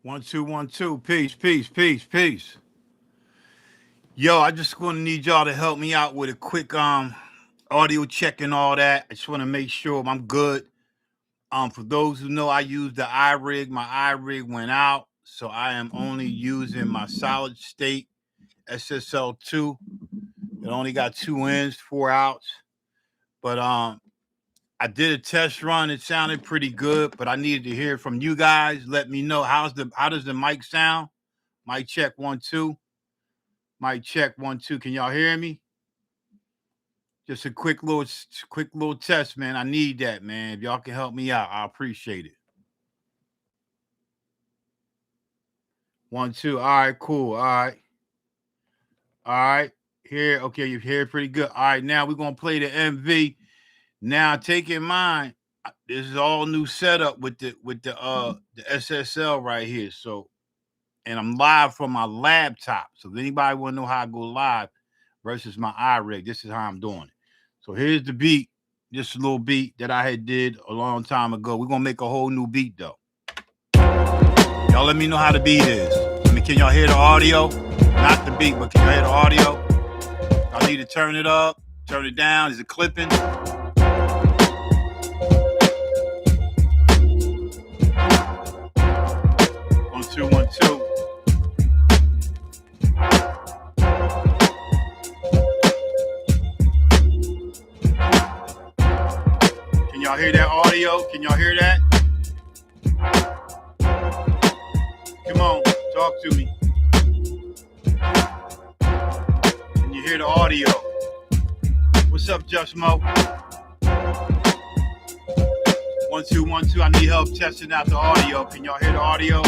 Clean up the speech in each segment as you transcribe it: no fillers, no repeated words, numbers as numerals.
One, two, one, two. Peace, peace, peace, peace. Yo, I just want to need y'all to help me out with a quick audio check and all that. I just want to make sure I'm good. For those who know, I use the iRig. My iRig went out, so I am only using my solid state SSL2. It only got 2 ins, 4 outs. But I did a test run. It sounded pretty good, but I needed to hear from you guys. Let me know how does the mic sound? Mic check 1 2. Mic check 1 2. Can y'all hear me? Just a quick little test, man. I need that, man. If y'all can help me out, I appreciate it. 1 2. All right, cool. All right. Here, okay, you hear pretty good. All right, now we're gonna play the MV. Now, take in mind, this is all new setup with the SSL right here. So, and I'm live from my laptop. So, if anybody want to know how I go live versus my iRig, this is how I'm doing it. So, here's the beat. Just a little beat that I had did a long time ago. We're gonna make a whole new beat though. Y'all let me know how the beat is. I mean, can y'all hear the audio? Not the beat, but can y'all hear the audio? I need to turn it up, turn it down. Is it clipping? 1 2 1 2. Can y'all hear that audio? Can y'all hear that? Come on, talk to me. Can you hear the audio? What's up, Just Mo? 1 2 1 2. I need help testing out the audio. Can y'all hear the audio?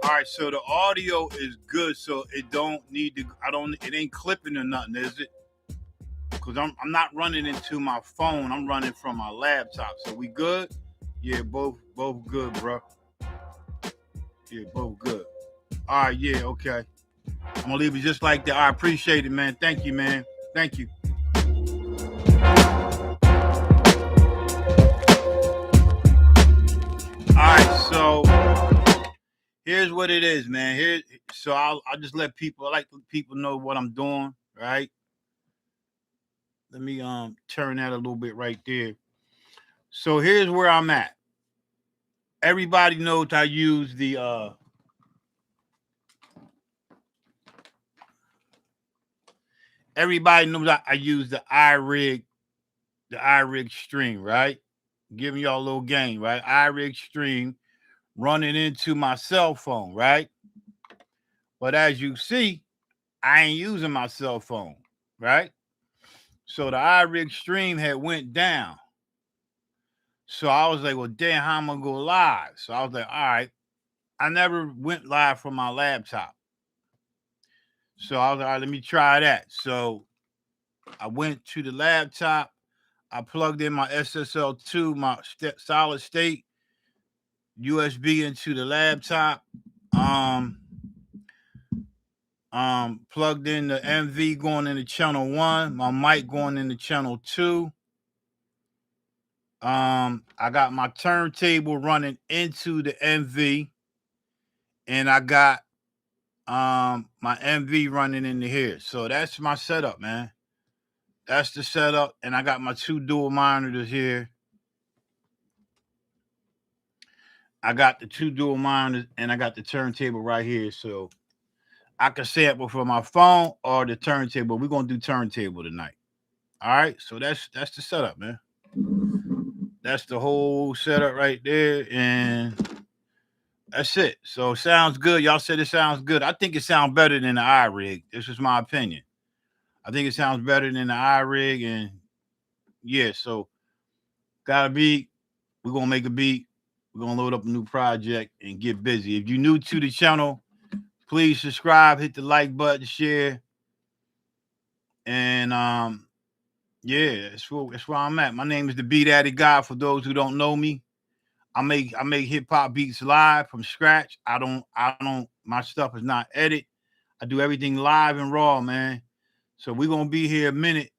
All right, so the audio is good, so it don't need to. It ain't clipping or nothing, is it? Because I'm not running into my phone. I'm running from my laptop. So we good? Yeah, both good, bro. Yeah, both good. All right, yeah, okay. I'm gonna leave it just like that. I appreciate it, man. Thank you, man. Thank you. All right, so here's what it is, man. So I'll just let people. I like to let people know what I'm doing, right? Let me turn that a little bit right there. So here's where I'm at. Everybody knows I use the everybody knows I use the iRig stream, right? Giving y'all a little game, right? iRig stream running into my cell phone, right? But as you see, I ain't using my cell phone, right? So the iRig stream had went down. So I was like, well, damn, how am I gonna go live? So I was like, all right. I never went live from my laptop. So I was like, all right, let me try that. So I went to the laptop. I plugged in my SSL2, my solid state USB into the laptop. Plugged in the MV going into channel 1, my mic going into channel 2. I got my turntable running into the MV, and I got my MV running into here. So that's my setup, man. That's the setup, and I got my 2 dual monitors here. I got the 2 dual monitors, and I got the turntable right here. So I can sample from my phone or the turntable. We're gonna do turntable tonight. All right. So that's the setup, man. That's the whole setup right there, and that's it. So sounds good. Y'all said it sounds good. I think it sounds better than the iRig. This is my opinion. I think it sounds better than the iRig, and yeah. So got a beat. We're gonna make a beat. We're gonna load up a new project and get busy. If you're new to the channel, please subscribe, hit the like button, share, and yeah, that's where I'm at. My name is the Beat Addy Guy. For those who don't know me, I make hip hop beats live from scratch. I don't. My stuff is not edit. I do everything live and raw, man. So we're gonna be here a minute.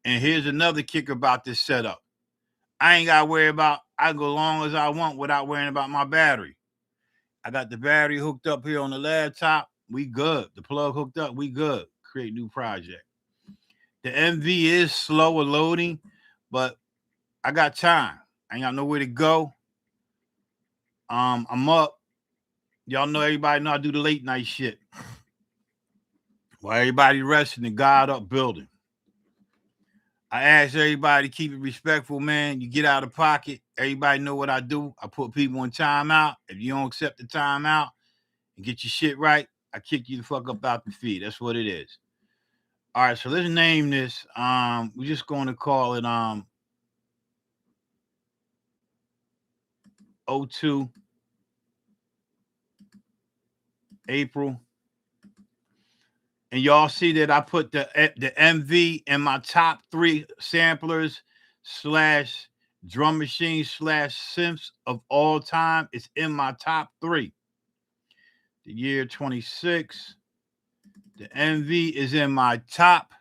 And here's another kick about this setup. I ain't got to worry about, I go long as I want without worrying about my battery. I got the battery hooked up here on the laptop. We good. The plug hooked up. We good. Create new project. The MV is slower loading, but I got time. I ain't got nowhere to go. I'm up. Y'all know everybody know I do the late night shit. While everybody resting, the God up building. I ask everybody to keep it respectful, man. You get out of pocket. Everybody know what I do. I put people in timeout. If you don't accept the timeout and get your shit right, I kick you the fuck up out the feed. That's what it is. All right, so let's name this. We're just going to call it 02 April. And y'all see that I put the MV in my top 3 samplers / drum machine / synths of all time. It's in my top 3. The year 26. The MV is in my top.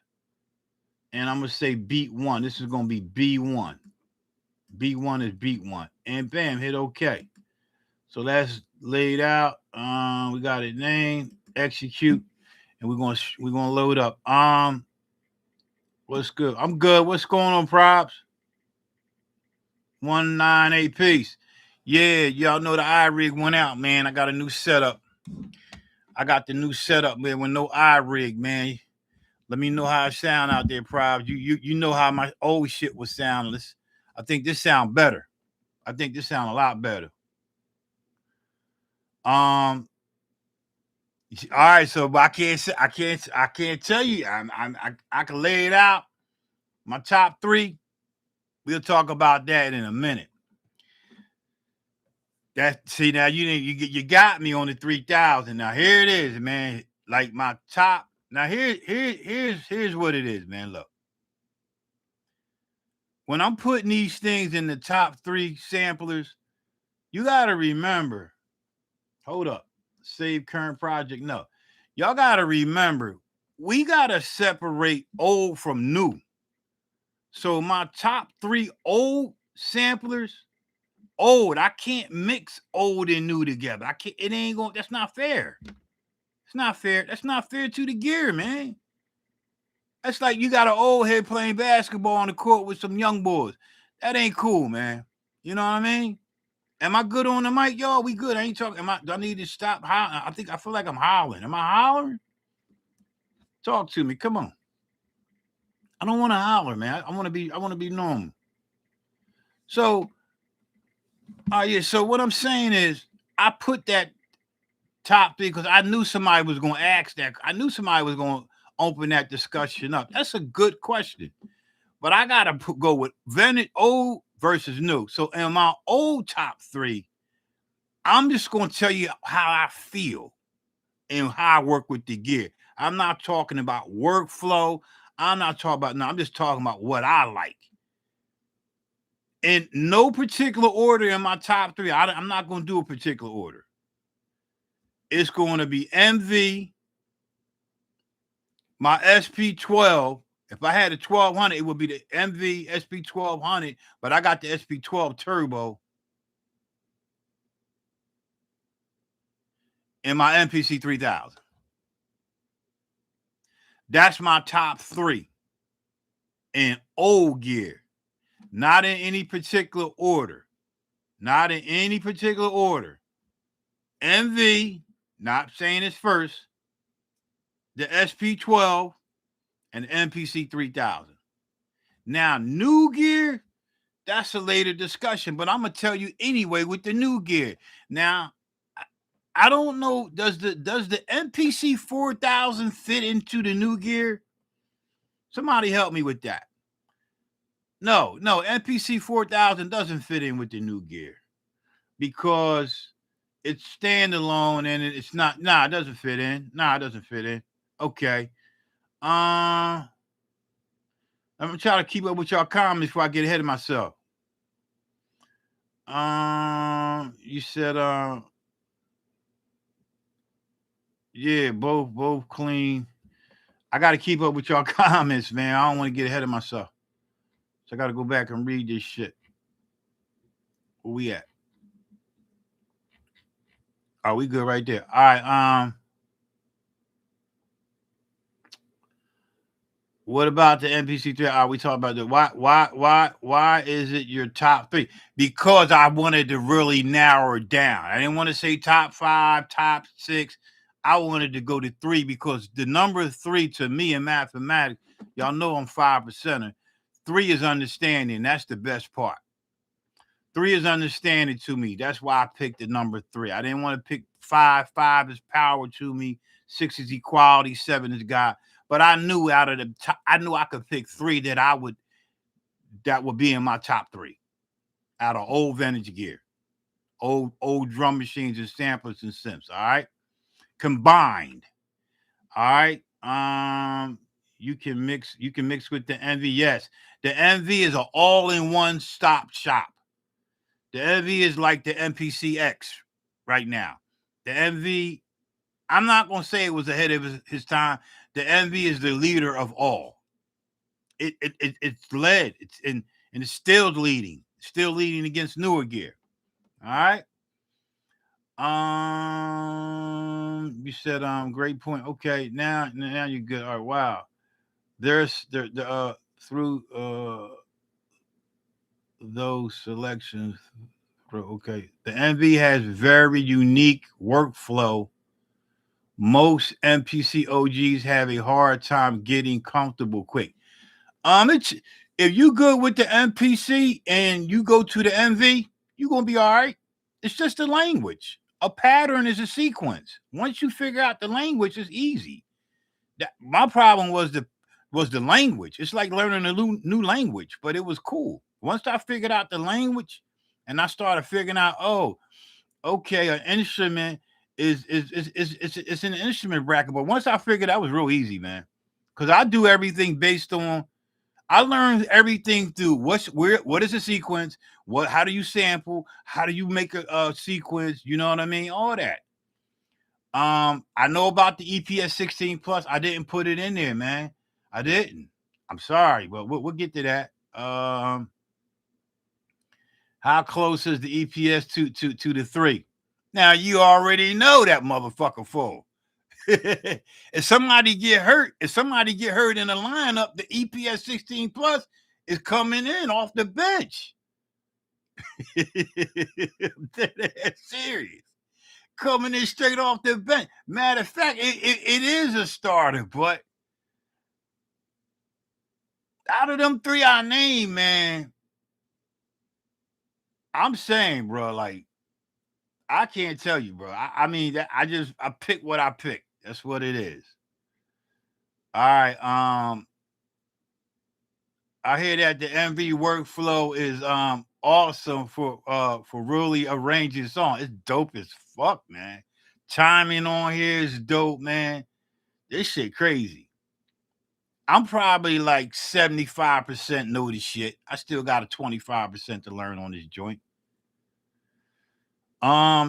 And I'm going to say beat 1. This is going to be B1. B1 is beat 1. And bam, hit OK. So that's laid out. We got it named. Execute. And we're gonna load up. What's good? I'm good. What's going on, props? 198 piece. Yeah, y'all know the iRig went out, man. I got a new setup. I got the new setup, man, with no iRig, man. Let me know how it sound out there, props. You know how my old shit was sounding. I think this sound better. I think this sound a lot better. All right, so but I can't tell you. I can lay it out. My top 3. We'll talk about that in a minute. See now you got me on the 3000. Now here it is, man. Like my top. Now here's what it is, man. Look. When I'm putting these things in the top 3 samplers, you gotta remember. Hold up. Save current project. No. Y'all gotta remember, we gotta separate old from new. So my top 3 old samplers, old. I can't mix old and new together. I can't. It ain't going. That's not fair. It's not fair. That's not fair to the gear, man. That's like you got an old head playing basketball on the court with some young boys. That ain't cool, man. You know what I mean? Am I good on the mic, y'all? We good. I ain't talking. Do I need to stop hollering? I feel like I'm hollering. Am I hollering? Talk to me. Come on. I don't want to holler, man. I want to be normal. So, yeah. So what I'm saying is, I put that top 3 because I knew somebody was going to ask that. I knew somebody was going to open that discussion up. That's a good question, but I gotta go with vintage, old versus new. So in my old top 3, I'm just going to tell you how I feel and how I work with the gear. I'm not talking about workflow. I'm not talking about, no, I'm just talking about what I like. In no particular order in my top 3, I'm not going to do a particular order. It's going to be MV, my SP12. If I had a 1200, it would be the MV SP1200, but I got the SP12 Turbo in my MPC 3000. That's my top 3 in old gear. Not in any particular order. Not in any particular order. MV, not saying it's first, the SP12, and the MPC 3000. Now, new gear, that's a later discussion, but I'm going to tell you anyway with the new gear. Now, I don't know, does the MPC 4000 fit into the new gear? Somebody help me with that. No, MPC 4000 doesn't fit in with the new gear because it's standalone and it's not. It doesn't fit in. It doesn't fit in. Okay. I'm gonna try to keep up with y'all comments before I get ahead of myself. You said yeah, both clean. I got to keep up with y'all comments, man. I don't want to get ahead of myself. So I got to go back and read this shit. Where we at? Are we good right there? All right. What about the MPC3? Are we talking about the why is it your top three? Because I wanted to really narrow it down. I didn't want to say top five, top six. I wanted to go to three because the number three to me in mathematics, y'all know I'm 5%er. Three is understanding. That's the best part. Three is understanding to me. That's why I picked the number three. I didn't want to pick five. Five is power to me. Six is equality. Seven is God. But I knew out of the top, I knew I could pick three that would be in my top three out of old vintage gear, old drum machines and samplers and synths. All right, combined. All right. You can mix with the MV. Yes, the MV is an all-in-one stop shop. The MV is like the MPCX right now. The MV, I'm not going to say it was ahead of his time. The MV is the leader of all. It's led. And it's still leading against newer gear. All right. You said great point. Okay, now you're good. All right, wow. There's through those selections. Okay, the MV has very unique workflow. Most MPC OGs have a hard time getting comfortable quick. It's if you good with the MPC and you go to the MV, you're gonna be all right. It's just a language. A pattern is a sequence. Once you figure out the language, it's easy. My problem was the language. It's like learning a new language, but it was cool. Once I figured out the language, and I started figuring out, oh, okay, an instrument is it's an instrument bracket. But once I figured that was real easy, man, because I do everything based on. I learned everything through what is a sequence, how do you sample, how do you make a sequence, you know what I mean, all that. I know about the EPS 16 plus. I didn't put it in there, man. I didn't. I'm sorry, but we'll get to that. How close is the EPS to the 3? Now you already know that motherfucker full. If somebody get hurt in the lineup, the EPS 16 plus is coming in off the bench. That's serious. Coming in straight off the bench. Matter of fact, it is a starter, but out of them three I named, man, I'm saying, bro, like, I can't tell you, bro. I mean, I pick what I pick. That's what it is. All right. I hear that the MV workflow is awesome for really arranging songs. It's dope as fuck, man. Timing on here is dope, man. This shit crazy. I'm probably like 75% know this shit. I still got a 25% to learn on this joint.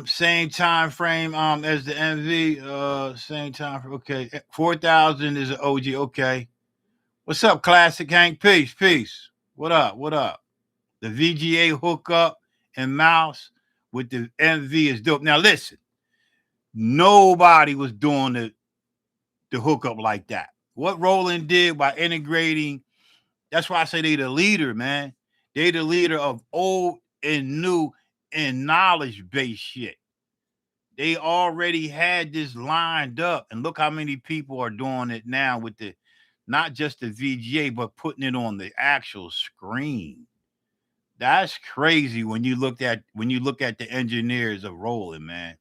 Same time frame as the MV. Same time frame. Okay, 4,000 is an OG. Okay, what's up, Classic Hank? Peace. What up? The VGA hookup and mouse with the MV is dope. Now listen, nobody was doing the hookup like that. What Roland did by integrating, that's why I say they the leader, man. They the leader of old and new and knowledge-based shit. They already had this lined up, and look how many people are doing it now with the not just the VGA, but putting it on the actual screen. That's crazy when you look at the engineers of Roland, man.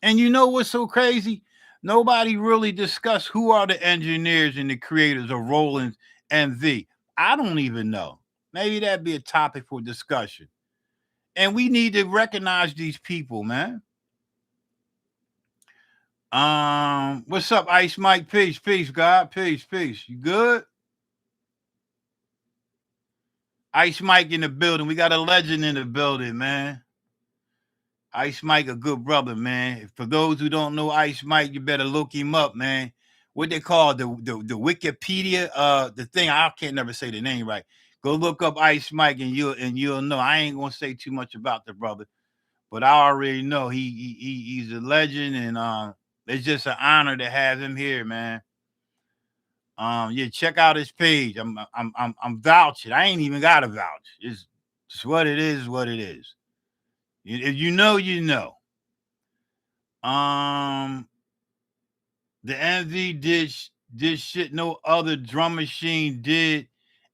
And you know what's so crazy? Nobody really discussed who are the engineers and the creators of Roland's MV. I don't even know. Maybe that'd be a topic for discussion. And we need to recognize these people, man. What's up, Ice Mike? Peace, God. Peace. You good? Ice Mike in the building. We got a legend in the building, man. Ice Mike, a good brother, man. For those who don't know Ice Mike, you better look him up, man. What they call the Wikipedia, the thing, I can't never say the name right. Go look up Ice Mike and you'll know. I ain't gonna say too much about the brother, but I already know he's a legend, and it's just an honor to have him here, man. Yeah, check out his page. I'm vouching. I ain't even got to vouch. It's what it is. What it is. If you know, you know. The MV did shit no other drum machine did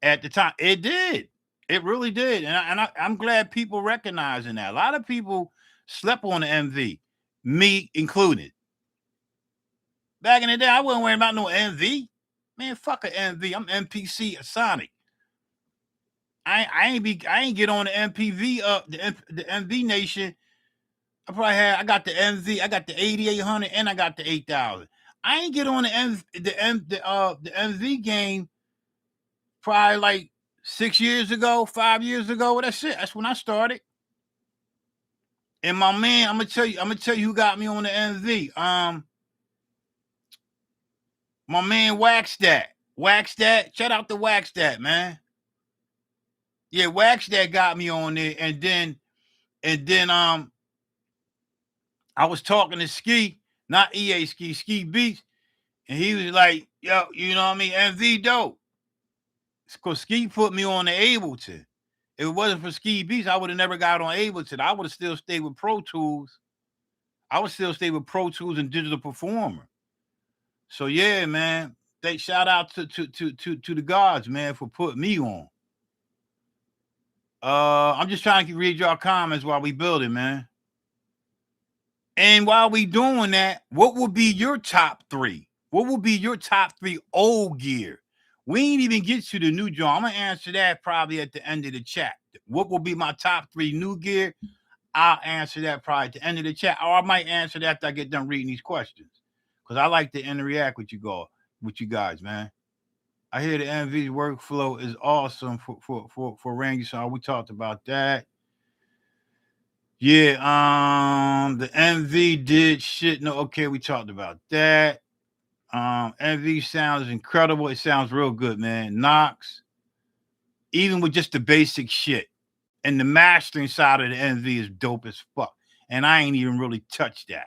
at the time. It did. It really did, I'm glad people recognizing that. A lot of people slept on the MV, me included. Back in the day, I wasn't worrying about no MV. Man, fuck a MV. I'm MPC Sonic. I ain't get on the MPV the MV Nation. I got the MV, I got the 8800, and I got the 8000. I ain't get on the MV game probably like 6 years ago, 5 years ago. That's it. That's when I started. And my man, I'm gonna tell you who got me on the MV. My man Wax That. Shout out to Wax That, man. Yeah, Wax That got me on there, and then I was talking to Ski, not EA Ski Beats, and he was like, yo, you know what I mean? MV dope. Because Ski put me on the Ableton. If it wasn't for Ski Beats, I would have never got on Ableton. I would have still stayed with Pro Tools. and Digital Performer. So yeah, man. Shout out to the gods, man, for putting me on. I'm just trying to read y'all comments while we build it, man. And while we doing that, what will be your top 3? What will be your top 3 old gear? We ain't even get to the new joint. I'm gonna answer that probably at the end of the chat. What will be my top 3 new gear? I'll answer that probably at the end of the chat, or I might answer that after I get done reading these questions, because I like to interact with you guys, man. I hear the MV workflow is awesome for Rangy, so we talked about that. Yeah, the MV did shit. No, okay, we talked about that. MV sounds incredible. It sounds real good, man. Knox, even with just the basic shit. And the mastering side of the MV is dope as fuck. And I ain't even really touched that.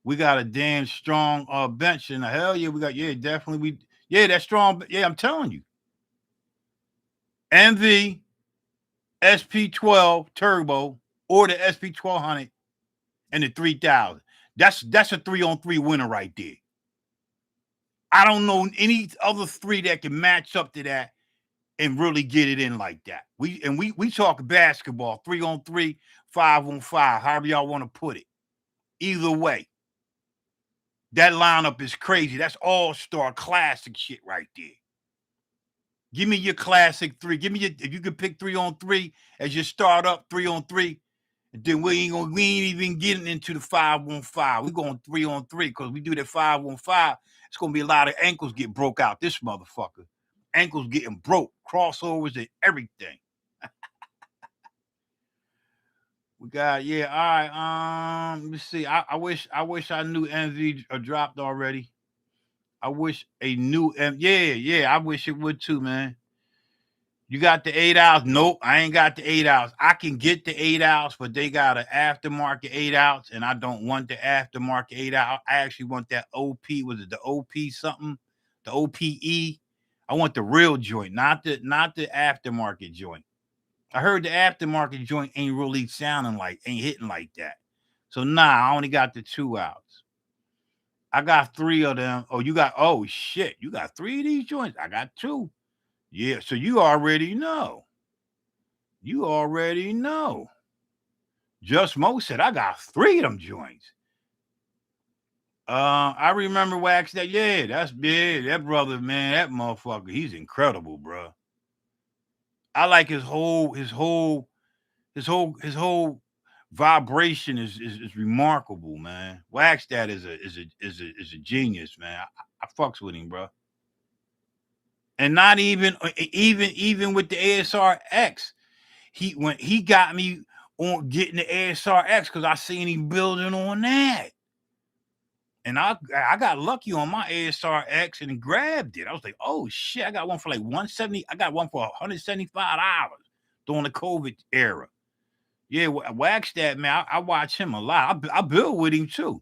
We got a damn strong bench. And hell yeah, we got, yeah, definitely. That's strong. Yeah, I'm telling you. MV, SP12 Turbo, or the SP1200 and the 3000. That's a 3-on-3 winner right there. I don't know any other 3 that can match up to that and really get it in like that. We talk basketball, 3-on-3, 5-on-5, however y'all want to put it. Either way, that lineup is crazy. That's all-star classic shit right there. Give me your classic 3. If you could pick 3-on-3 as your start up 3-on-3, then we ain't even getting into the 5-on-5. We going 3-on-3 because we do that 5-on-5. It's gonna be a lot of ankles get broke out this motherfucker. Ankles getting broke, crossovers and everything. We got, yeah, all right. Let me see. I wish I knew MV dropped already. I wish a new yeah, I wish it would too, man. You got the 8-ounce? Nope, I ain't got the 8-ounce. I can get the 8-ounce, but they got an aftermarket 8-ounce, and I don't want the aftermarket 8-ounce. I actually want that OP. Was it the OP something? The OPE? I want the real joint, not the aftermarket joint. I heard the aftermarket joint ain't really ain't hitting like that. So I only got the 2-ounce. I got 3 of them. Oh shit, you got 3 of these joints? I got 2. Yeah, so you already know. Just Mo said, I got 3 of them joints. I remember Wax That. Yeah, that's big. That brother, man, that motherfucker, he's incredible, bro. I like his whole vibration is remarkable, man. Wax That is a genius, man. I fucks with him, bro. And not even with the ASR X, he got me on getting the ASR X because I seen him building on that. And I got lucky on my ASRX and grabbed it. I was like, oh shit, I got one for like 170. I got one for $175 during the COVID era. Yeah, Wax that, man. I watch him a lot. I build with him too.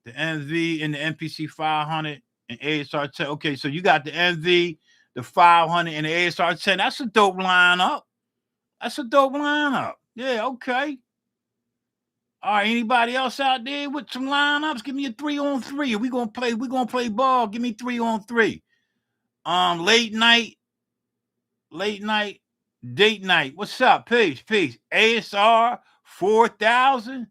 The MV and the MPC 500 and ASR 10. Okay, so you got the MV, the 500, and the ASR 10. That's a dope lineup. That's a dope lineup. Yeah, okay. All right, anybody else out there with some lineups? Give me a 3-on-3. We gonna play ball. Give me 3-on-3. Late night, date night. What's up? Peace. ASR 4000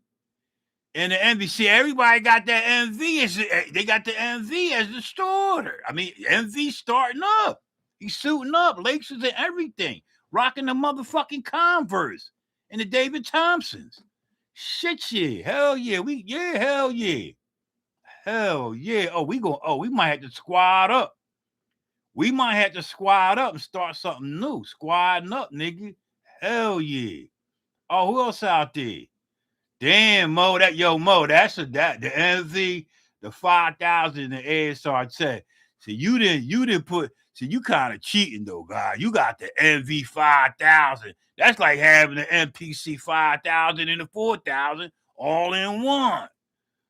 and the MVC. Everybody got that MV. They got the MV as the starter. I mean, MV starting up. He's suiting up, Lakers and everything, rocking the motherfucking Converse and the David Thompsons. Shit, yeah, hell yeah, hell yeah. Oh, we might have to squad up. We might have to squad up and start something new. Squadding up, nigga. Hell yeah. Oh, who else out there? Damn, Mo, that's the MV, the 5000, the ASR 10. So you didn't put. So you kind of cheating though, guy. You got the MV 5000. That's like having the MPC 5000 and the 4000 all in one.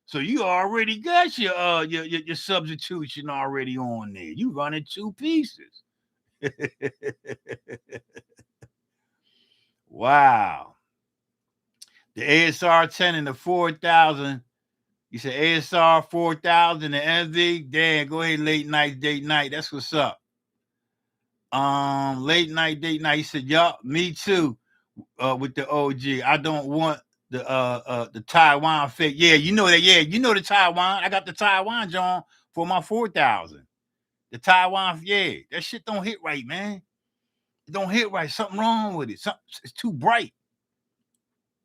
So you already got your substitution already on there. You running two pieces. Wow. The ASR 10 and the 4000. You said ASR 4000 and MV. Damn, go ahead, late night, date night. That's what's up. Late night, date night. He said, yup, me too. With the OG. I don't want the Taiwan fake. Yeah, you know that. Yeah, you know the Taiwan. I got the Taiwan John for my 4000. The Taiwan, yeah, that shit don't hit right, man. It don't hit right. Something wrong with it. It's too bright.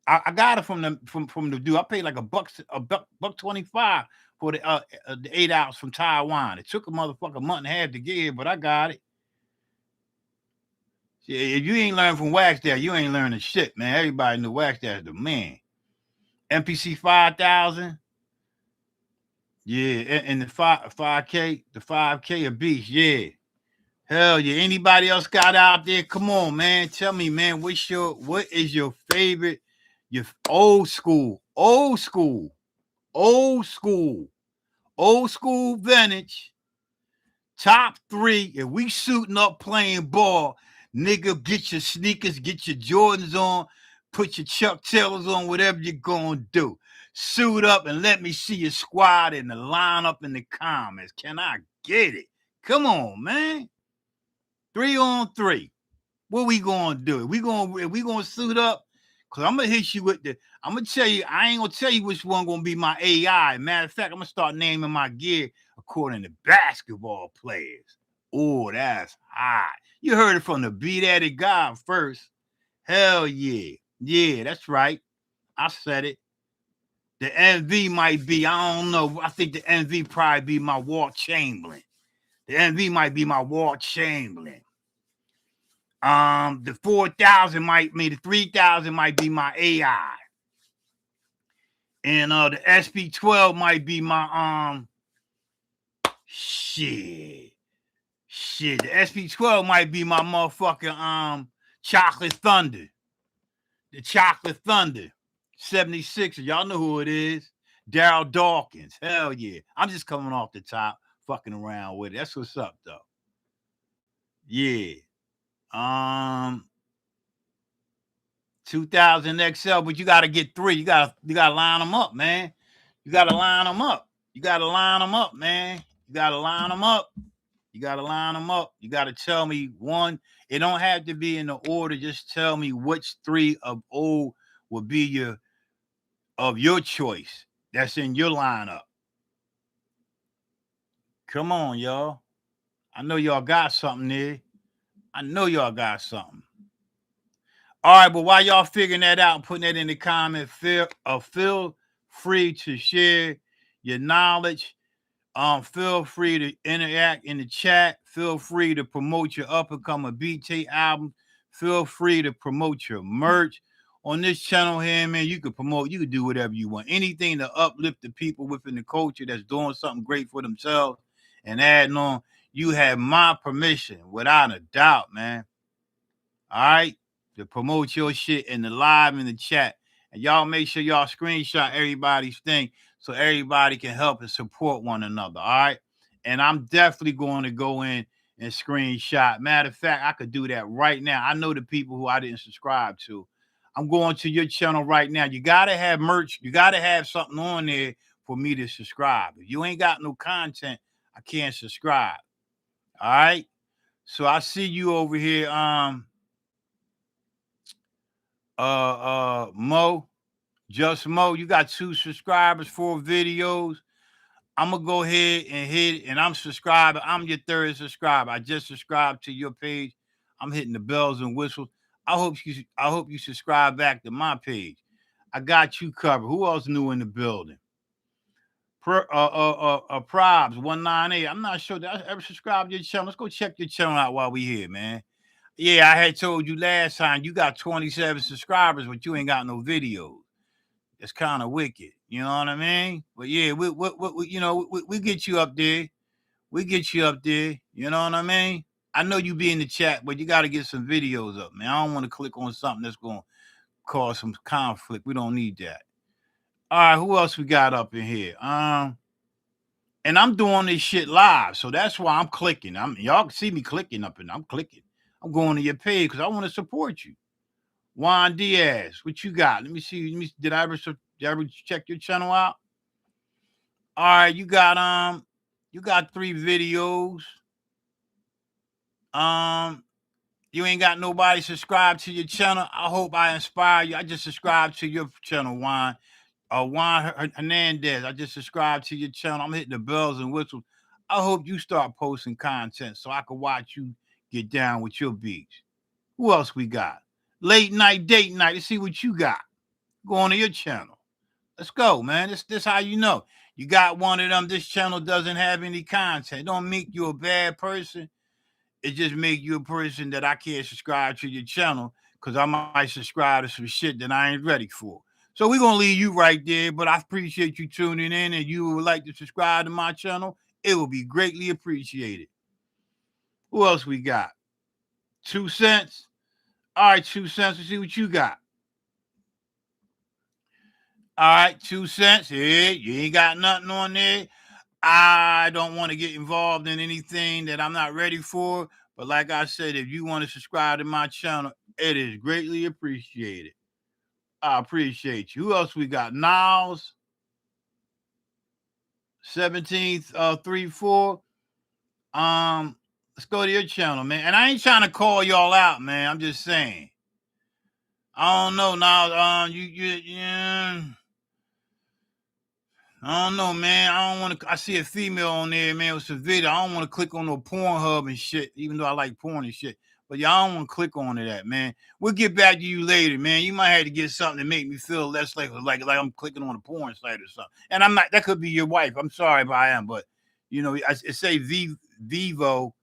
I got it from the dude. I paid like a buck 25 for the 8 ounce from Taiwan. It took a motherfucker month and a half to get here, but I got it. If you ain't learned from Wax Dad, you ain't learning shit, man. Everybody knew Wax Dad is the man. MPC 5000. Yeah, and the 5K, the 5K a beast, yeah. Hell yeah. Anybody else got out there? Come on, man. Tell me, man, what is your favorite, your old school vintage, top 3. If we suiting up playing ball, nigga, get your sneakers, get your Jordans on, put your Chuck Taylors on, whatever you're going to do. Suit up and let me see your squad in the lineup in the comments. Can I get it? Come on, man. 3-on-3. What we going to do? We going to suit up? Because I'm going to hit you with I'm going to tell you, I ain't going to tell you which one going to be my AI. Matter of fact, I'm going to start naming my gear according to basketball players. Oh, that's hot. You heard it from the beat at it guy first. Hell yeah. Yeah, that's right. I said it. The MV might be, I don't know. I think the MV probably be my Walt Chamberlain. The MV might be my Walt Chamberlain. The 4000 might be, the 3000 might be my AI. And the SP12 might be my shit. The SP12 might be my motherfucking Chocolate Thunder. The Chocolate Thunder 76. Y'all know who it is. Daryl Dawkins. Hell yeah. I'm just coming off the top, fucking around with it. That's what's up though. Yeah. 2000 XL, but you gotta get 3. You gotta line them up, man. You gotta line them up, man. You gotta line them up. You gotta tell me one. It don't have to be in the order. Just tell me which 3 of old would be of your choice. That's in your lineup. Come on, y'all. I know y'all got something there. All right, but while y'all figuring that out and putting that in the comment, feel free to share your knowledge. Feel free to interact in the chat. Feel free to promote your up-and-coming BT album. Feel free to promote your merch. On this channel here, man, you can promote, you can do whatever you want. Anything to uplift the people within the culture that's doing something great for themselves and adding on, you have my permission, without a doubt, man. All right? To promote your shit in the live in the chat. And y'all make sure y'all screenshot everybody's thing so everybody can help and support one another. All right. And I'm definitely going to go in and screenshot. Matter of fact, I could do that right now. I know the people who I didn't subscribe to. I'm going to your channel right now. You got to have merch. You got to have something on there for me to subscribe. If you ain't got no content, I can't subscribe. All right. So I see you over here. Mo, just Mo, you got 2 subscribers, 4 videos. I'm gonna go ahead and hit, and I'm subscribing. I'm your 3rd subscriber. I just subscribed to your page. I'm hitting the bells and whistles. I hope you subscribe back to my page. I got you covered. Who else new in the building? Probs 198. I'm not sure that I ever subscribed to your channel. Let's go check your channel out while we here, man. Yeah, I had told you last time you got 27 subscribers, but you ain't got no videos. It's kind of wicked. You know what I mean? But yeah, we get you up there. We get you up there. You know what I mean? I know you be in the chat, but you got to get some videos up, man. I don't want to click on something that's going to cause some conflict. We don't need that. All right, who else we got up in here? And I'm doing this shit live, so that's why I'm clicking. Y'all can see me clicking up, and I'm clicking. I'm going to your page because I want to support you. Juan Diaz, what you got? Let me see. Did I ever check your channel out? All right, you got 3 videos. You ain't got nobody subscribed to your channel. I hope I inspire you. I just subscribed to your channel, Juan. Juan Hernandez. I just subscribed to your channel. I'm hitting the bells and whistles. I hope you start posting content so I can watch you get down with your beats. Who else we got? Late night, date night. Let's see what you got. Go on to your channel. Let's go, man. This how you know. You got one of them. This channel doesn't have any content. It don't make you a bad person. It just make you a person that I can't subscribe to your channel because I might subscribe to some shit that I ain't ready for. So we're going to leave you right there, but I appreciate you tuning in, and you would like to subscribe to my channel. It will be greatly appreciated. Who else we got? 2 cents. All right, 2 cents. Let's see what you got. All right, 2 cents. Yeah, you ain't got nothing on there. I don't want to get involved in anything that I'm not ready for. But like I said, if you want to subscribe to my channel, it is greatly appreciated. I appreciate you. Who else we got? Niles, 17th, 3-4. Let's go to your channel, man. And I ain't trying to call y'all out, man. I'm just saying. I don't know, Niles. I don't know, man. I don't want to. I see a female on there, man, with some video. I don't want to click on no Pornhub and shit, even though I like porn and shit. But y'all don't want to click on to that, man. We'll get back to you later, man. You might have to get something to make me feel less like I'm clicking on a porn site or something. And I'm not. That could be your wife. I'm sorry if I am, but you know, it say Vivo.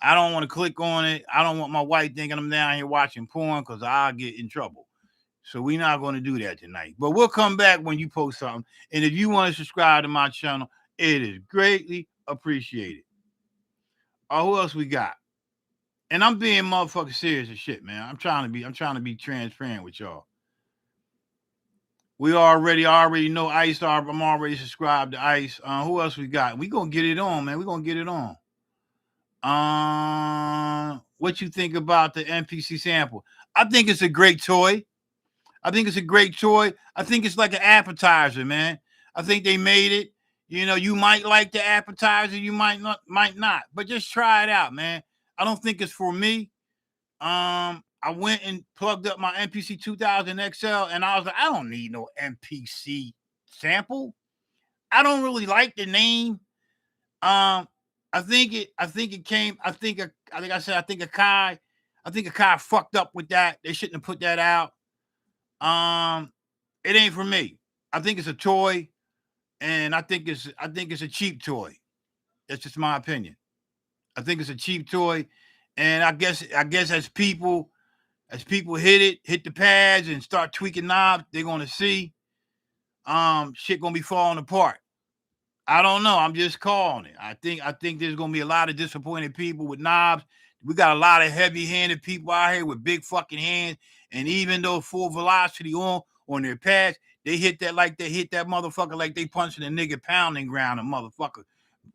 I don't want to click on it. I don't want my wife thinking I'm down here watching porn because I'll get in trouble. So we're not going to do that tonight. But we'll come back when you post something. And if you want to subscribe to my channel, it is greatly appreciated. Who else we got? And I'm being motherfucking serious as shit, man. I'm trying to be transparent with y'all. I already know Ice. I'm already subscribed to Ice. Who else we got? We gonna get it on, man. We gonna get it on. What you think about the MPC Sample? I think it's a great toy. I think it's a great toy. I think it's like an appetizer, man. I think they made it. You know, you might like the appetizer, you might not, but just try it out, man. I don't think it's for me. I went and plugged up my MPC 2000 XL, and I was like, I don't need no MPC sample. I don't really like the name. I think Akai fucked up with that. They shouldn't have put that out. It ain't for me. I think it's a toy, and I think it's a cheap toy. That's just my opinion. I think it's a cheap toy, and I guess as people, As people hit the pads and start tweaking knobs, they're gonna see shit gonna be falling apart. I don't know. I'm just calling it. I think there's gonna be a lot of disappointed people with knobs. We got a lot of heavy-handed people out here with big fucking hands, and even though full velocity on their pads, they hit that motherfucker like they punching a nigga pounding ground, a motherfucker.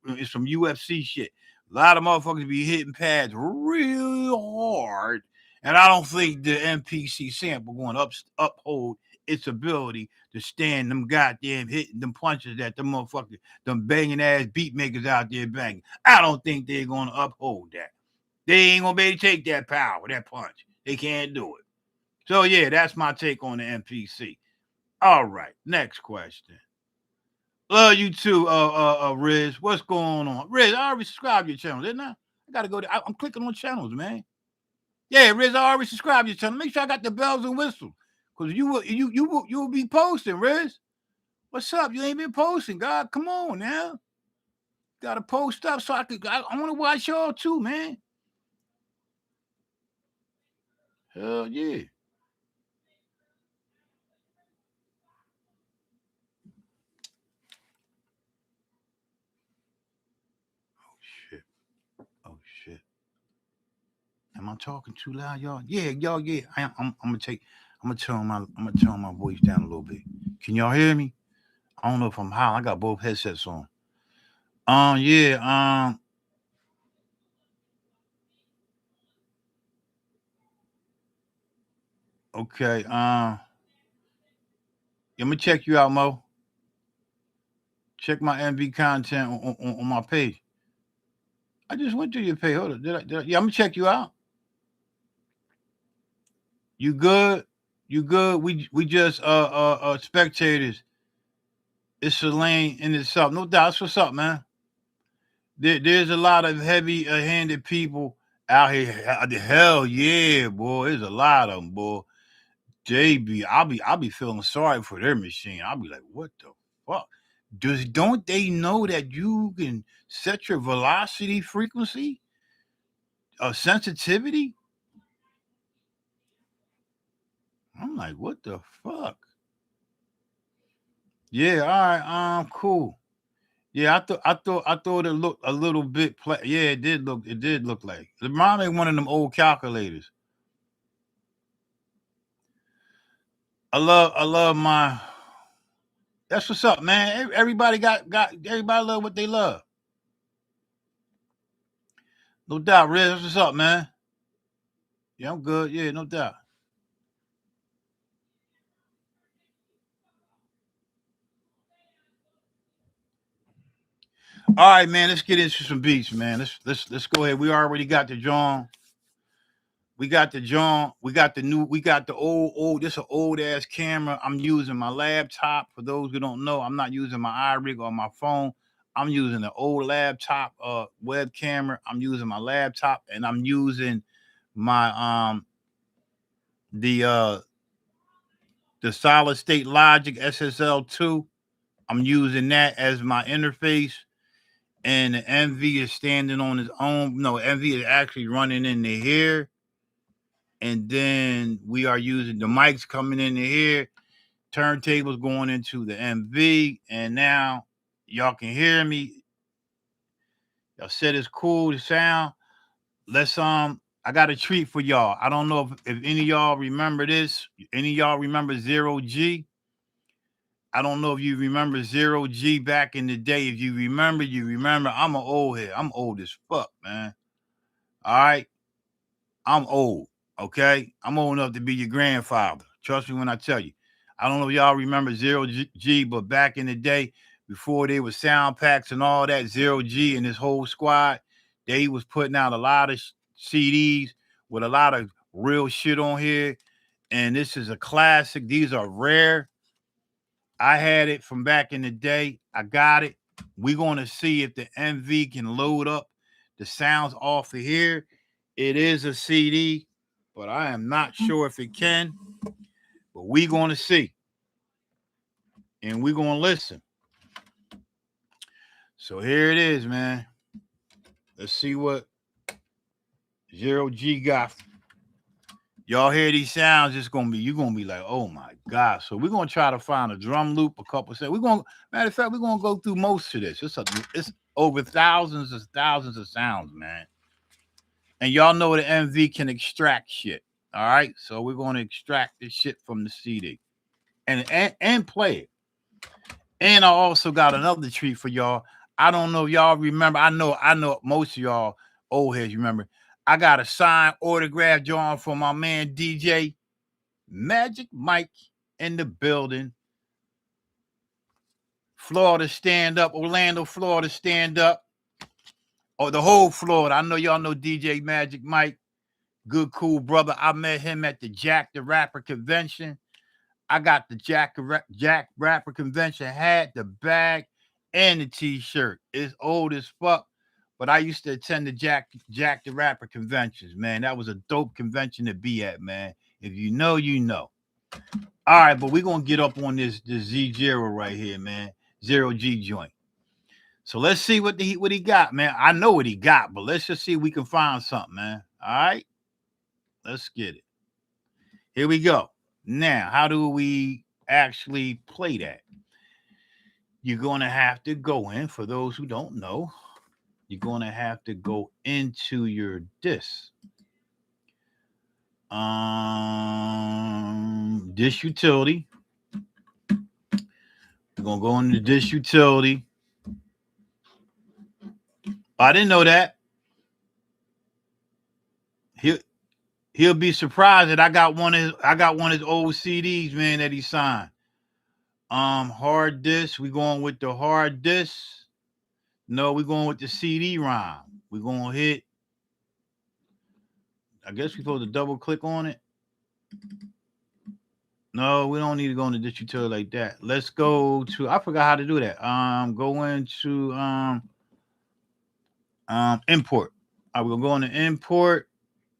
It's some UFC shit. A lot of motherfuckers be hitting pads real hard, and I don't think the MPC sample going to uphold its ability to stand them goddamn hitting them punches that the motherfuckers, them banging ass beat makers out there banging. I don't think they're going to uphold that. They ain't going to be able to take that power, that punch. They can't do it. So yeah, that's my take on the MPC. All right, next question. Love you too, Riz. What's going on? Riz, I already subscribed to your channel, didn't I? I gotta go there. I'm clicking on channels, man. Yeah, Riz, I already subscribed to your channel. Make sure I got the bells and whistles. Cause you will be posting, Riz. What's up? You ain't been posting, God. Come on now. Gotta post up so I wanna watch y'all too, man. Hell yeah. Oh shit. Oh shit. Am I talking too loud, y'all? Yeah, y'all. Yeah, I'm gonna turn my voice down a little bit. Can y'all hear me? I don't know if I'm high. I got both headsets on. Yeah. Okay. Let me check you out, Mo. Check my MV content on my page. I just went to your page. Hold on. Did I? Yeah, I'm gonna check you out. You good? You good? We just spectators. It's a lane in itself. No doubt. That's what's up, man. There's a lot of heavy handed people out here. Hell yeah, boy. There's a lot of them, boy. I'll be feeling sorry for their machine. I'll be like, what the fuck? Don't they know that you can set your velocity frequency, sensitivity? I'm like, what the fuck? Yeah, all right, cool. Yeah, I thought it looked a little bit. Yeah, it did look like. It reminded me of one of them old calculators. I love my. That's what's up, man. Everybody got everybody love what they love. No doubt, Riz. That's what's up, man. Yeah, I'm good. Yeah, no doubt. All right, man. Let's get into some beats, man. Let's go ahead. We already got the John. We got the John. We got the new. We got the old. This an old ass camera. I'm using my laptop. For those who don't know, I'm not using my iRig or my phone. I'm using the old laptop web camera. I'm using my laptop, and I'm using my the uh the solid state logic SSL2. I'm using that as my interface, and the MV is standing on its own. No, MV is actually running into here, and then we are using the mics coming into here, turntables going into the MV, and now y'all can hear me. Y'all said it's cool to sound. Let's I got a treat for y'all. I don't know if any of y'all remember this. Any of y'all remember Zero G? I don't know if you remember Zero G back in the day. If you remember, you remember. I'm an old head. I'm old as fuck, man. All right. I'm old. Okay. I'm old enough to be your grandfather. Trust me when I tell you. I don't know if y'all remember Zero G, but back in the day, before they was sound packs and all that, Zero G and his whole squad, they was putting out a lot of CDs with a lot of real shit on here. And this is a classic. These are rare. I had it from back in the day. I got it. We're going to see if the MV can load up the sounds off of here. It is a CD, but I am not sure if it can. But we're going to see. And we're going to listen. So here it is, man. Let's see what Zero G got. Y'all hear these sounds, you're gonna be like, oh my God. So we're gonna try to find a drum loop, a couple of matter of fact, we're gonna go through most of this. It's over thousands of sounds, man. And y'all know the MV can extract shit. All right. So we're gonna extract this shit from the CD and play it. And I also got another treat for y'all. I don't know if y'all remember. I know most of y'all old heads remember. I got a signed autograph drawing from my man DJ Magic Mike in the building. Florida stand up, Orlando, Florida stand up. Or the whole Florida. I know y'all know DJ Magic Mike. Good, cool brother. I met him at the Jack the Rapper convention. I got the Jack Rapper convention hat, the bag, and the t-shirt. It's old as fuck, but I used to attend the Jack the Rapper conventions, man. That was a dope convention to be at, man. If you know, you know. All right, but we're gonna get up on this Z0 right here, man. 0G joint. So let's see what he got, man. I know what he got, but let's just see if we can find something, man. All right, let's get it. Here we go. Now, how do we actually play that? You're going to have to go in, for those who don't know, you're going to have to go into your disc. Disk utility. We're going to go into disk utility. I didn't know that. He'll be surprised that I got one of his old CDs, man, that he signed. Hard disk. We're going with the hard disk. No, we're going with the CD-ROM. We're going to hit. I guess we're supposed to double click on it. No, we don't need to go into disk utility like that. Let's go to. I forgot how to do that. Go into import. We're gonna go into import,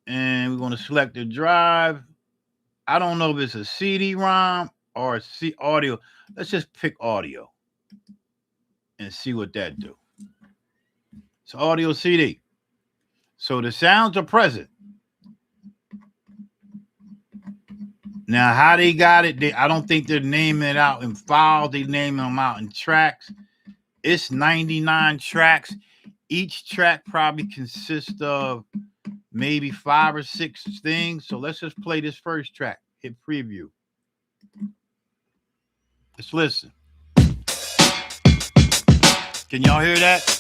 and we're gonna select the drive. I don't know if it's a CD-ROM or audio. Let's just pick audio and see what that do. It's audio CD. So the sounds are present. Now, how they got it, I don't think they're naming it out in files. They naming them out in tracks. It's 99 tracks. Each track probably consists of maybe 5 or 6 things. So let's just play this first track. Hit preview. Let's listen. Can y'all hear that?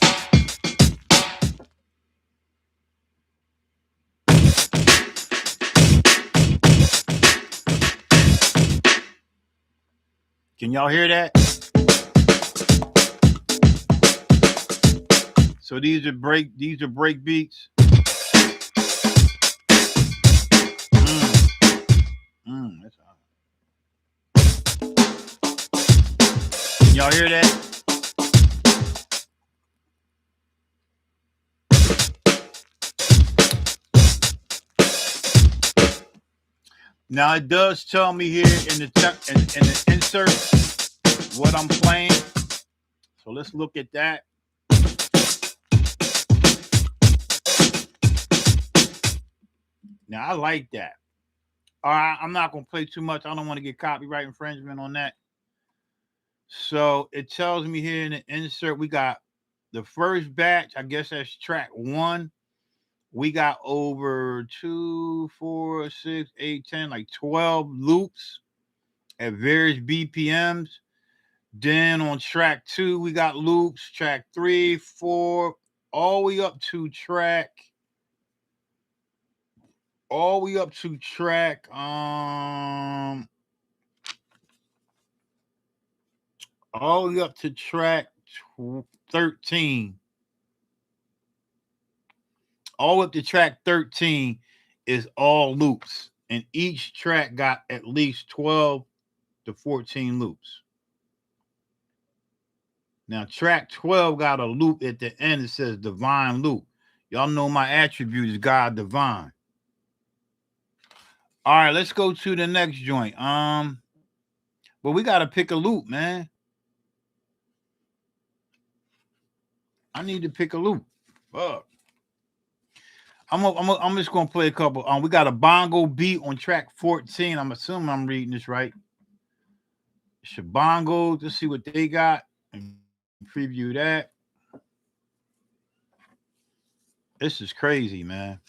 Can y'all hear that? So these are break beats. That's all. Can y'all hear that? Now it does tell me here in the insert what I'm playing. So let's look at that. Now I like that. All right, I'm not gonna play too much. I don't want to get copyright infringement on that. So it tells me here in the insert we got the first batch. I guess that's track 1. We got over 2, 4, 6, 8, 10, like 12 loops at various BPMs. Then on track 2, we got loops. Track 3, 4, all the way up to track. All the way up to track. All the way up to track 13. All up to track 13 is all loops, and each track got at least 12 to 14 loops. Now, track 12 got a loop at the end. It says divine loop. Y'all know my attribute is God divine. All right, let's go to the next joint. But we got to pick a loop, man. I need to pick a loop. Fuck. I'm just gonna play a couple. We got a bongo beat on track 14. I'm assuming I'm reading this right. Shabongo. Let's see what they got and preview that. This is crazy, man.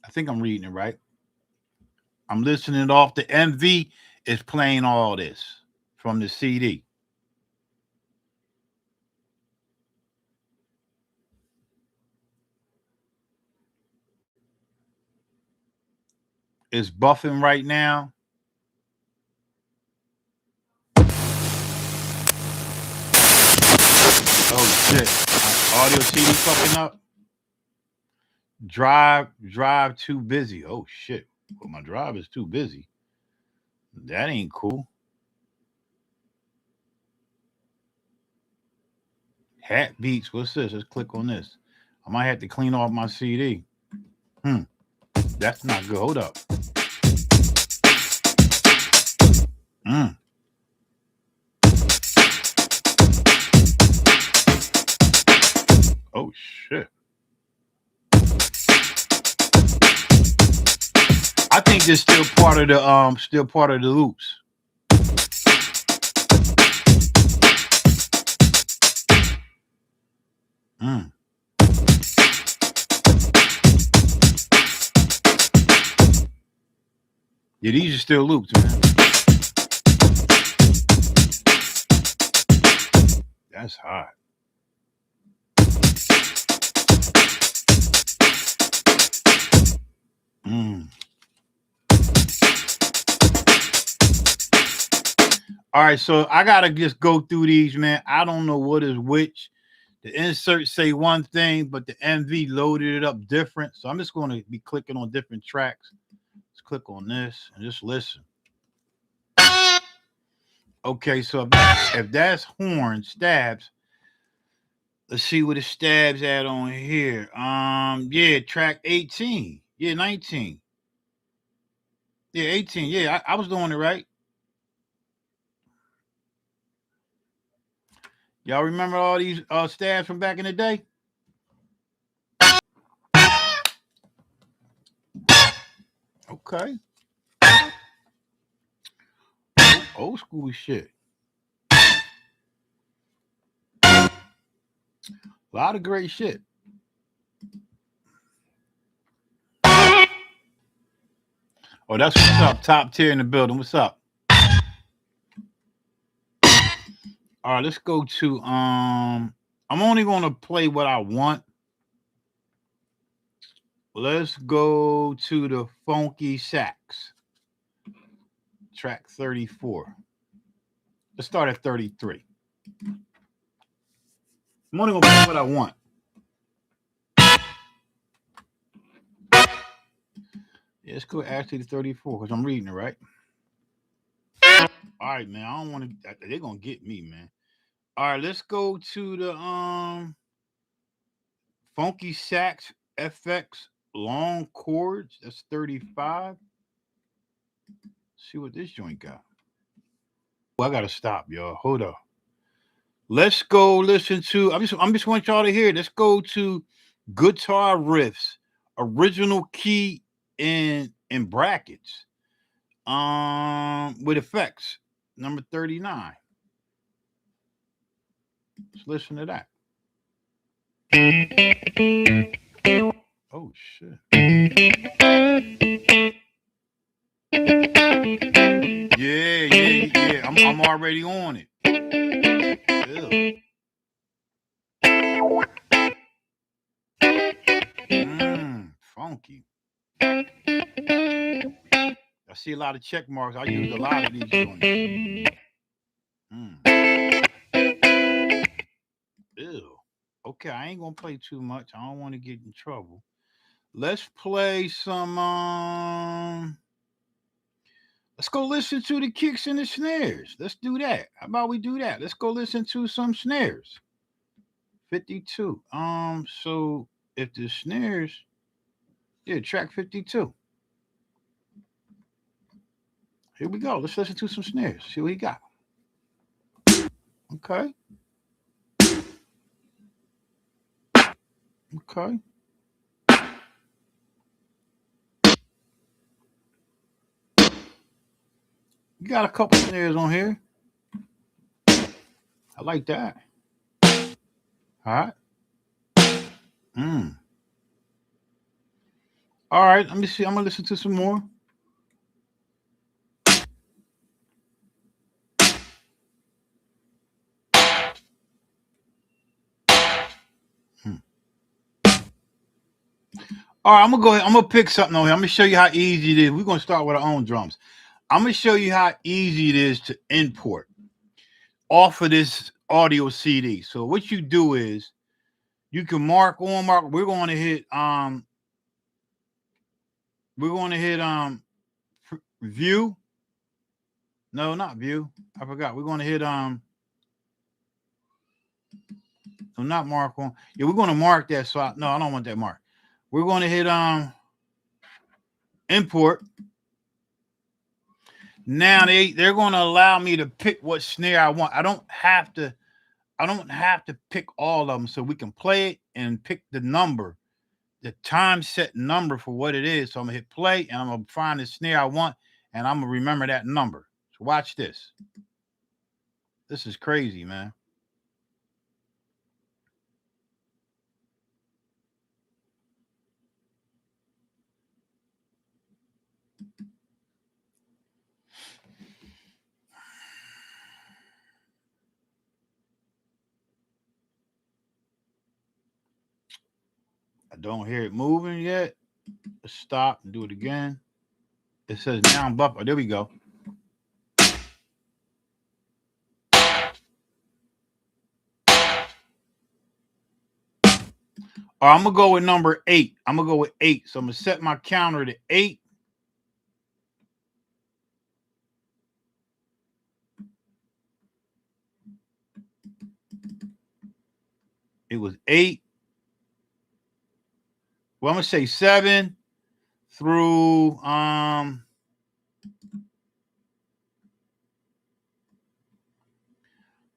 I think I'm reading it right. I'm listening it off. The MV is playing all this from the CD. It's buffing right now. Oh shit. Audio CD fucking up. Drive too busy. Oh shit. Well, my drive is too busy. That ain't cool. Hat beats. What's this? Let's click on this. I might have to clean off my CD. That's not good. Hold up. Oh shit. I think this still part of the loops. Yeah, these are still loops, man. That's hot. All right, so I gotta just go through these, man. I don't know what is which. The inserts say one thing, but the MV loaded it up different. So I'm just going to be clicking on different tracks. Let's click on this and just listen. Okay, so if that's horn stabs, let's see what the stabs at on here. Yeah, track 18. Yeah, 19. Yeah, 18. Yeah, I was doing it right. Y'all remember all these stabs from back in the day? Okay. Old school shit. A lot of great shit. Oh, that's what's up. Top tier in the building. What's up? All right, let's go to I'm only gonna play what I want. Let's go to the funky sax. Track 34. Let's start at 33. I'm only gonna play what I want. Yeah, let's go actually to 34 because I'm reading it right. All right, man. I don't want to. They're gonna get me, man. All right, let's go to the funky sax FX long chords. That's 35. See what this joint got. Well, I gotta stop, y'all. Hold up. Let's go listen to. I'm just want y'all to hear. Let's go to guitar riffs, original key in brackets, with effects. Number 39. Let's listen to that. Oh shit. Yeah. I'm already on it. Funky. I see a lot of check marks. I use a lot of these joints. Ew. Okay, I ain't gonna play too much. I don't want to get in trouble. Let's play some let's go listen to the kicks and the snares. Let's do that. How about we do that? Let's go listen to some snares. 52. So if the snares, yeah, track 52. Here we go. Let's listen to some snares. See what he got. Okay. Okay. You got a couple snares on here. I like that. All right. Mm. All right. Let me see. I'm gonna listen to some more. Hmm. All right. I'm gonna go ahead. I'm gonna pick something on here. I'm gonna show you how easy it is. We're gonna start with our own drums. I'm gonna show you how easy it is to import off of this audio CD. So what you do is you can mark. We're going to hit view. No, not view. I forgot. We're going to hit no, not mark on. Yeah, we're going to mark that. So no, I don't want that mark. We're going to hit import. Now they're going to allow me to pick what snare I want. I don't have to pick all of them, so we can play it and pick the number, the time set number for what it is. So I'm gonna hit play and I'm gonna find the snare I want and I'm gonna remember that number. So watch this. This is crazy, man. I don't hear it moving yet. Let's stop and do it again. It says now buffer. There we go. All right, I'm gonna go with number 8. I'm gonna go with 8. So I'm gonna set my counter to 8. It was 8. Well, I'm gonna say 7 through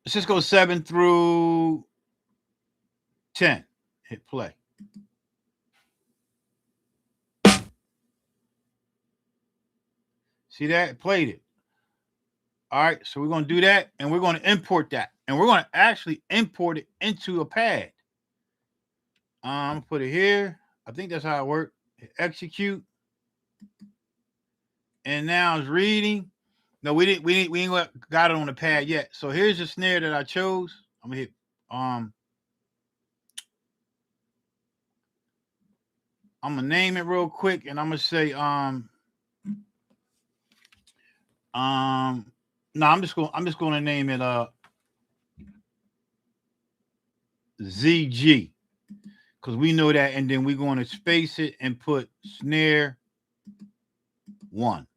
let's just go 7 through 10. Hit play. See that? It played it. All right, so we're going to do that, and we're going to import that, and we're going to actually import it into a pad. I'm going to put it here. I think that's how it works. Execute, and now it's reading. No, we ain't got it on the pad yet. So here's the snare that I chose. I'm gonna hit I'm gonna name it real quick, and I'm gonna say no, I'm just gonna name it ZG, because we know that, and then we're going to space it and put snare 1,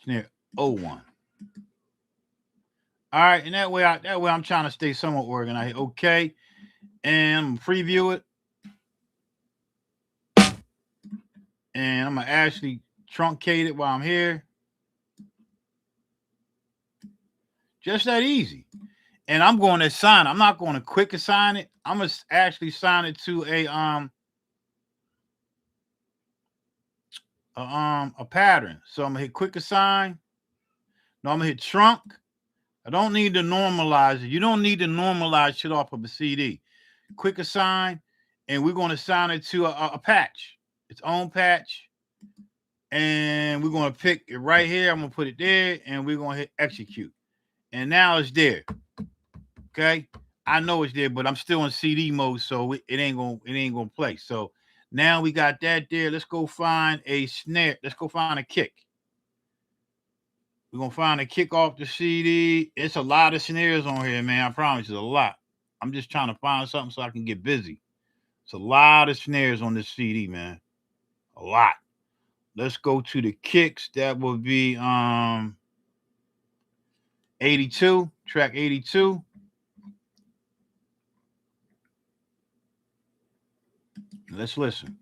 snare 01. All right, and that way I'm trying to stay somewhat organized. Okay, and preview it, and I'm gonna actually truncate it while I'm here. Just that easy. And I'm going to assign. I'm not going to quick assign it. I'm gonna actually assign it to a pattern. So I'm gonna hit quick assign. No, I'm gonna hit trunk. I don't need to normalize it. You don't need to normalize shit off of a CD. Quick assign, and we're going to assign it to a patch, its own patch. And we're going to pick it right here. I'm going to put it there, and we're going to hit execute. And now it's there. Okay, I know it's there, but I'm still in CD mode, so it ain't gonna play. So now we got that there. Let's go find a snare. Let's go find a kick. We're gonna find a kick off the CD. It's a lot of snares on here, man. I promise you, a lot. I'm just trying to find something so I can get busy. It's a lot of snares on this CD, man. A lot. Let's go to the kicks. That would be 82, track 82. Let's listen.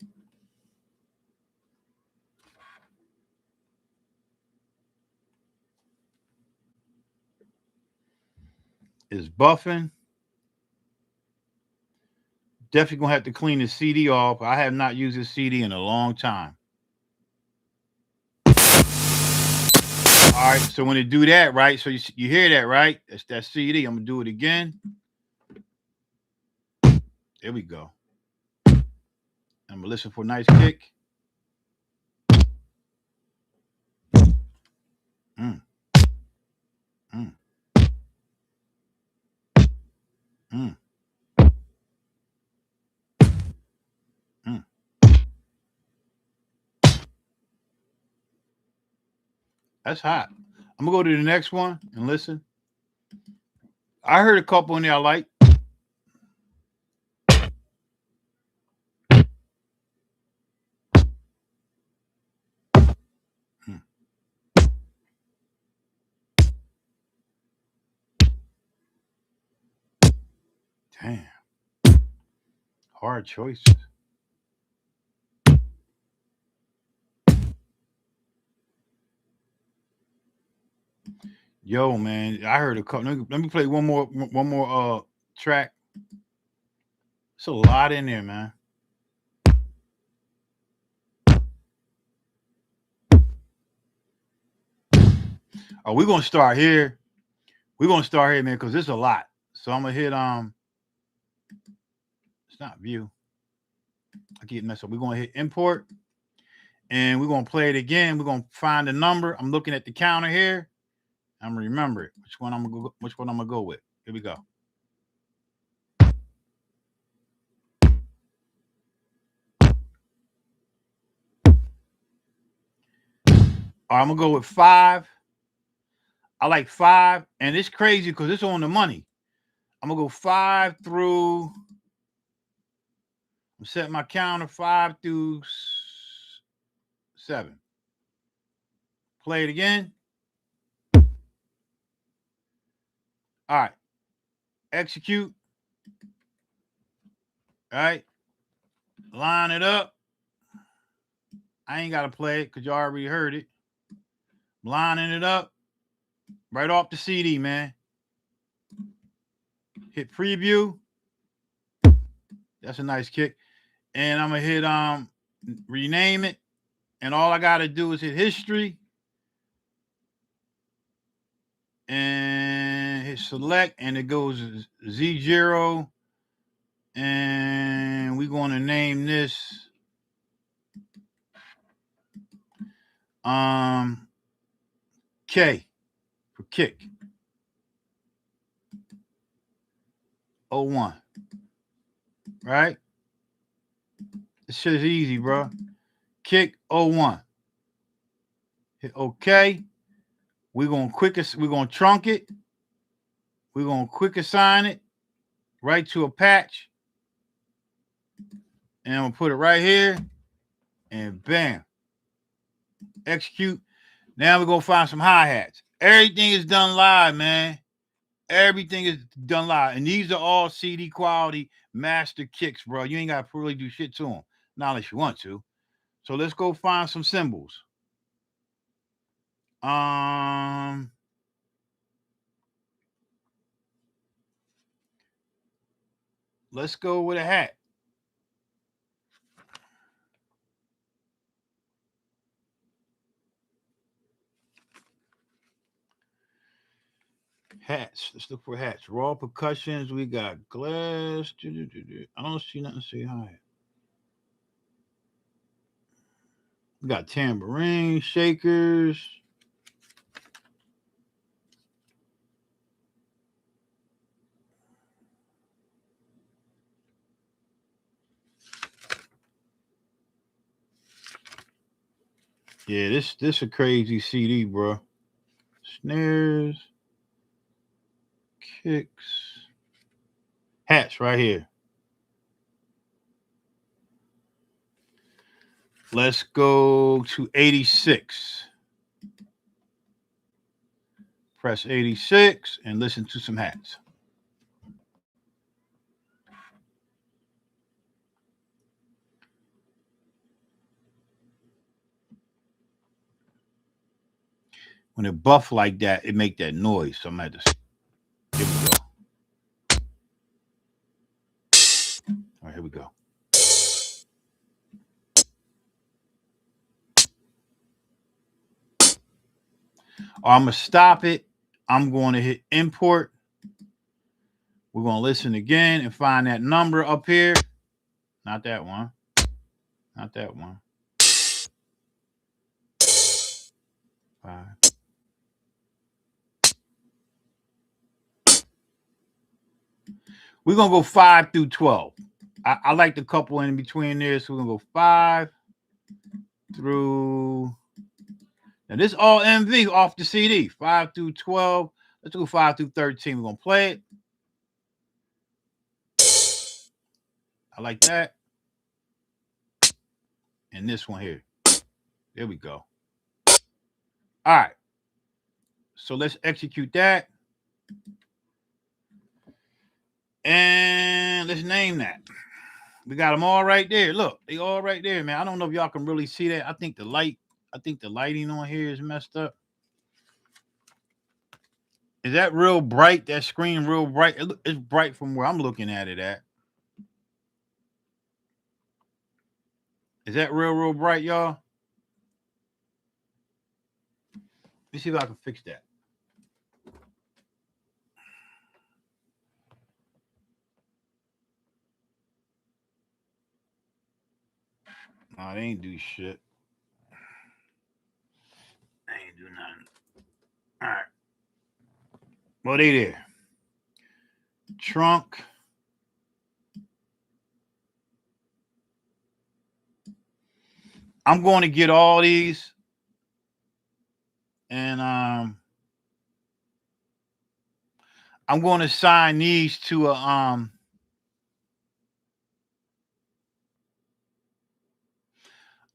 It's buffing. Definitely gonna have to clean the CD off. I have not used this CD in a long time. All right, so when it do that, right? So you hear that, right? That's that CD. I'm gonna do it again. There we go. I'm gonna listen for a nice kick. Mm. Mm. Mm. Mm. That's hot. I'm gonna go to the next one and listen. I heard a couple in there I like. Mm. Damn. Hard choices. Yo, man, I heard a couple. Let me play one more track. It's a lot in there, man. Oh, we're gonna start here. We're gonna start here, man, because there's a lot. So I'm gonna hit it's not view. I keep messing up. We're gonna hit import and we're gonna play it again. We're gonna find the number. I'm looking at the counter here. I'm gonna remember it. Which one I'm gonna go with. Here we go. All right, I'm gonna go with 5. I like 5, and it's crazy because it's on the money. I'm gonna go 5 through. I'm setting my counter 5 through 7. Play it again. All right. Execute. All right. Line it up. I ain't gotta play it because you already heard it. Lining it up. Right off the CD, man. Hit preview. That's a nice kick. And I'm gonna hit rename it. And all I gotta do is hit history. And hit select. And it goes Z0. And we're gonna name this K for kick. 01. Right? This shit is easy, bro. Kick 01. Hit OK. We're gonna trunk it. We're gonna quick assign it right to a patch. And I'm gonna put it right here. And bam. Execute. Now we're gonna find some hi-hats. Everything is done live, man. Everything is done live. And these are all CD quality master kicks, bro. You ain't gotta really do shit to them. Not unless you want to. So let's go find some cymbals. Let's go with a hat. Hats. Let's look for hats. Raw percussions. We got glass. I don't see nothing to say hi. We got tambourine, shakers. Yeah, this a crazy CD, bro. Snares, kicks, hats right here. Let's go to 86. Press 86 and listen to some hats. When it buff like that, it make that noise. So I'm at this. Here we go. All right, here we we go. I'm going to stop it. I'm going to hit import. We're going to listen again and find that number up here. Not that one. Not that one. 5. We're going to go 5 through 12. I like the couple in between there, so we're going to go 5 through... Now, this is all MV off the CD. 5 through 12. Let's go 5 through 13. We're going to play it. I like that. And this one here. There we go. All right. So let's execute that. And let's name that. We got them all right there. Look, they all right there, man. I don't know if y'all can really see that. I think the lighting on here is messed up. Is that real bright? That screen real bright? It's bright from where I'm looking at it at. Is that real bright, y'all? Let's see if I can fix that. No, they ain't do shit. They ain't do nothing. All right. Well, they there. Trunk. I'm going to get all these. And I'm going to assign these to a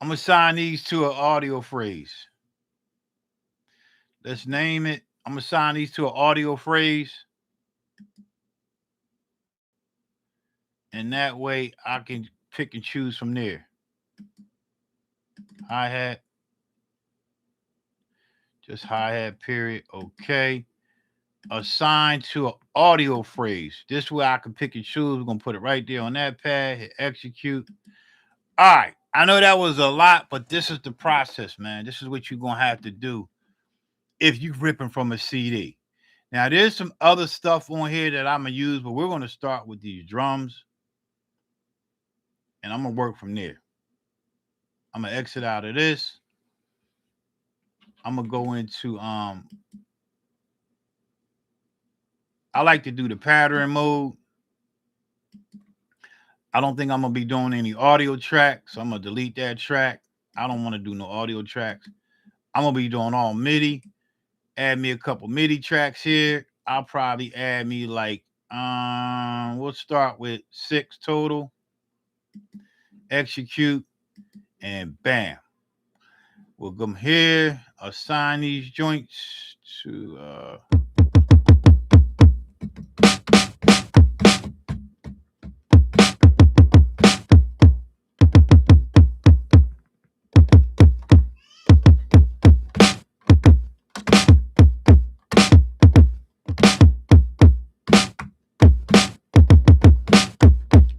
I'm going to assign these to an audio phrase. Let's name it. I'm going to assign these to an audio phrase. And that way I can pick and choose from there. Hi-hat. Just hi-hat, period. Okay. Assign to an audio phrase. This way I can pick and choose. We're going to put it right there on that pad. Hit execute. All right. I know that was a lot, but this is the process, man. This is what you're going to have to do if you're ripping from a CD. Now, there's some other stuff on here that I'm going to use, but we're going to start with these drums. And I'm going to work from there. I'm going to exit out of this. I'm going to go into, I like to do the pattern mode. I don't think I'm going to be doing any audio tracks, so I'm going to delete that track. I don't want to do no audio tracks. I'm going to be doing all MIDI. Add me a couple MIDI tracks here. I'll probably add me like, we'll start with 6 total. Execute, and bam. We'll come here, assign these joints to...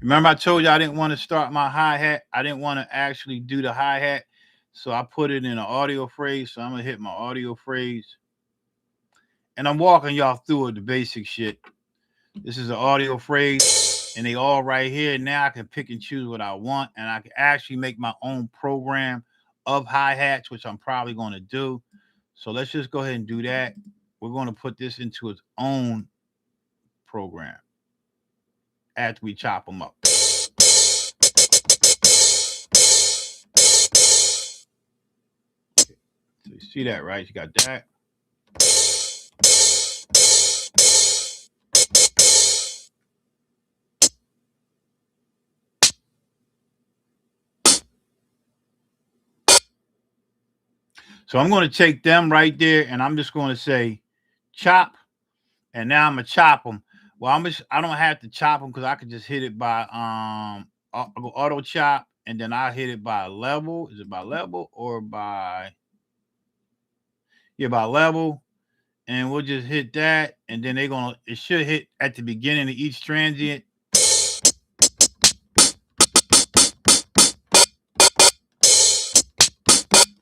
Remember I told you I didn't want to start my hi-hat. I didn't want to actually do the hi-hat. So I put it in an audio phrase. So I'm going to hit my audio phrase. And I'm walking y'all through it, the basic shit. This is an audio phrase. And they all right here. Now I can pick and choose what I want. And I can actually make my own program of hi-hats, which I'm probably going to do. So let's just go ahead and do that. We're going to put this into its own program after we chop them up. So you see that, right? You got that. So I'm going to take them right there, and I'm just going to say chop, and now I'm going to chop them. Well, I don't have to chop them because I can just hit it by I'll go auto chop, and then I hit it by level. Is it by level or by? Yeah, by level. And we'll just hit that, and then it should hit at the beginning of each transient.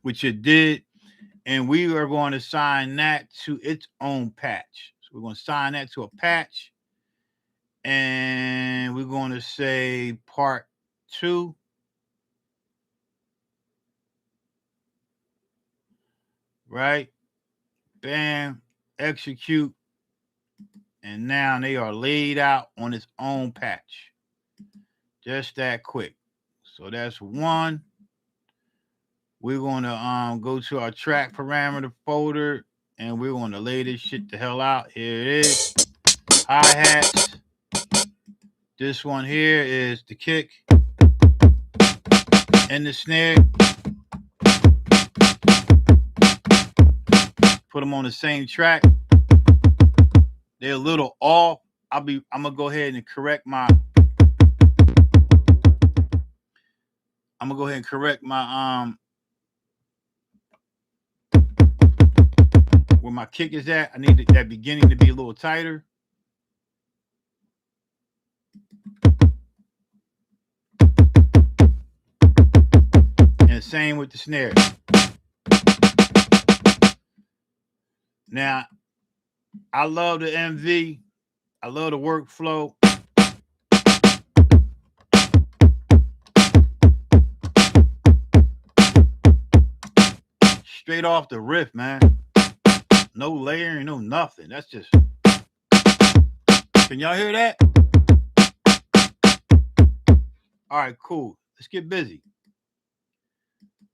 which it did. And we are going to assign that to its own patch. So we're going to assign that to a patch. And we're going to say part 2. Right? Bam. Execute. And now they are laid out on its own patch. Just that quick. So that's 1. We're going to go to our track parameter folder, and we're going to lay this shit the hell out. Here it is. Hi-hats. This one here is the kick and the snare. Put them on the same track. They're a little off. I'm gonna go ahead and correct my where my kick is at. I need that beginning to be a little tighter. And same with the snare. Now, I love the MV. I love the workflow. Straight off the riff, man. No layering, no nothing. That's just... Can y'all hear that? All right, cool. Let's get busy.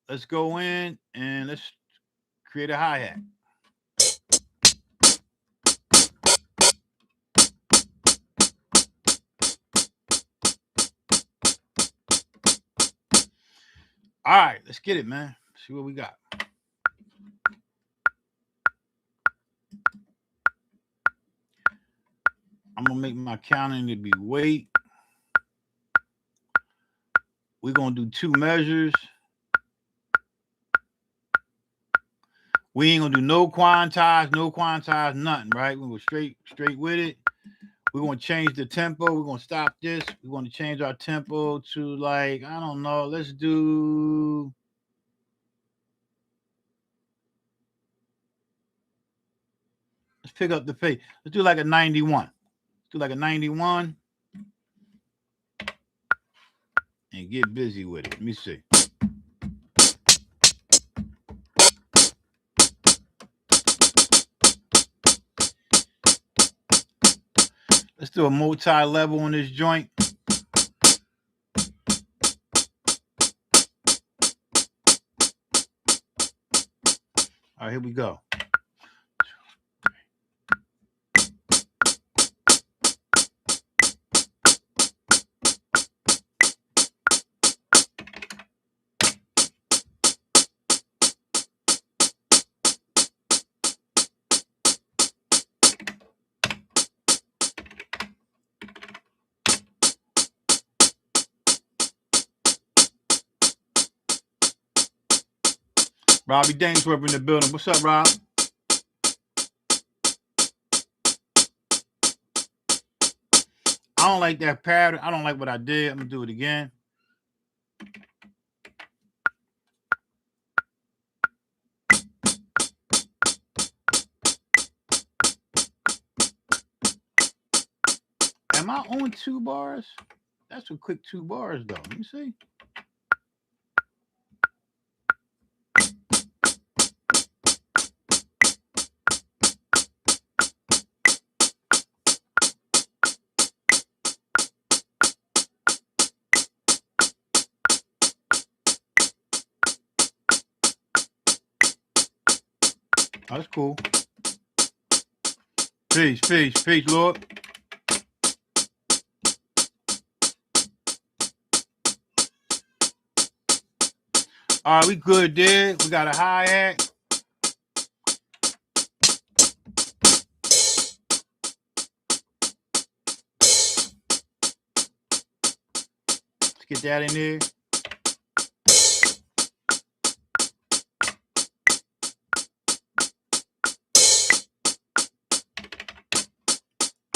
Let's go in and let's create a hi-hat. All right, let's get it, man. See what we got. I'm going to make my counting to be weight. We're going to do 2 measures. We ain't going to do no quantize, nothing, right? We're going to go straight with it. We're going to change the tempo. We're going to stop this. We're going to change our tempo to, like, I don't know. Let's pick up the pace. Let's do like a 91. Let's do like a 91. And get busy with it. Let me see. Let's do a multi-level on this joint. All right, here we go. Robbie Dainsworth in the building. What's up, Rob? I don't like that pattern. I don't like what I did. I'm going to do it again. Am I on 2 bars? That's a quick 2 bars, though. Let me see. Oh, that's cool. Peace, Lord. All right, we good there. We got a hi-hat. Let's get that in there.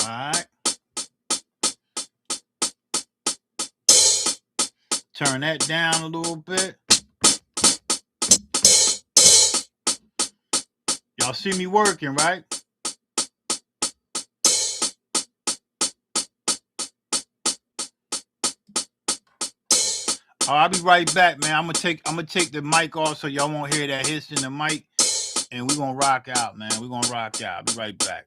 All right. Turn that down a little bit. Y'all see me working, right? Oh, I'll be right back, man. I'm gonna take the mic off so y'all won't hear that hiss in the mic, and we're gonna rock out, man. We're gonna rock out. I'll be right back.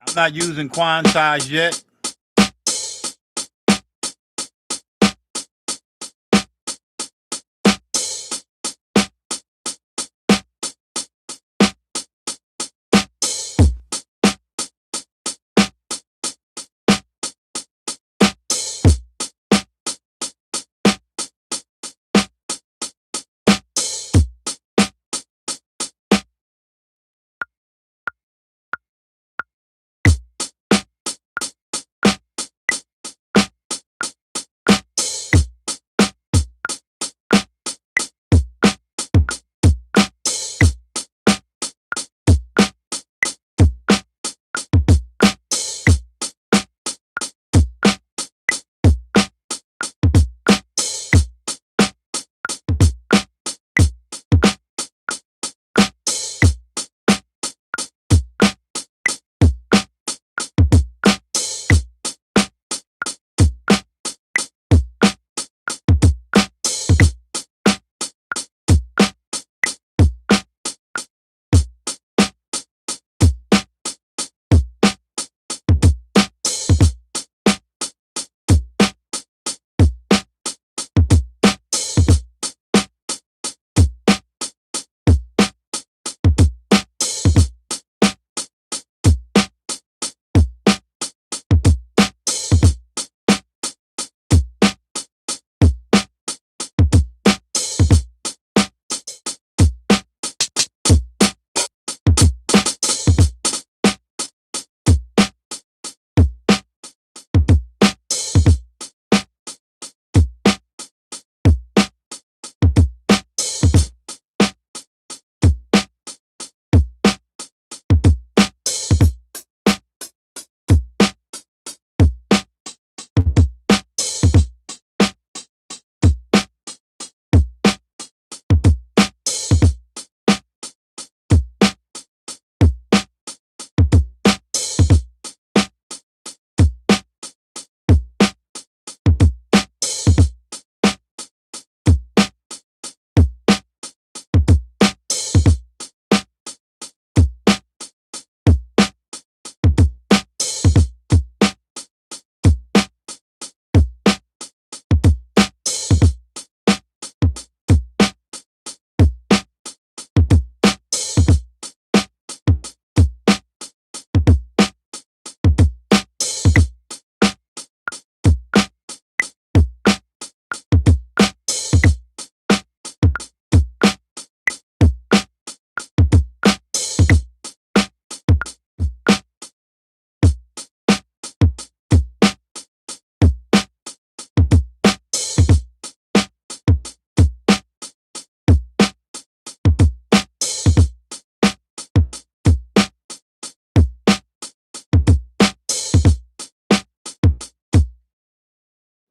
I'm not using quantize yet.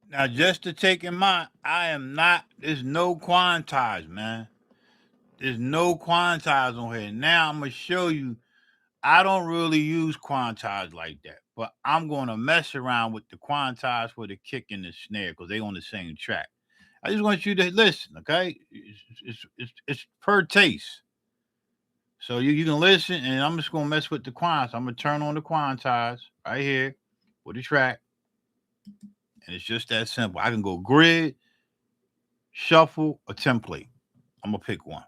Now, just to take in mind, there's no quantize, man. There's no quantize on here. Now, I'm going to show you, I don't really use quantize like that, but I'm going to mess around with the quantize for the kick and the snare because they on the same track. I just want you to listen, okay? It's per taste. So you can listen, and I'm just going to mess with the quantize. I'm going to turn on the quantize right here for the track. And it's just that simple. I can go grid, shuffle, or template. I'm gonna pick one.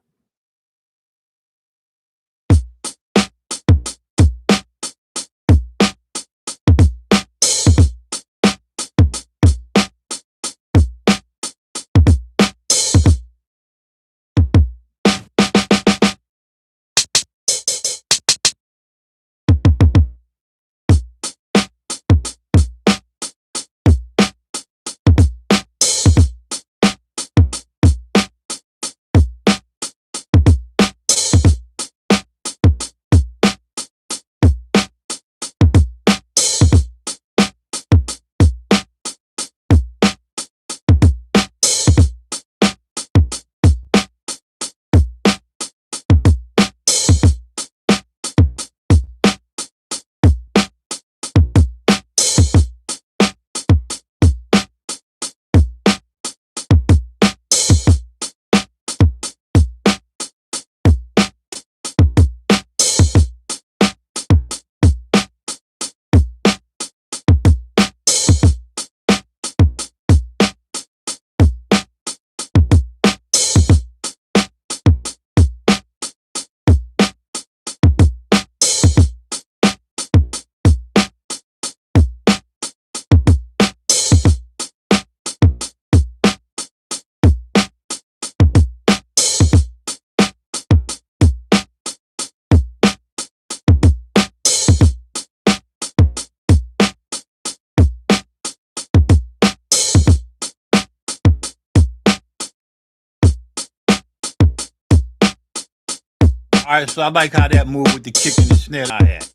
All right, so I like how that moved with the kick and the snare I had.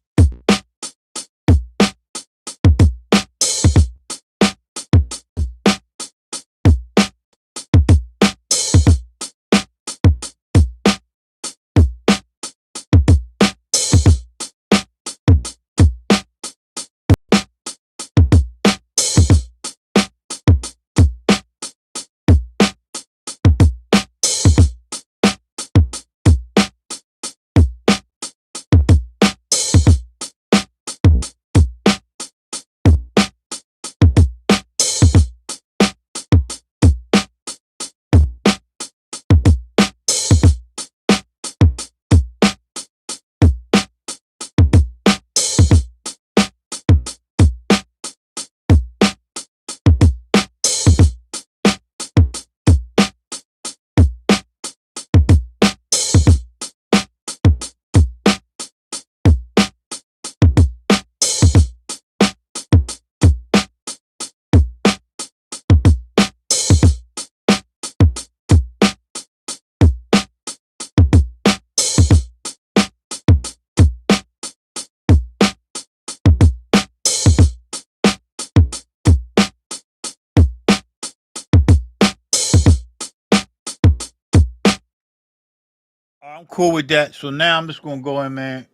I'm cool with that. So now I'm just gonna go in, man.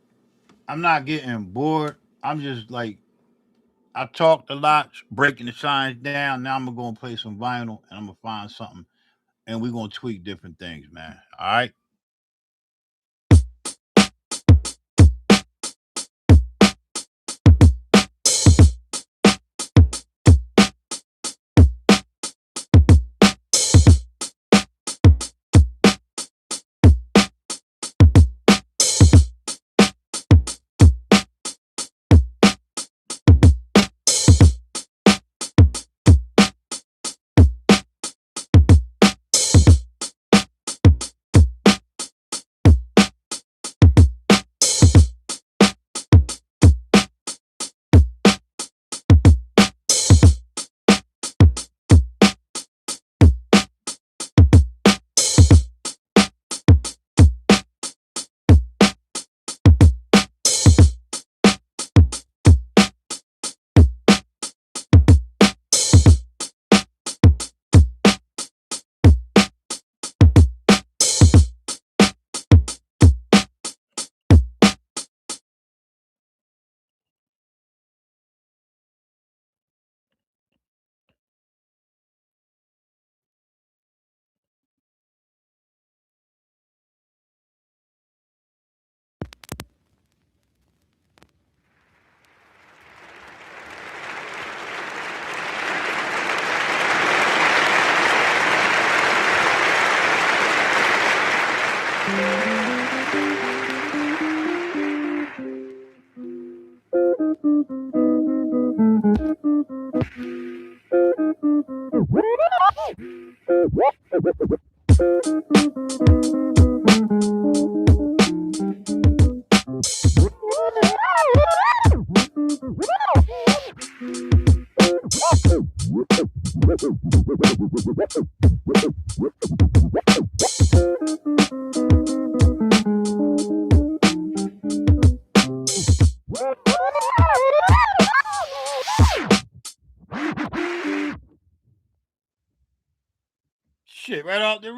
I'm not getting bored. I'm just like I talked a lot, breaking the signs down. Now I'm gonna go and play some vinyl, and I'm gonna find something, and we're gonna tweak different things, man. All right.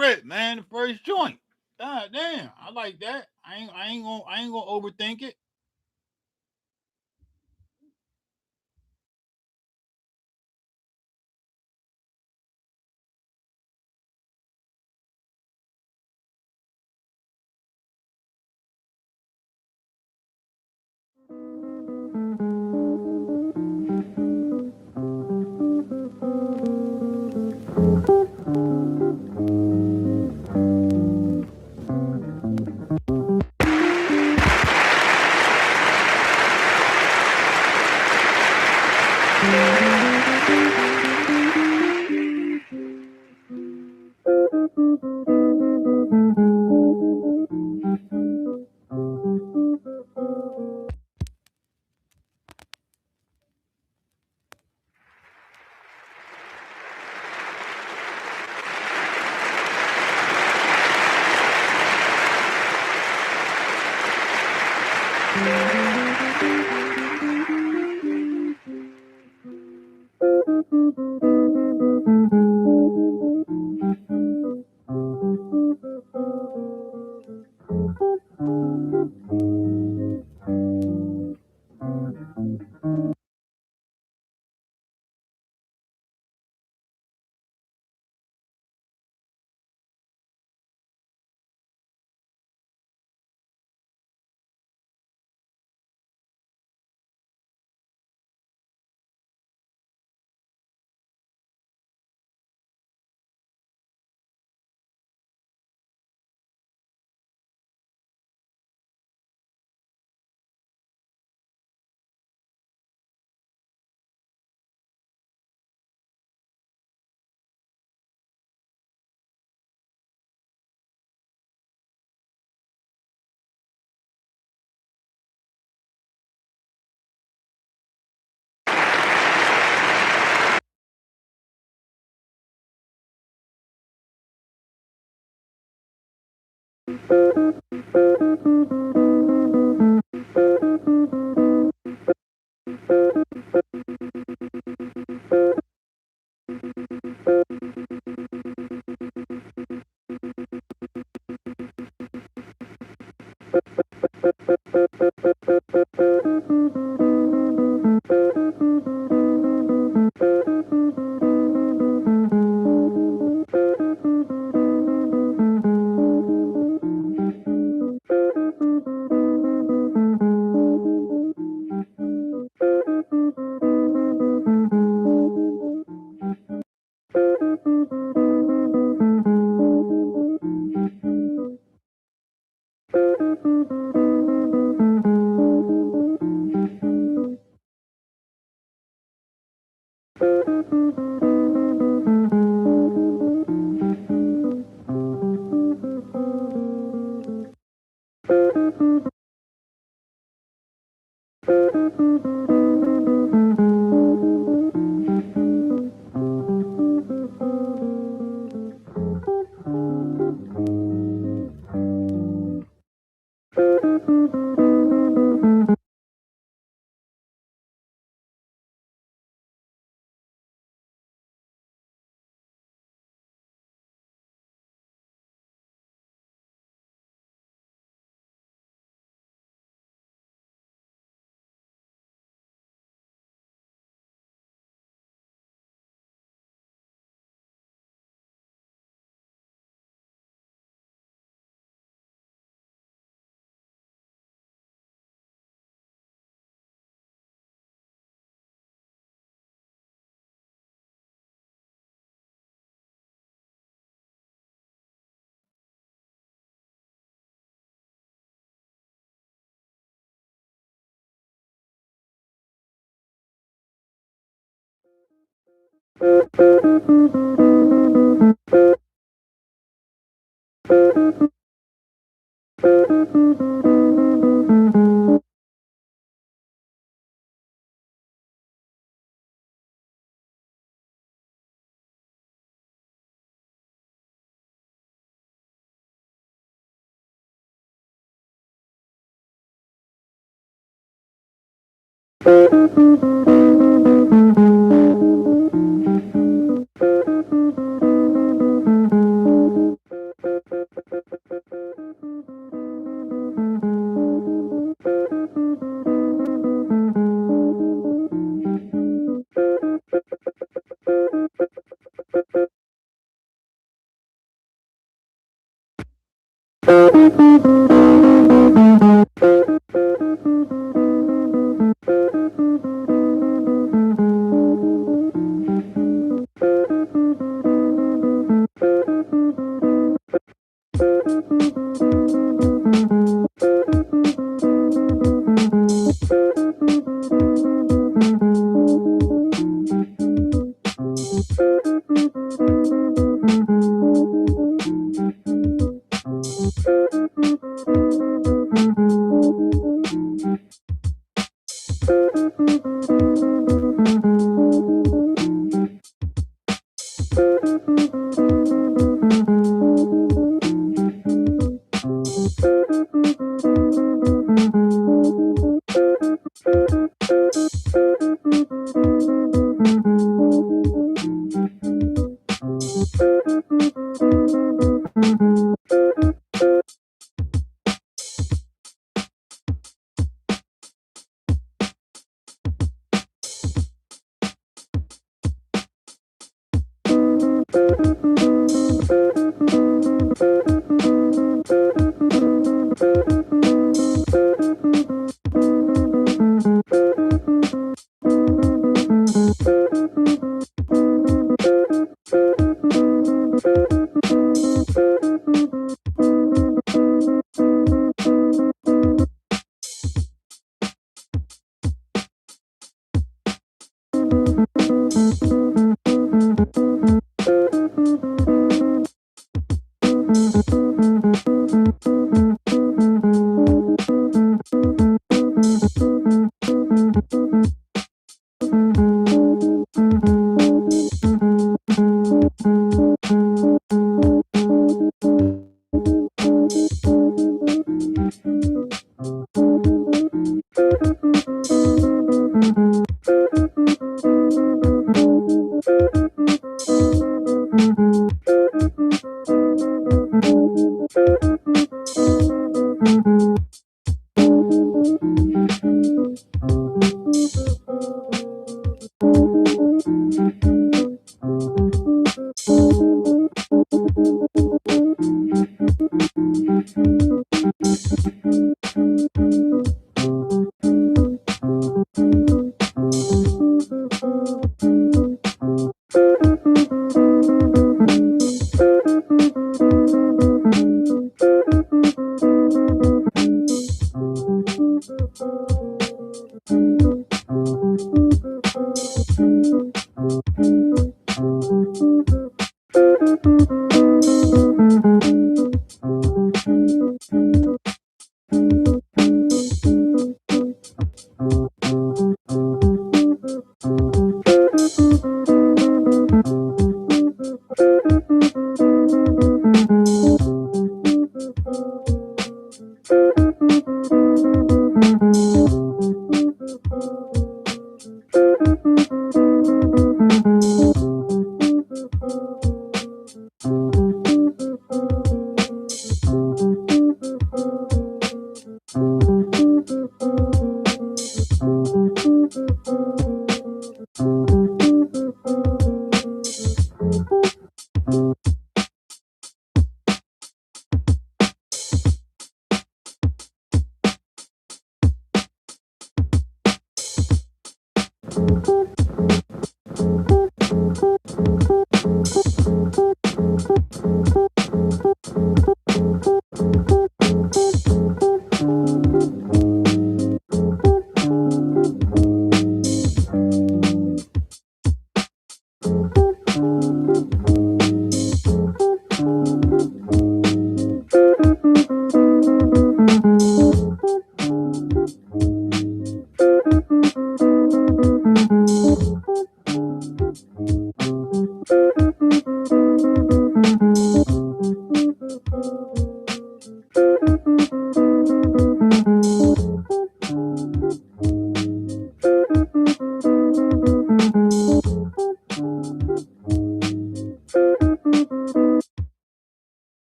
rip, man. The first joint. God damn, I like that. I ain't gonna overthink it.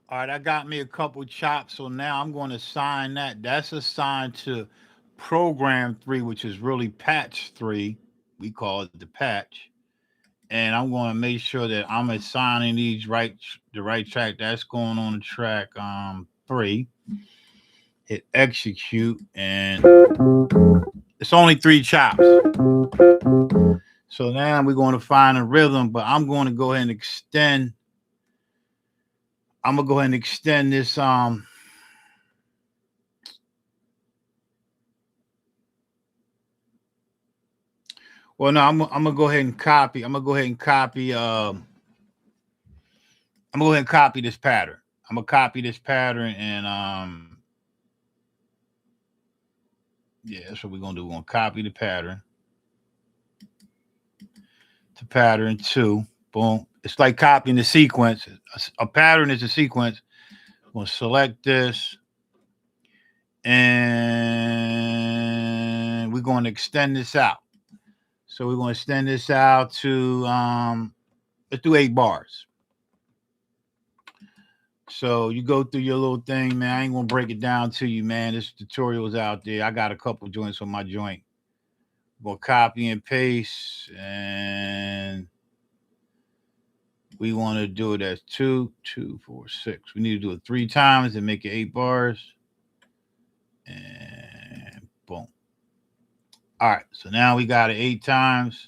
All right, I got me a couple chops, so now I'm going to assign that. That's assigned to program 3, which is really patch 3. We call it the patch. And I'm going to make sure that I'm assigning these the right track. That's going on the track 3. Hit execute, and it's only 3 chops. So now we're going to find a rhythm, but I'm going to go ahead and extend. I'm gonna go ahead and extend this. Well, no, I'm gonna go ahead and copy. I'm gonna go ahead and copy. I'm gonna go ahead and copy this pattern. I'm gonna copy this pattern, and yeah, that's what we're gonna do. We're gonna copy the pattern to pattern 2. Boom. It's like copying the sequence. A pattern is a sequence. We'll select this, and we're going to extend this out. So we're going to extend this out to let's do 8 bars. So you go through your little thing, man. I ain't gonna break it down to you, man. This tutorial is out there. I got a couple joints on my joint. We'll copy and paste, and we want to do it as 2, 2, 4, 6. We need to do it 3 times and make it 8 bars. And boom. All right, so now we got it 8 times,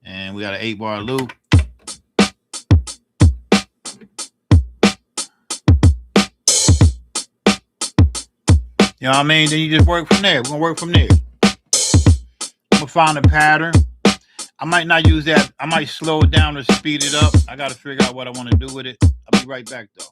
and we got an 8-bar loop. You know what I mean? Then you just work from there. We're gonna work from there. I'm gonna find a pattern. I might not use that. I might slow it down or speed it up. I gotta figure out what I want to do with it. I'll be right back though.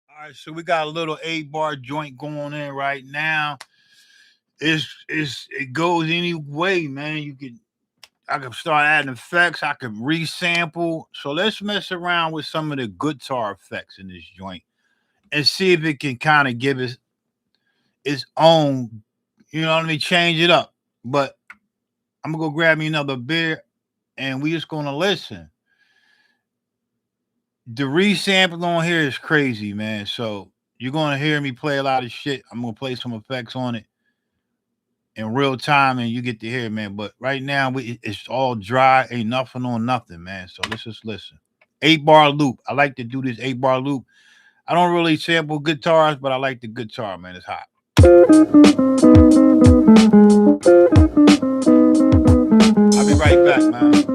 All right, so we got a little 8-bar joint going in right now. It goes any way, man. I can start adding effects. I can resample. So let's mess around with some of the guitar effects in this joint and see if it can kind of give us its own, you know what I mean, change it up. But I'm gonna go grab me another beer and we just gonna listen. The resample on here is crazy, man. So you're gonna hear me play a lot of shit. I'm gonna play some effects on it in real time, and you get to hear it, man. But right now, it's all dry, ain't nothing on nothing, man. So let's just listen. 8-bar loop. I like to do this 8-bar loop. I don't really sample guitars, but I like the guitar, man. It's hot. I'll be right back, man.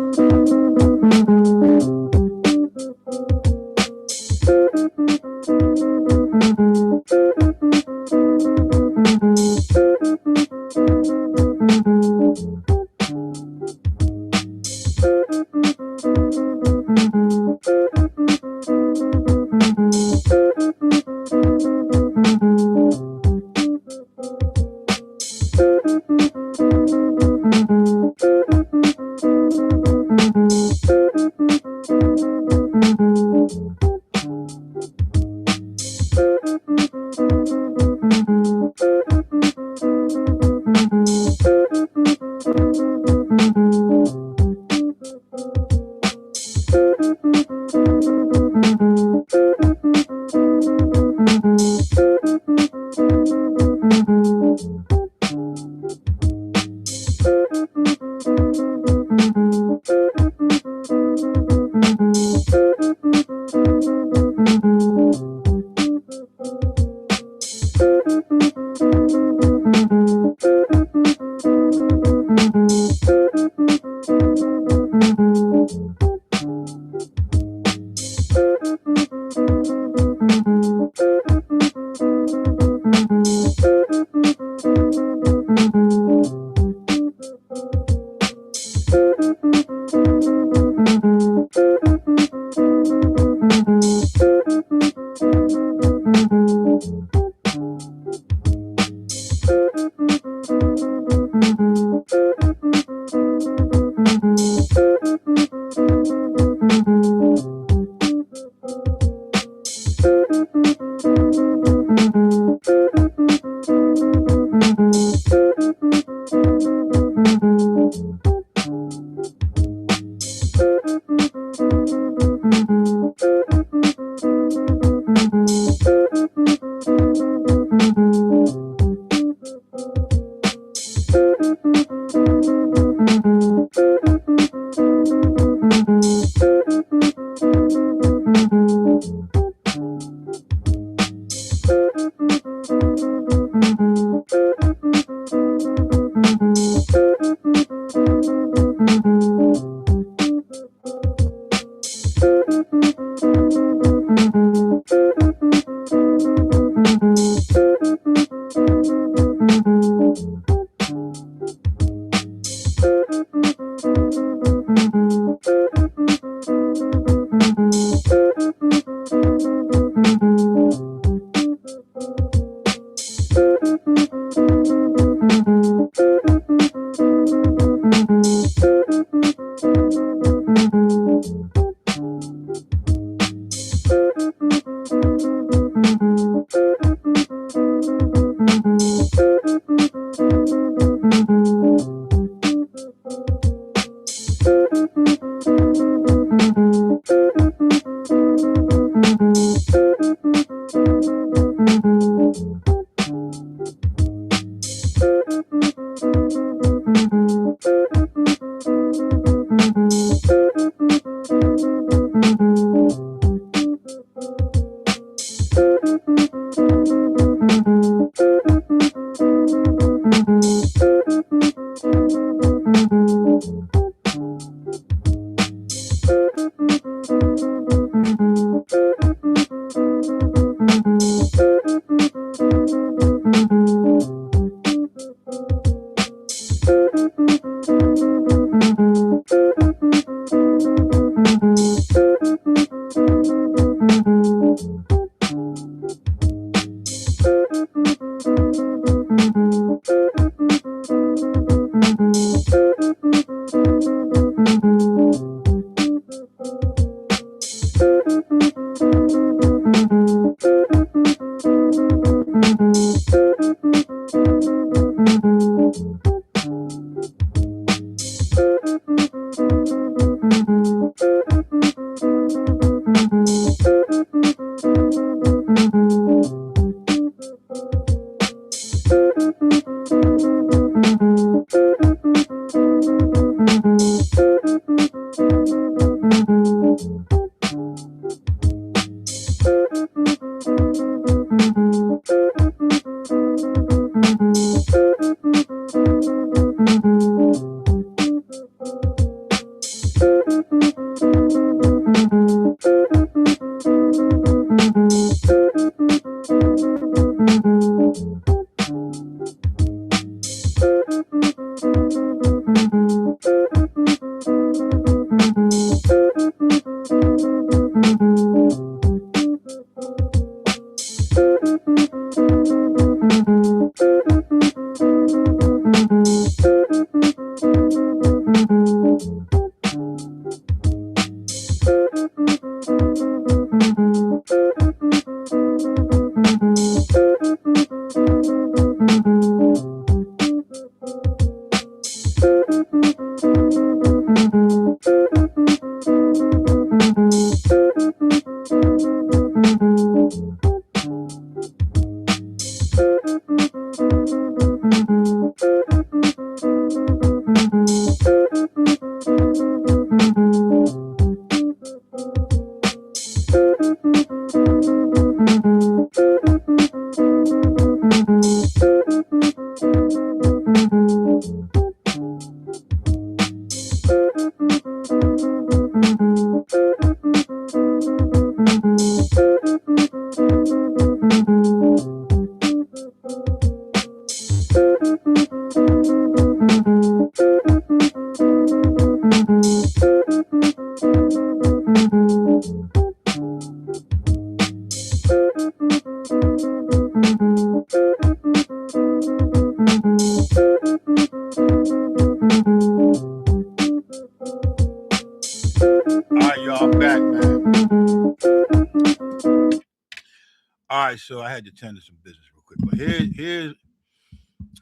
So I had to tend to some business real quick. But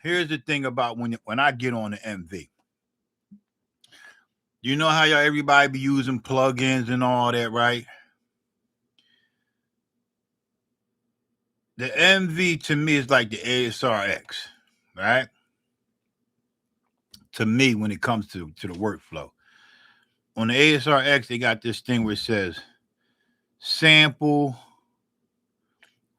here's the thing about when I get on the MV. You know how y'all everybody be using plugins and all that, right? The MV to me is like the ASRX, right? To me, when it comes to the workflow. On the ASRX, they got this thing where it says sample,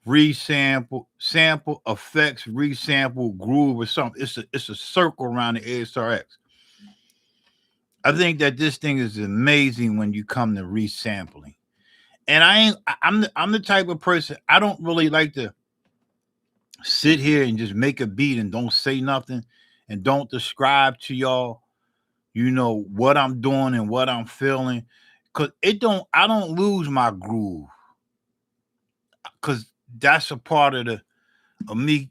resample, sample, effects, resample, groove, or something. It's a circle around the ASRX. I think that this thing is amazing when you come to resampling. And I'm the type of person, I don't really like to sit here and just make a beat and don't say nothing and don't describe to y'all, you know, what I'm doing and what I'm feeling. Cause I don't lose my groove. Cause that's a part of me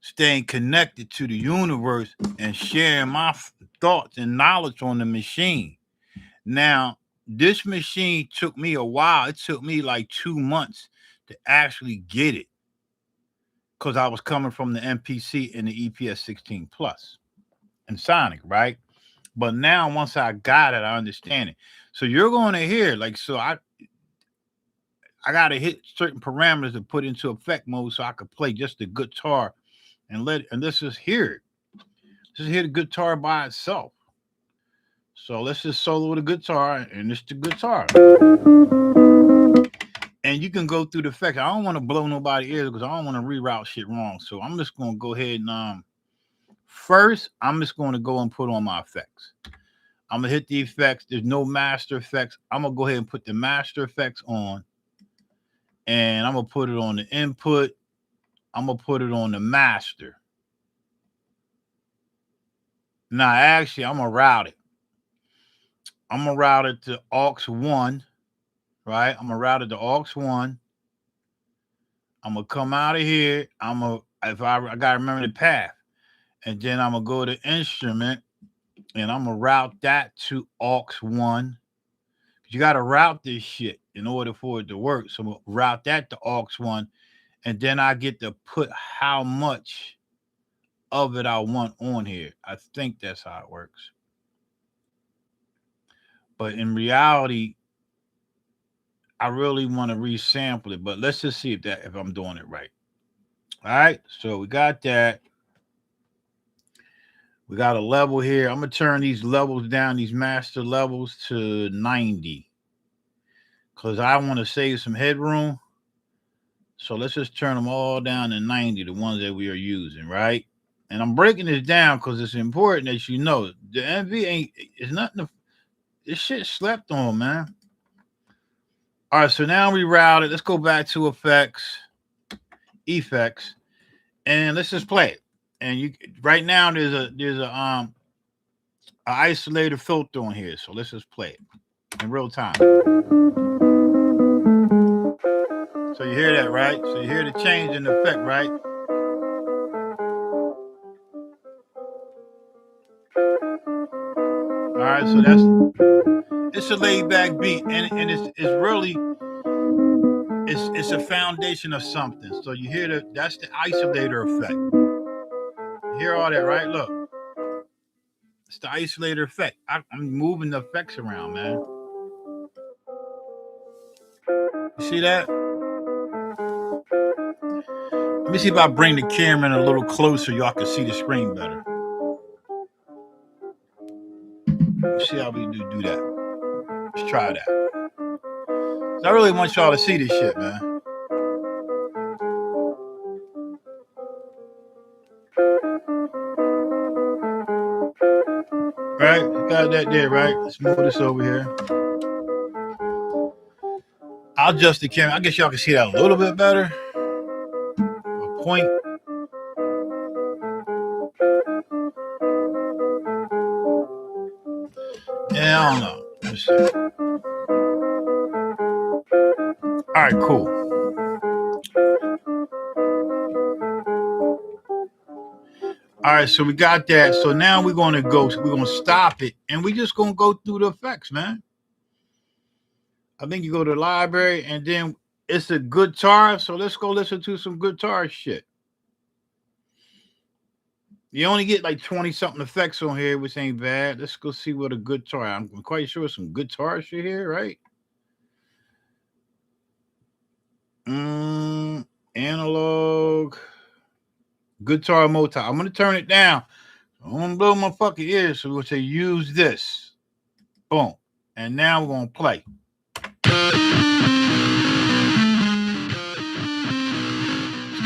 staying connected to the universe and sharing my thoughts and knowledge on the machine. Now, this machine took me a while. It took me like 2 months to actually get it because I was coming from the MPC and the EPS 16 Plus and Sonic, right? But now, once I got it, I understand it. So you're going to hear like so. I got to hit certain parameters to put into effect mode so I could play just the guitar and let's just hear it. Just hear the guitar by itself. So let's just solo the guitar, and it's the guitar. And you can go through the effects. I don't want to blow nobody's ears because I don't want to reroute shit wrong. So I'm just gonna go ahead and first I'm just gonna go and put on my effects. I'm gonna hit the effects. There's no master effects. I'm gonna go ahead and put the master effects on, and I'm gonna put it on the input. I'm gonna put it on the master. Now, actually, I'm gonna route it. I'm gonna route it to aux1, right? I'm gonna route it to aux1. I'm gonna come out of here. I gotta remember the path, and then I'm gonna go to instrument, and I'm gonna route that to aux1. You gotta route this shit in order for it to work. So I'm gonna route that to aux1, and then I get to put how much of it I want on here. I think that's how it works. But in reality, I really want to resample it. But let's just see if I'm doing it right. All right, so we got that. We got a level here. I'm gonna turn these levels down, these master levels to 90. Because I want to save some headroom. So let's just turn them all down to 90, the ones that we are using, right? And I'm breaking this down because it's important that you know the MV it's nothing. This shit slept on, man. All right, so now we routed. Let's go back to effects, and let's just play it. And you right now there's a isolator filter on here, so let's just play it in real time. So you hear that, right? So you hear the change in the effect, right? All right, so it's a laid back beat, and it's really it's a foundation of something. So you hear that's the isolator effect. You hear all that, right? Look, it's the isolator effect. I'm moving the effects around, man. You see that? Let me see if I bring the camera in a little closer, y'all can see the screen better. Let's see how we do that. Let's try that. I really want y'all to see this shit, man. Right? Got that there, right? Let's move this over here. I'll adjust the camera. I guess y'all can see that a little bit better. A point. Yeah, I don't know. Let's see. All right, cool. All right, so we got that. So now we're gonna stop it, and we're just gonna go through the effects, man. I think you go to the library, and then it's a guitar. So let's go listen to some guitar shit. You only get like 20 something effects on here, which ain't bad. Let's go see what a guitar. I'm quite sure some guitar shit here, right? Analog guitar multi. I'm gonna turn it down. I'm gonna blow my fucking ears. So we're gonna say use this. Boom. And now we're gonna play. It's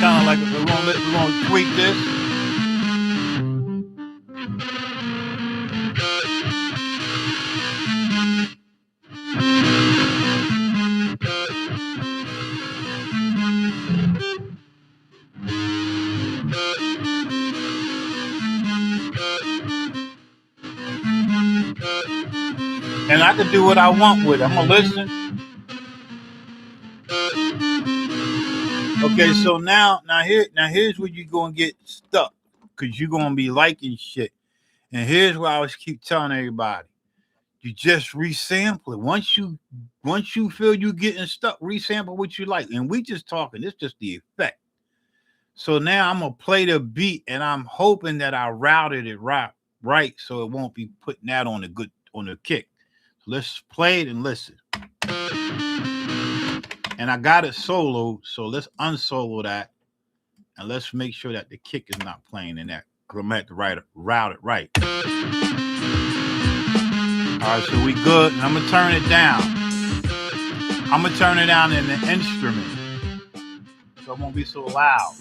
kind of like we're gonna tweak this. And I can do what I want with it. I'm gonna listen. Okay, so here's where you're gonna get stuck, because you're gonna be liking shit. And here's where I always keep telling everybody: you just resample it. Once you feel you getting stuck, resample what you like. And we just talking. It's just the effect. So now I'm gonna play the beat, and I'm hoping that I routed it right, so it won't be putting that on the kick. So let's play it and listen. And I got it solo, so let's unsolo that, and let's make sure that the kick is not playing in that. Because I'm gonna have to route it right. All right, so we good, and I'm gonna turn it down. I'm gonna turn it down in the instrument, so it won't be so loud.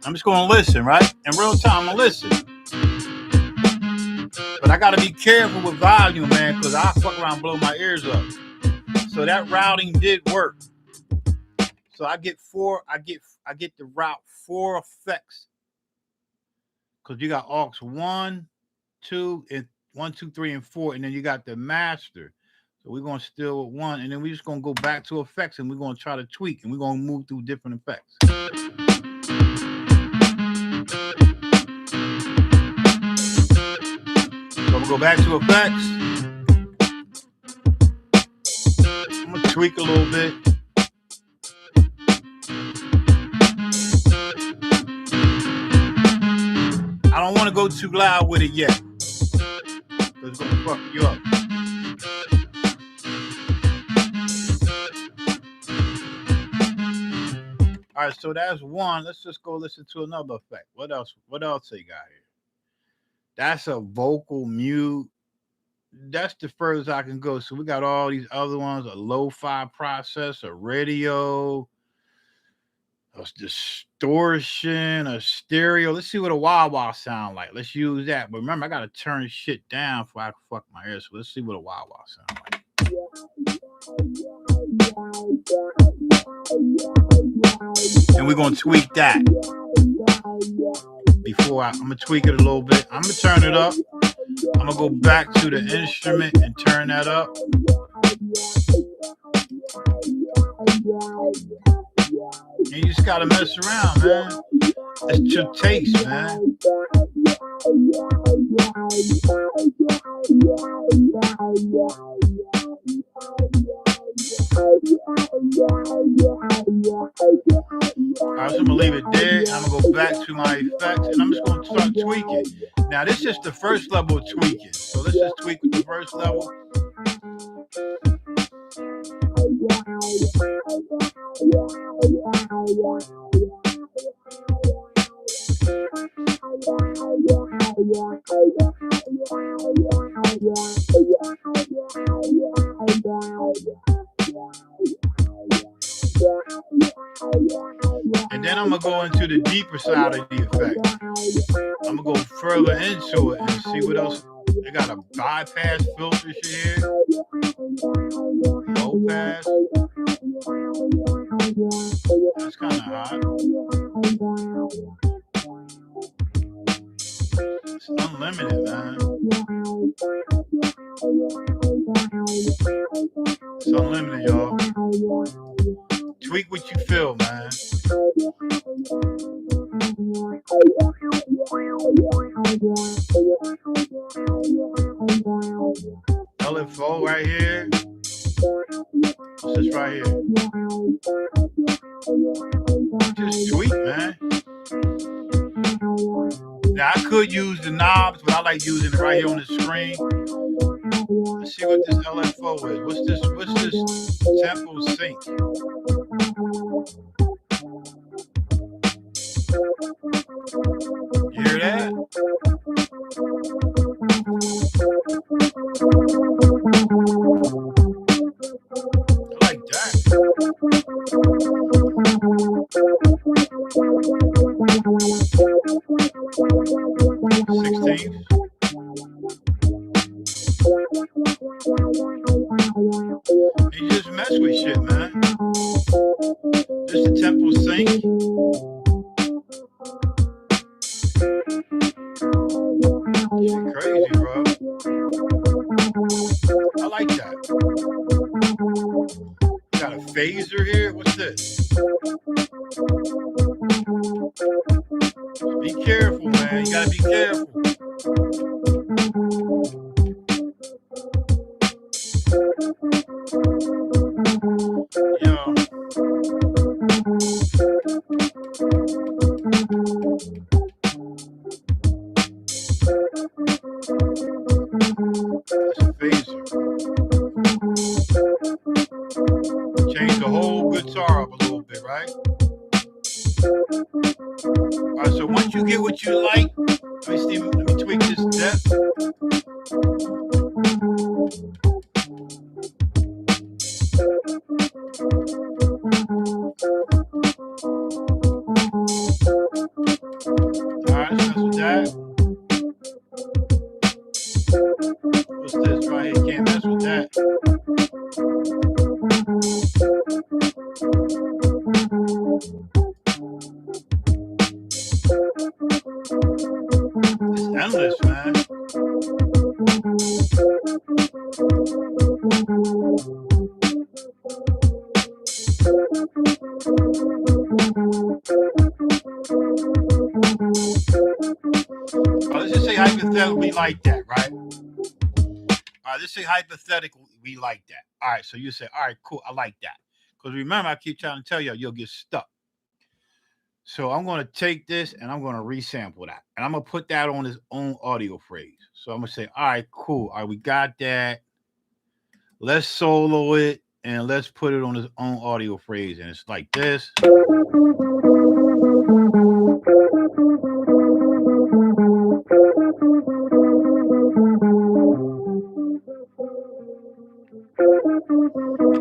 I'm just gonna listen, right? In real time, I'm gonna listen. But I gotta be careful with volume, man, because I fuck around and blow my ears up. So that routing did work. So I get to route 4 effects. Because you got aux 1, 2, and 1, 2, 3, and 4, and then you got the master. So we're gonna still with 1, and then we're just gonna go back to effects, and we're gonna try to tweak, and we're gonna move through different effects. So we'll go back to effects. I'm gonna tweak a little bit. I don't want to go too loud with it yet, because it's gonna fuck you up. All right, so that's 1. Let's just go listen to another effect. What else they got here? That's a vocal mute. That's the furthest I can go. So we got all these other ones: a lo-fi process, a radio, a distortion, a stereo. Let's see what a wah-wah sound like. Let's use that. But remember, I gotta turn shit down before I fuck my ears. So let's see what a wah-wah sound like. And we're gonna tweak that. Before I'm gonna tweak it a little bit. I'm gonna turn it up. I'm gonna go back to the instrument and turn that up. And you just gotta mess around, man. It's your taste, man. Alright, so I'm gonna leave it there. I'm gonna go back to my effects, and I'm just gonna start tweaking. Now, this is the first level of tweaking. So let's just tweak with the first level. And then I'm gonna go into the deeper side of the effect. I'm gonna go further into it and see what else. They got a bypass filter shit here. Low pass. That's kind of hot. It's unlimited, man. It's unlimited, y'all. Tweak what you feel, man. LFO right here. What's this right here? Just tweak, man. Now I could use the knobs, but I like using it right here on the screen. Let's see what this LFO is. What's this sample sync? You hear that? I like that. 16. You just mess with shit, man. This is tempo sync. Shit crazy, bro. I like that. Got a phaser here. What's this? Be careful, man. You gotta be careful. Yo. That's a phaser. Change the whole guitar up a little bit, right? All right, so once you get what you like, let me tweak this depth. All right, let's mess with that. What's this right here? Can't mess with that. It's endless, man. Oh, let's just say hypothetically we like that, right? All right, let's say hypothetically we like that. All right, so you say, all right, cool, I like that. Because remember, I keep trying to tell you, you'll get stuck. So I'm going to take this and I'm going to resample that. And I'm going to put that on its own audio phrase. So I'm going to say, all right, cool. All right, we got that. Let's solo it and let's put it on its own audio phrase. And it's like this.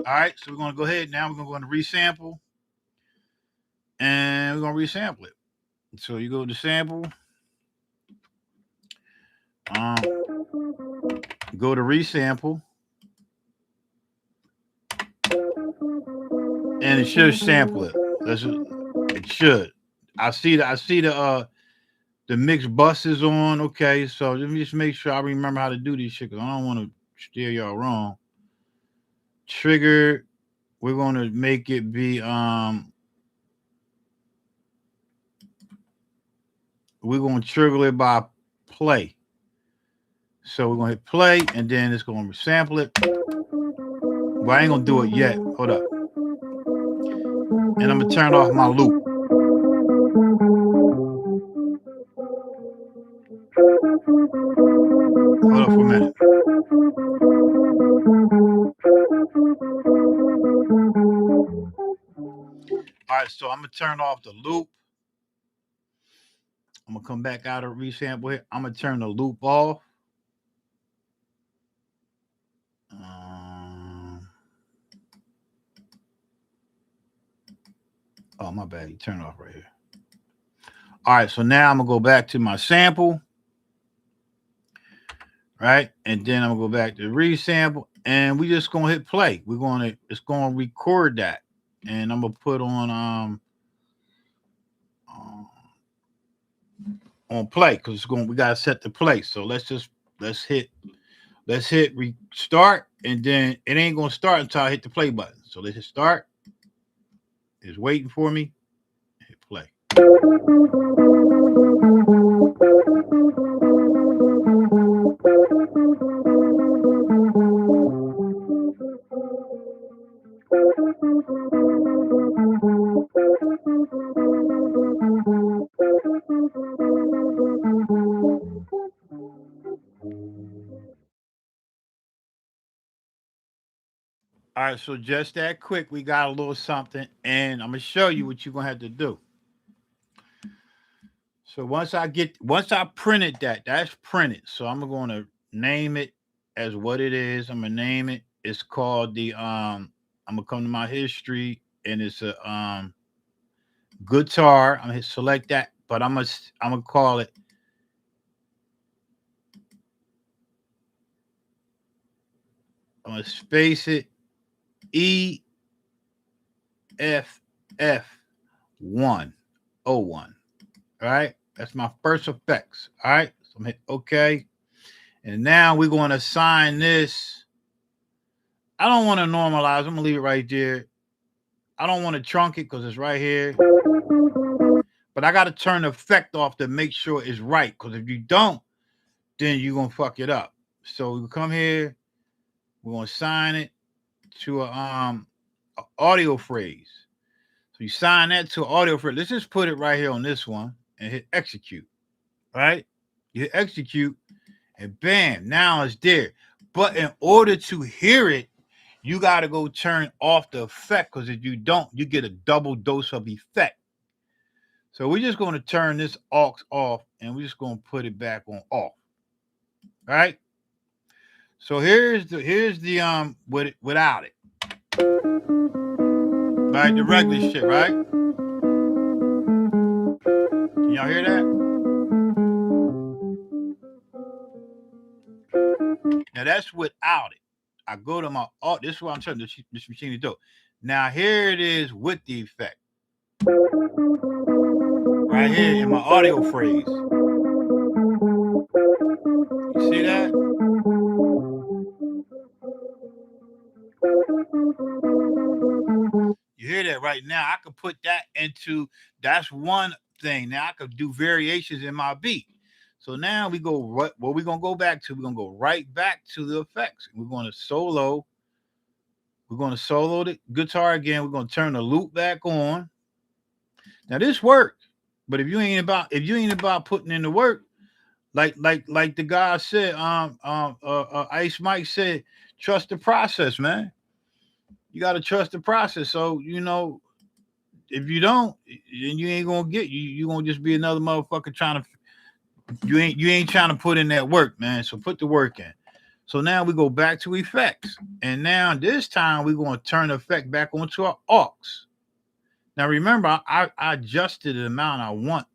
All right, so we're going to go ahead. Now we're going to resample. And we're going to resample it. So you go to sample. Go to resample. And it should sample it. It should. I see the mix bus is on. Okay, so let me just make sure I remember how to do these shit, because I don't want to steer y'all wrong. Trigger, we're going to make it be we're going to trigger it by play. So we're going to hit play, and then it's going to sample it. But I ain't going to do it yet. Hold up. And I'm going to turn off my loop. Hold up for a minute. All right, so I'm going to turn off the loop. I'm going to come back out of resample here. I'm going to turn the loop off. Oh, my bad. You turn it off right here. All right, so now I'm going to go back to my sample. Right? And then I'm going to go back to resample. And we just going to hit play. It's going to record that. And I'm going to put on play, because we got to set the play. So let's hit restart, and then it ain't going to start until I hit the play button. So let's hit start. It's waiting for me. Hit play. All right, so just that quick, we got a little something, and I'm gonna show you what you're gonna have to do. So once I printed that, that's printed. So I'm gonna name it as what it is. I'm gonna name it. It's called the I'm gonna come to my history, and it's a guitar. I'm gonna select that, but I'm gonna call it. I'm gonna space it EFF101. All right, that's my first effects. All right, so I'm hit OK, and now we're going to assign this. I don't want to normalize. I'm gonna leave it right there. I don't want to trunk it because it's right here. But I got to turn the effect off to make sure it's right. Because if you don't, then you're going to fuck it up. So we come here. We're going to assign it to a audio phrase. So you sign that to audio phrase. Let's just put it right here on this one and hit execute. All right? You hit execute and bam, now it's there. But in order to hear it, you got to go turn off the effect, because if you don't, you get a double dose of effect. So we're just going to turn this aux off, and we're just going to put it back on off. All right. So here's the without it. Right, the regular shit, right? Can y'all hear that? Now that's without it. I go to my this is what I'm telling this machine to do. Now here it is with the effect. Right here in my audio phrase. You see that? You hear that right now? I could put that into, that's one thing. Now I could do variations in my beat. So now we go, what we're going to go back to, we're going to go right back to the effects. We're going to solo. We're going to solo the guitar again. We're going to turn the loop back on. Now this worked, but if you ain't about putting in the work, like the guy said, Ice Mike said, trust the process, man. You got to trust the process. So, you know, if you don't, then you ain't gonna get you gonna just be another motherfucker trying to, you ain't trying to put in that work, man. So put the work in. So now we go back to effects, and now this time we're going to turn the effect back onto our aux. Now remember, I adjusted the amount I want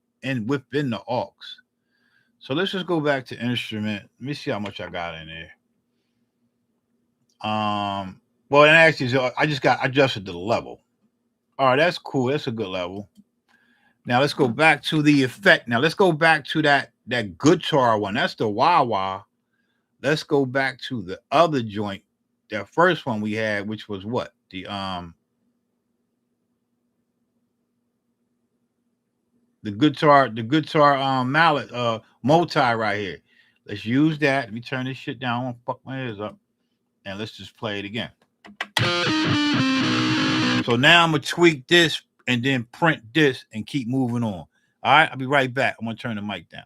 within the aux. So let's just go back to instrument. Let me see how much I got in there. Well, and actually, I adjusted the level. All right, that's cool. That's a good level. Now let's go back to the effect. Now let's go back to that guitar one. That's the wah-wah. Let's go back to the other joint, that first one we had, which was what? The guitar mallet multi right here. Let's use that. Let me turn this shit down. I won't fuck my ears up. And let's just play it again. So now I'm gonna tweak this and then print this and keep moving on. All right, I'll be right back. I'm gonna turn the mic down.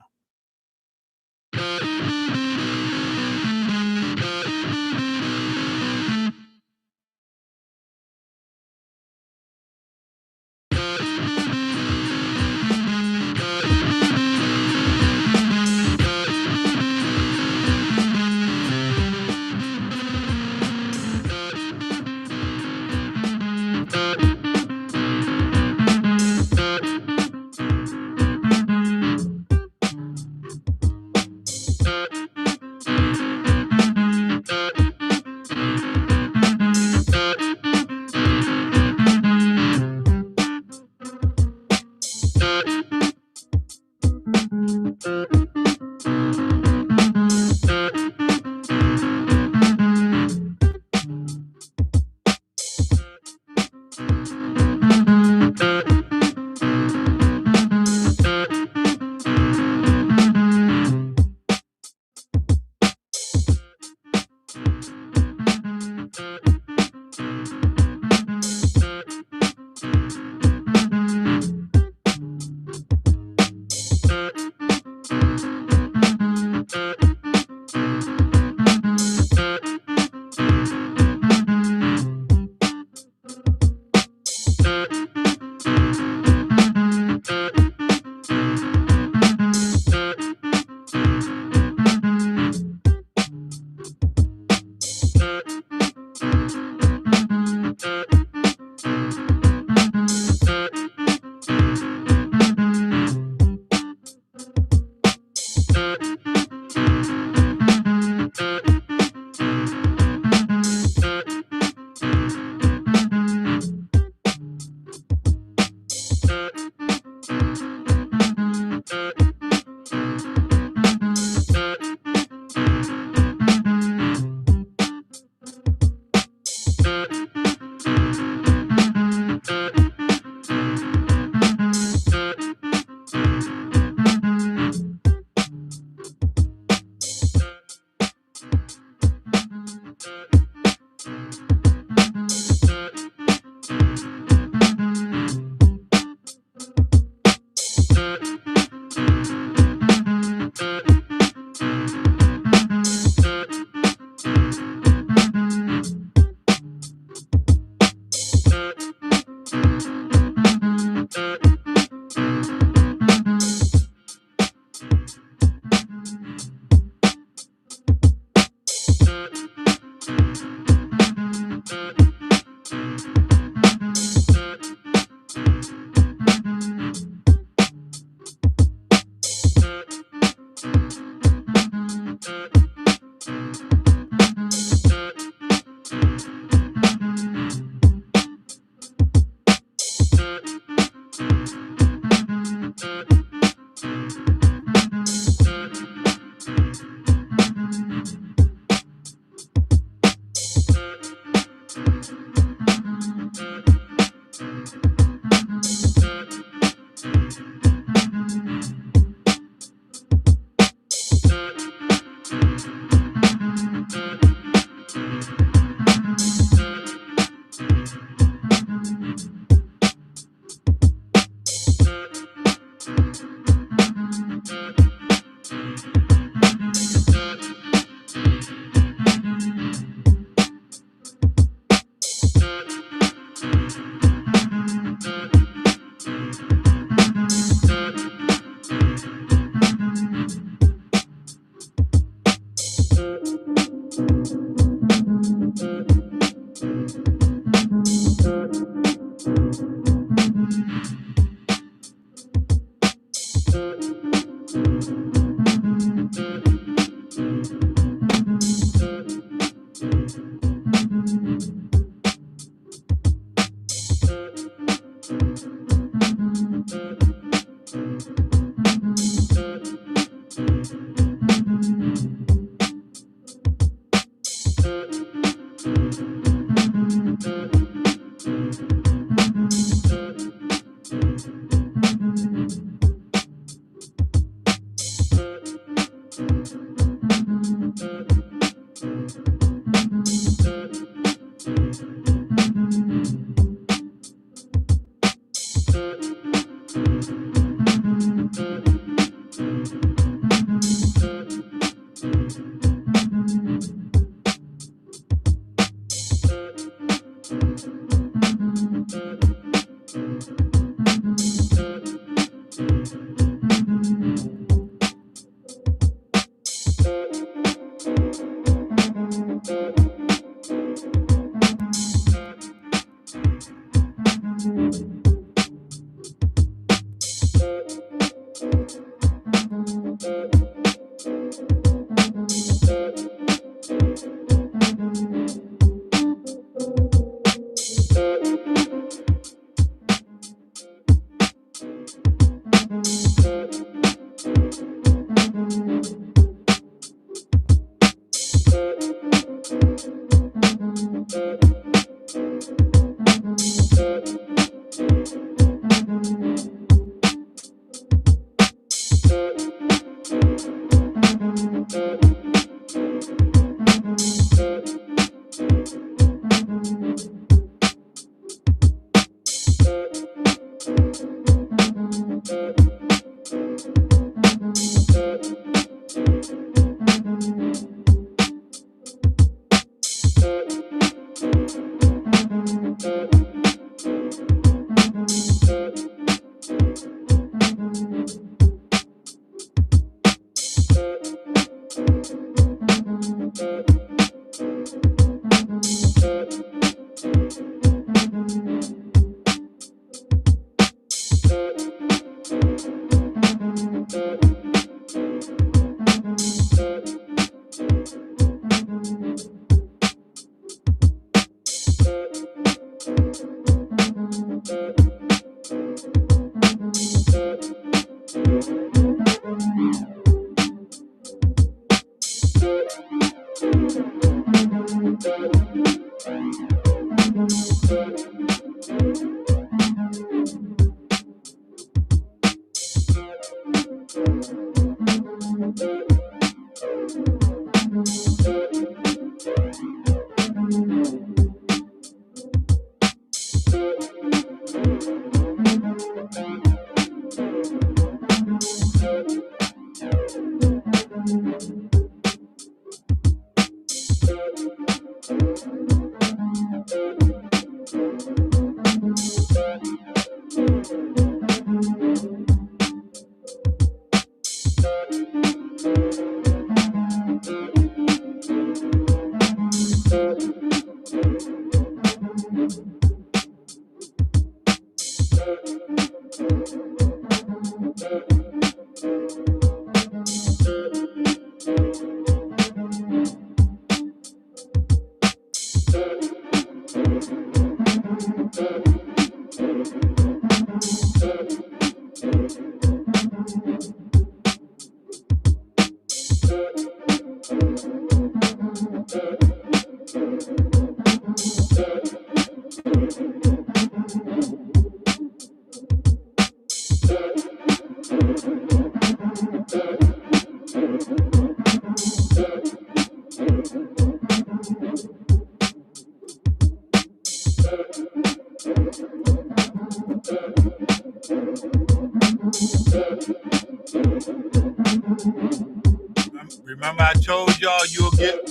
Remember I told y'all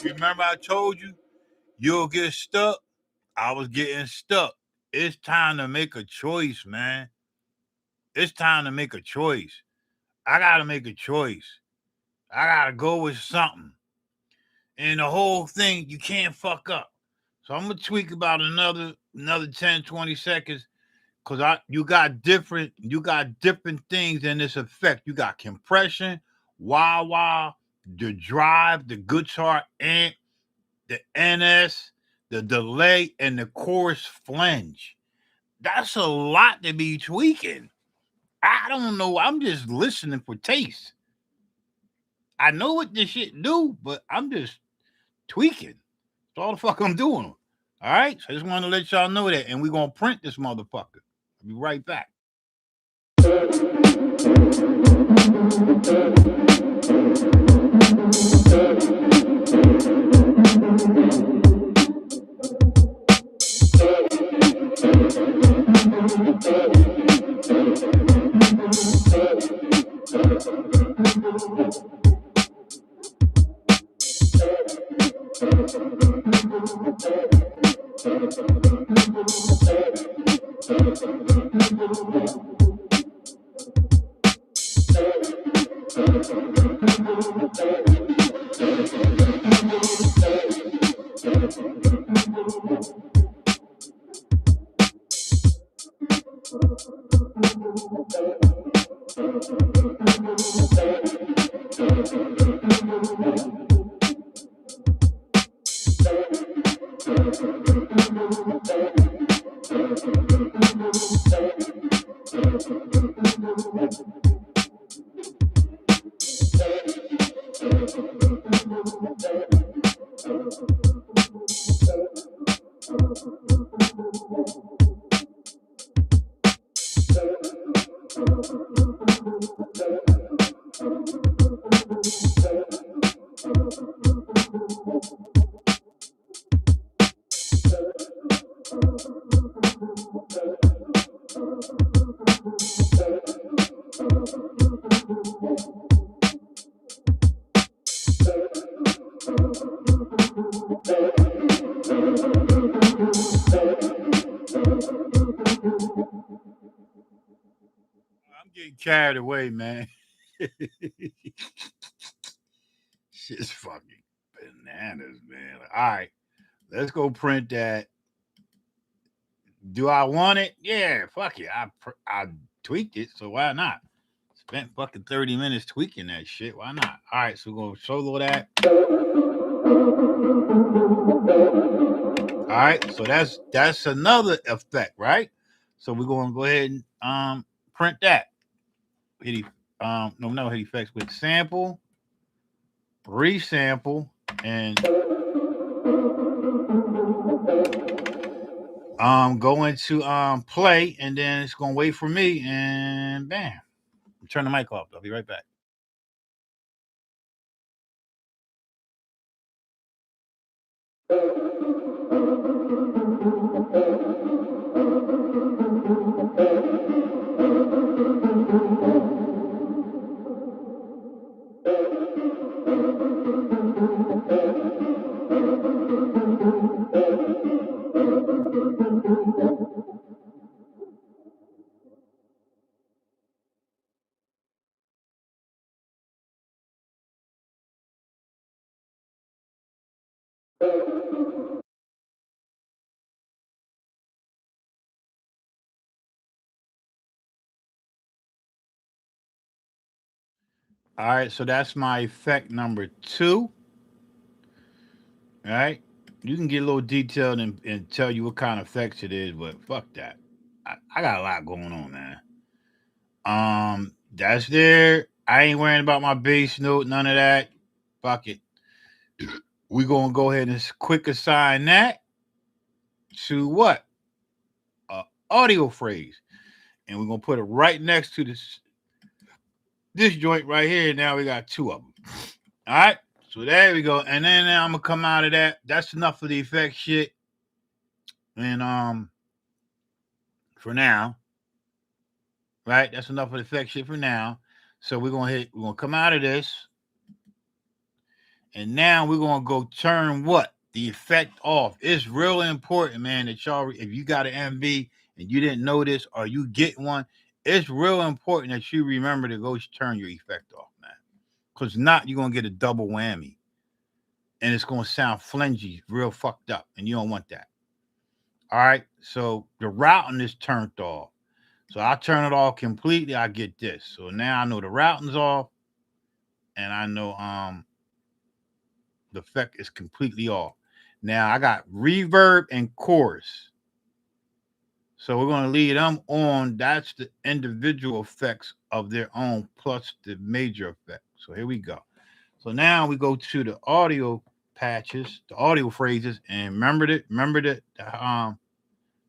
remember I told you you'll get stuck? I was getting stuck. It's time to make a choice, man. It's time to make a choice. I gotta make a choice. I gotta go with something. And the whole thing, you can't fuck up. So I'm gonna tweak about another 10, 20 seconds. Cause you got different things in this effect. You got compression, wah-wah, the drive, the guitar amp, the NS, the delay, and the chorus flange. That's a lot to be tweaking. I don't know. I'm just listening for taste. I know what this shit do, but I'm just tweaking. That's all the fuck I'm doing. All right? So I just wanted to let y'all know that. And we're going to print this motherfucker. I'll be right back. Getting carried away, man. Shit's fucking bananas, man. All right, let's go print that. Do I want it? Yeah, fuck it. I tweaked it, so why not? Spent fucking 30 minutes tweaking that shit. Why not? All right, so we're gonna solo that. All right, so that's another effect, right? So we're gonna go ahead and print that. Hit effects with sample. resample, and go into play, and then it's gonna wait for me, and bam. Turn the mic off. I'll be right back. All right, so that's my effect number 2. All right, you can get a little detailed and tell you what kind of effects it is, but fuck that. I got a lot going on, man. That's there. I ain't worrying about my bass note, none of that. Fuck it. We're gonna go ahead and quick assign that to what? Audio phrase. And we're gonna put it right next to this joint right here. Now we got 2 of them. All right. So there we go. And then I'm gonna come out of that. That's enough for the effect shit. And for now, right? That's enough of the effect shit for now. So we're gonna come out of this. And now we're gonna go turn what? The effect off. It's real important, man, that y'all, if you got an MV and you didn't know this or you get one, it's real important that you remember to go turn your effect off, man. Because not, you're gonna get a double whammy. And it's gonna sound flingy, real fucked up. And you don't want that. All right. So the routing is turned off. So I turn it off completely, I get this. So now I know the routing's off, and I know the effect is completely off. Now I got reverb and chorus. So we're going to leave them on. That's the individual effects of their own plus the major effect. So here we go. So now we go to the audio patches, the audio phrases, and remember the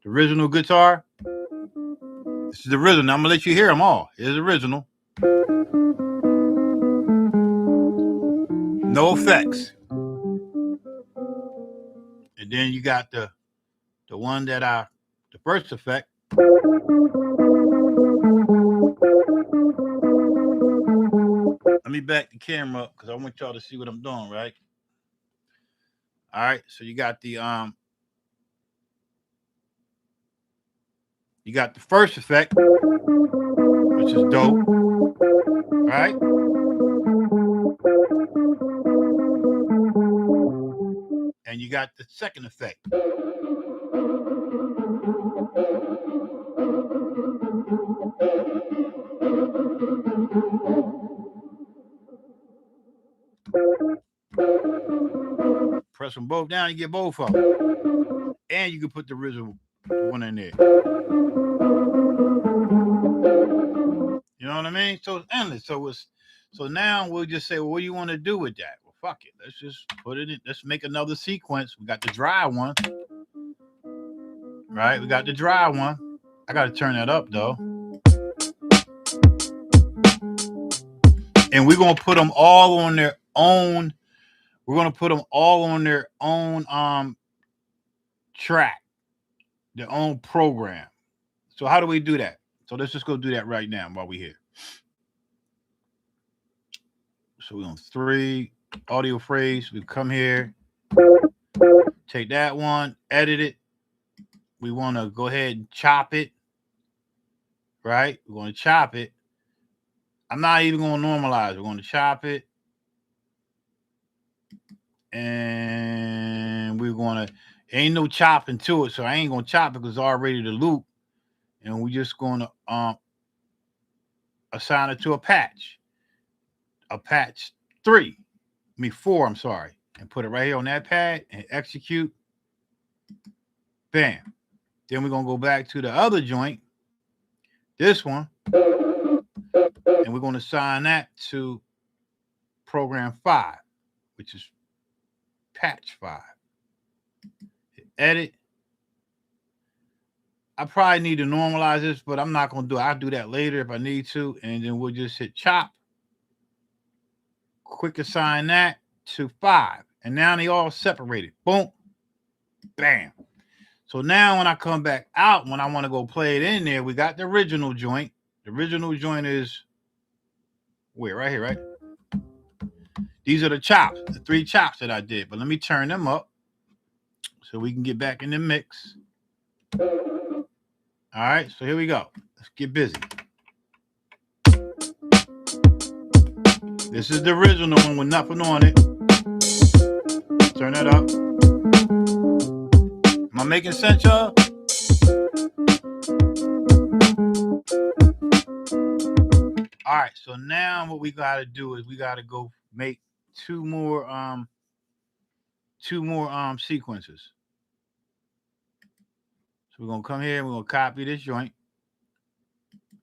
original guitar. This is the original. I'm gonna let you hear them all. Here's the original. No effects. And then you got the one that the first effect. Let me back the camera up because I want y'all to see what I'm doing, right? All right, so you got the first effect, which is dope, right? And you got the second effect. Press them both down, you get both of them. And you can put the original one in there. You know what I mean? So it's endless. So now we'll just say, well, what do you want to do with that? Well, fuck it. Let's just put it in. Let's make another sequence. We got the dry one. Right? We got the dry one. I got to turn that up, though. And we're going to put them all on their own. We're going to put them all on their own track, their own program. So how do we do that? So let's just go do that right now while we're here. So we're on 3, audio phrase. We come here, take that one, edit it. We want to go ahead and chop it, right? We're going to chop it. I'm not even going to normalize. We're going to chop it. And we're going to, ain't no chopping to it. So I ain't going to chop it because it's already the loop. And we're just going to assign it to a patch 4, I'm sorry. And put it right here on that pad and execute. Bam. Then we're going to go back to the other joint, this one, and we're going to assign that to program 5. which is patch 5. Hit edit. I probably need to normalize this, but I'm not going to do it. I'll do that later if I need to. And then we'll just hit chop. Quick assign that to 5. And now they all separated. Boom. Bam. So now when I come back out, when I want to go play it in there, we got the original joint. The original joint is where? Right here, right? These are the chops, the 3 chops that I did. But let me turn them up so we can get back in the mix. All right, so here we go. Let's get busy. This is the original one with nothing on it. Turn that up. Am I making sense, y'all? All right, so now what we got to do is we got to go make two more sequences. So we're gonna come here and we're gonna copy this joint.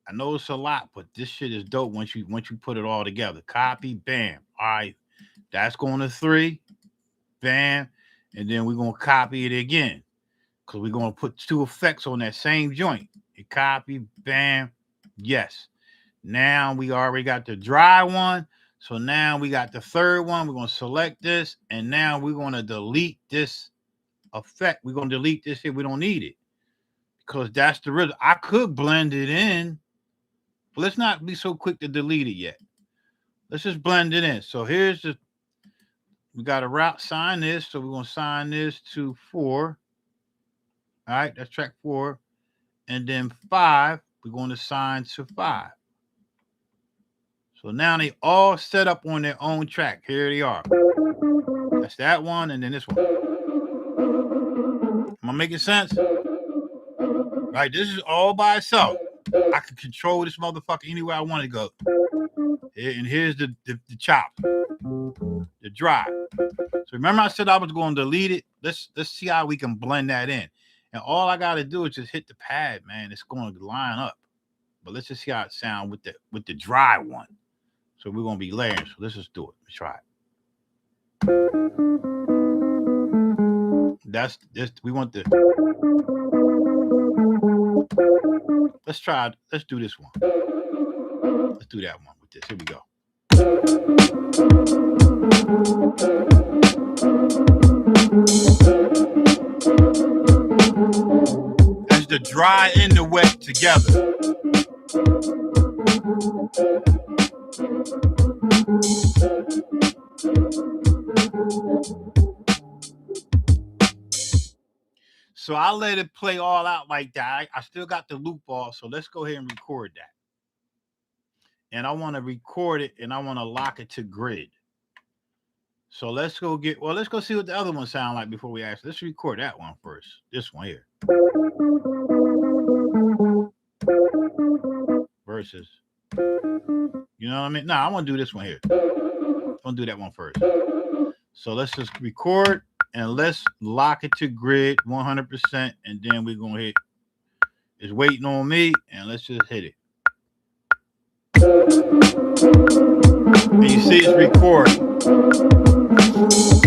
I know it's a lot, but this shit is dope once you put it all together. Copy, bam. All right, that's going to 3, bam, and then we're gonna copy it again because we're gonna put 2 effects on that same joint. You copy, bam, yes. Now we already got the dry one, so now we got the 3rd one. We're gonna select this, and now we're gonna delete this effect. We're gonna delete this here. We don't need it. Because that's the rhythm. I could blend it in, but let's not be so quick to delete it yet. Let's just blend it in. So here's we got to sign this. So we're going to sign this to 4. All right, that's track 4. And then 5, we're going to sign to 5. So now they all set up on their own track. Here they are. That's that one, and then this one. Am I making sense? Right, this is all by itself. I can control this motherfucker anywhere I want to go. And here's the chop, the dry. So remember I said I was going to delete it. Let's see how we can blend that in. And all I got to do is just hit the pad, man. It's going to line up. But let's just see how it sounds with the dry one. So we're going to be layering. So let's just do it. Let's try it. That's this. We want the. Let's try it. Let's do this one. Let's do that one with this. Here we go. That's the dry and the wet together. So I let it play all out like that. I still got the loop off, so let's go ahead and record that. And I want to record it, and I want to lock it to grid. So let's go see what the other one sound like before we actually. Let's record that one first. This one here. Versus. You know what I mean? No, I want to do this one here. I'm going to do that one first. So let's just record. And let's lock it to grid 100%. And then we're going to hit. It's waiting on me. And let's just hit it. And you see it's recording. Just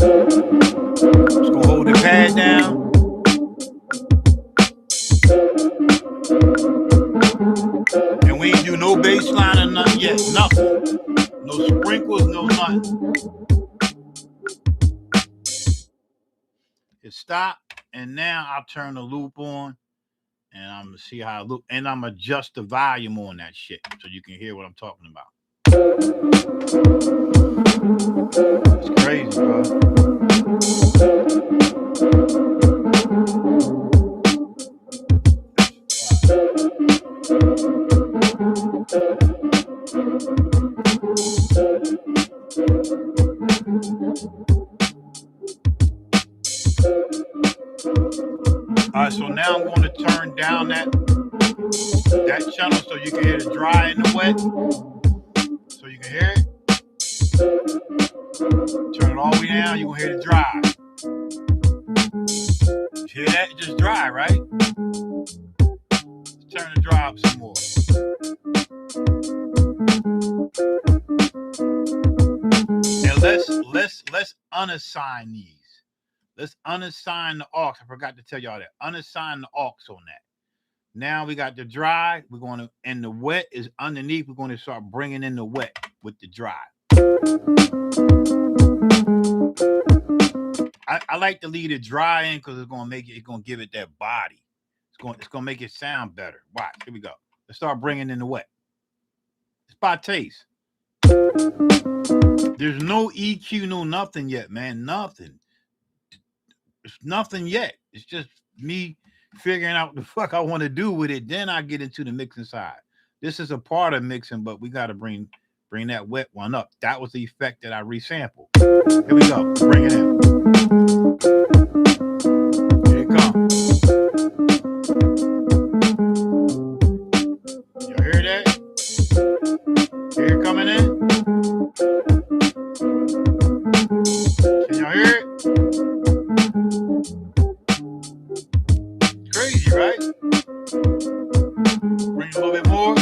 going to hold the pad down. And we ain't do no bass line or nothing yet. Nothing. No sprinkles, no nothing. It stopped, and now I'll turn the loop on, and I'm gonna see how it look, and I'm gonna adjust the volume on that shit so you can hear what I'm talking about. It's crazy, bro. All right, so now I'm going to turn down that channel so you can hear the dry and the wet. So you can hear it. Turn it all the way down, you're going to hear the dry. You hear that? It's just dry, right? Let's turn the dry up some more. And let's unassign these. Let's unassign the aux. I forgot to tell y'all that. Unassign the aux on that. Now we got the dry. We're going to, and the wet is underneath. We're going to start bringing in the wet with the dry. I like to leave it dry in because it's going to make it. It's going to give it that body. It's going to make it sound better. Watch. Here we go. Let's start bringing in the wet. It's by taste. There's no EQ, no nothing yet, man. Nothing. It's nothing yet. It's just me figuring out what the fuck I want to do with it. Then I get into the mixing side. This is a part of mixing, but we got to bring that wet one up. That was the effect that I resampled. Here we go. Bring it in. Here it comes. Y'all hear that? Hear it coming in? Can y'all hear it? Crazy, right? Bring it a little bit more.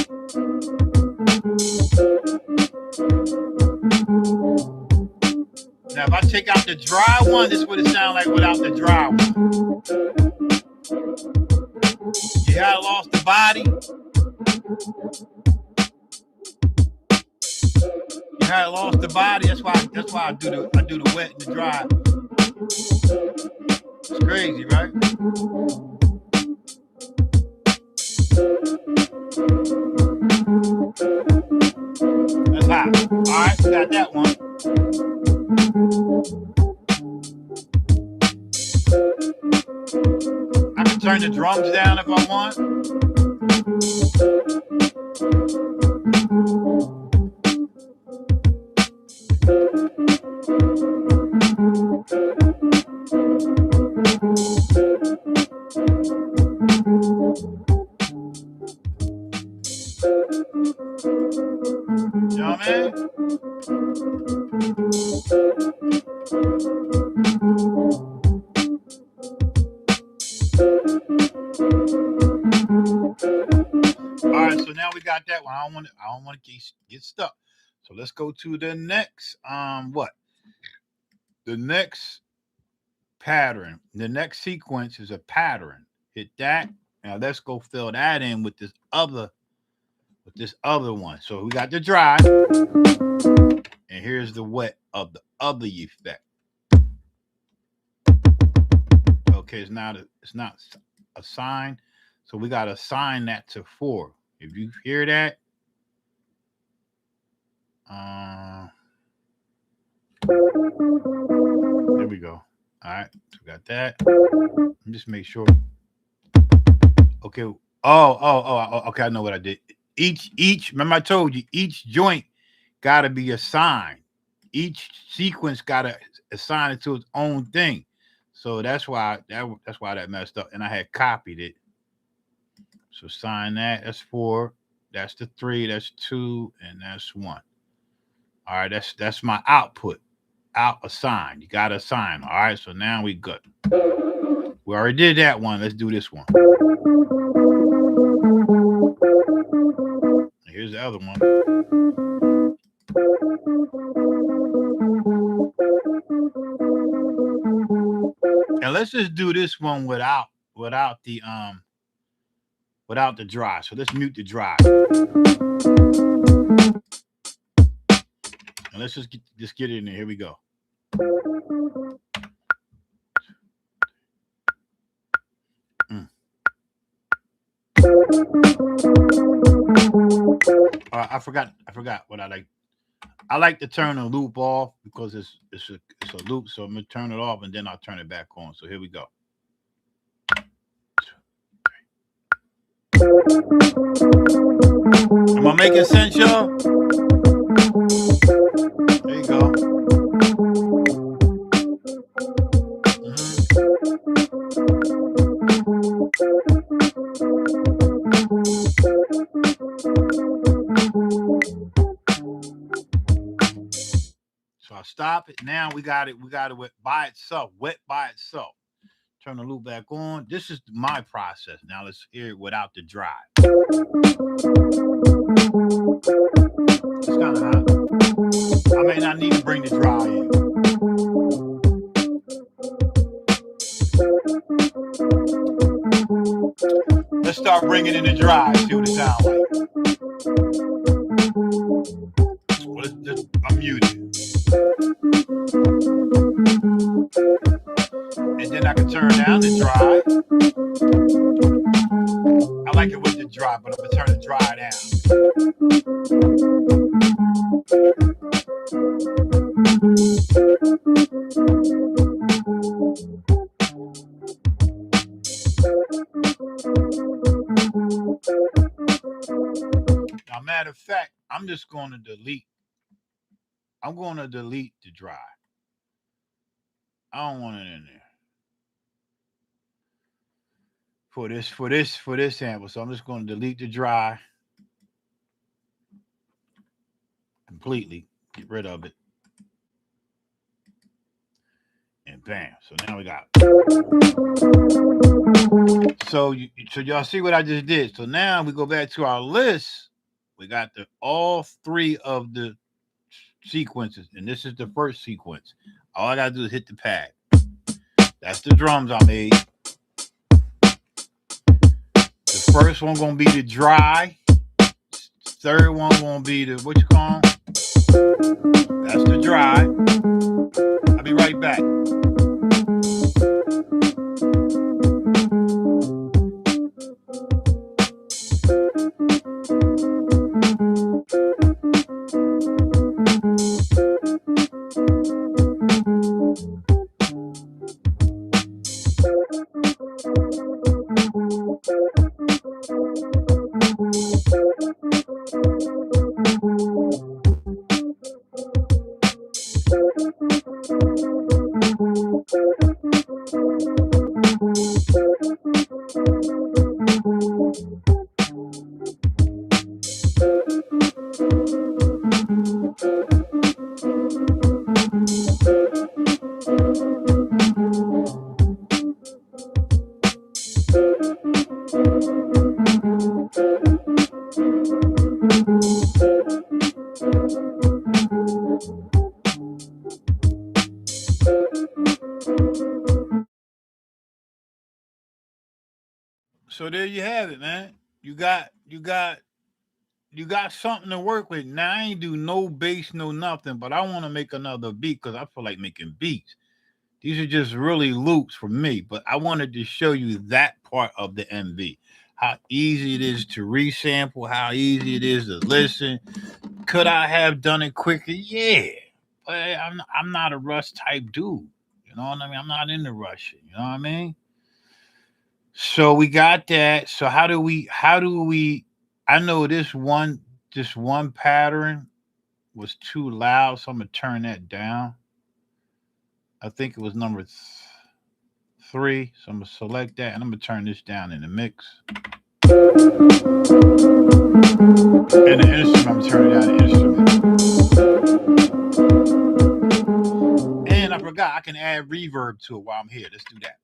Now, if I take out the dry one, this is what it sounds like without the dry one. You hear I lost the body? You hear I lost the body? That's why I do the wet and the dry. It's crazy, right? That's hot. All right, we got that one. I can turn the drums down if I want. You know what I mean? All right, so now we got that one. I don't want to get stuck. So let's go to the next the next pattern. The next sequence is a pattern. Hit that. Now let's go fill that in with this other one. So we got the dry, and here's the wet of the other effect. Okay, it's not assigned, so we got to assign that to 4. If you hear that, there we go. All right, so we got that. Let me just make sure. Okay. Oh. Okay, I know what I did. Each. Remember, I told you each joint got to be assigned. Each sequence got to assign it to its own thing. So that's why that messed up, and I had copied it. So sign that. That's 4. That's the 3. That's 2, and that's 1. All right, that's my output. Assign. You got to assign. All right, so now we good. We already did that one. Let's do this one. Here's the other one. And let's just do this one without the dry. So let's mute the dry. And let's just get it in there. Here we go. I forgot what I like. I like to turn the loop off because it's a loop. So I'm gonna turn it off and then I'll turn it back on. So here we go. Am I making sense, y'all? There you go. So I stop it. Now we got it wet by itself. Turn the loop back on. This is my process. Now let's hear it without the dry. It's kind of hot. I may not need to bring the dry in. Let's start bringing in the dry, see what it sounds like. Well, let's unmute it. And then I can turn down the dry. I like it with the dry, but I'm going to turn the dry down. Now, matter of fact, I'm just going to delete. I'm going to delete the dry. I don't want it in there. For this sample. So I'm just going to delete the dry completely. Get rid of it. And bam. So now we got it. So y'all see what I just did. So now we go back to our list. We got all three of the sequences, and this is the first sequence. All I gotta do is hit the pad. That's the drums I made. The first one gonna be the dry. Third one gonna be the what you call them? That's the dry. I'll be right back. So there you have it, man. You got something to work with. Now I ain't do no bass, no nothing, but I want to make another beat because I feel like making beats. These are just really loops for me, but I wanted to show you that part of the MV. How easy it is to resample, how easy it is to listen. Could I have done it quicker? Yeah. But I'm not a rush type dude. You know what I mean? I'm not into rushing. You know what I mean? So we got that. So how do we I know this one pattern was too loud, so I'm gonna turn that down. I think it was number 3. So I'm gonna select that and I'm gonna turn this down in the mix. And the instrument, I'm gonna turn it down the instrument. And I forgot I can add reverb to it while I'm here. Let's do that.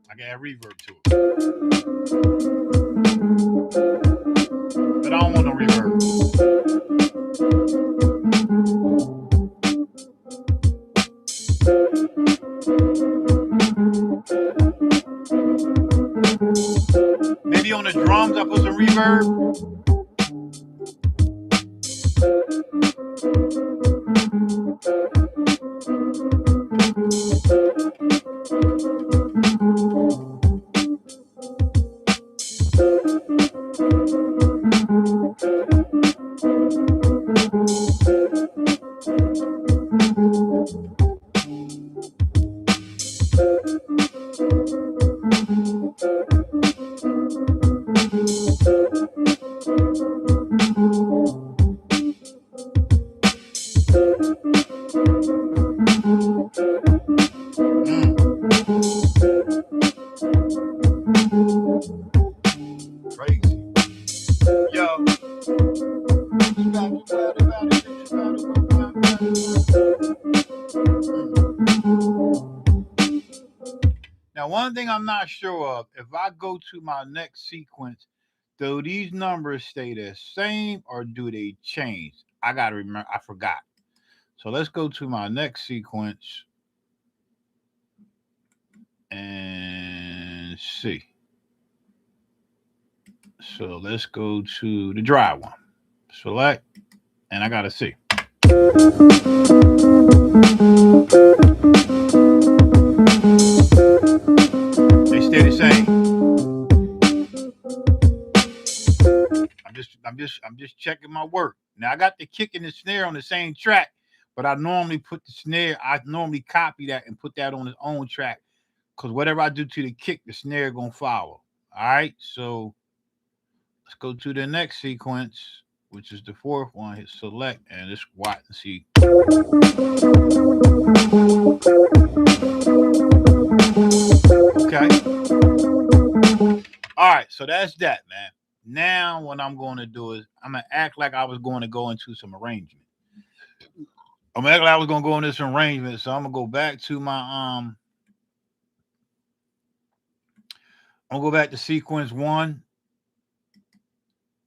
I can add reverb to it. But I don't want no reverb. Maybe on the drums I put some reverb. Now, one thing I'm not sure of, if I go to my next sequence, do these numbers stay the same or do they change? I gotta remember, I forgot. So let's go to my next sequence and see. So let's go to the dry one. Select, and I gotta see. They stay the same. I'm just checking my work. Now I got the kick and the snare on the same track, but I normally put the snare, I normally copy that and put that on its own track. Because whatever I do to the kick, the snare gonna follow. All right, so let's go to the next sequence, which is the fourth one. Hit select and let's watch and see. Okay. All right, so that's that, man. Now what I'm going to do is I'm gonna act like I was going to go into some arrangement. I'm gonna act like I was gonna go into some arrangement. So I'm gonna go back to my I'm gonna go back to sequence 1,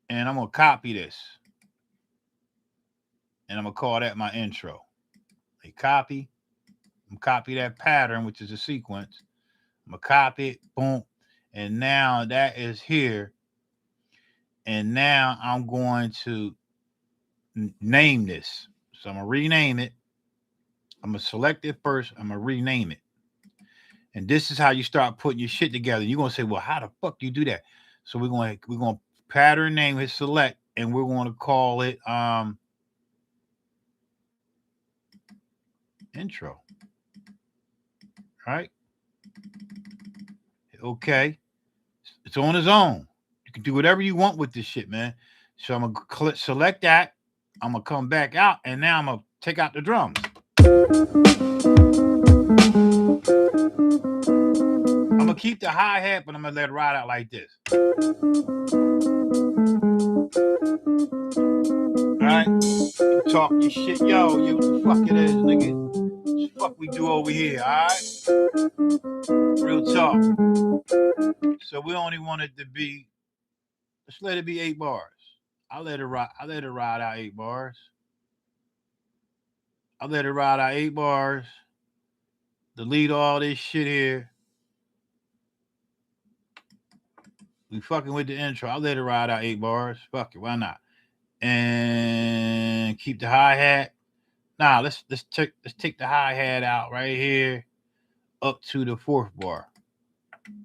and I'm gonna copy this, and I'm gonna call that my intro. A copy. I'm gonna copy that pattern, which is a sequence. I'm gonna copy it, boom, and now that is here. And now I'm going to name this. So I'm gonna rename it. I'm gonna select it first. I'm gonna rename it. And this is how you start putting your shit together. You're gonna say, well, how the fuck do you do that? So we're gonna pattern name, hit select, and we're gonna call it intro. Right? Okay. It's on its own. You can do whatever you want with this shit, man. So I'm gonna select that. I'm gonna come back out, and now I'm gonna take out the drums. I'm gonna keep the hi-hat, but I'm gonna let it ride out like this. Alright? You talk your shit, yo, what the fuck it is, nigga. What the fuck we do over here, alright? Real talk. So we only want it to be, let's let it be 8 bars. I let it ride out 8 bars. I let it ride out 8 bars. Delete all this shit here. We fucking with the intro. I let it ride out 8 bars. Fuck it, why not? And keep the hi-hat. Nah, let's take the hi-hat out right here up to the 4th bar.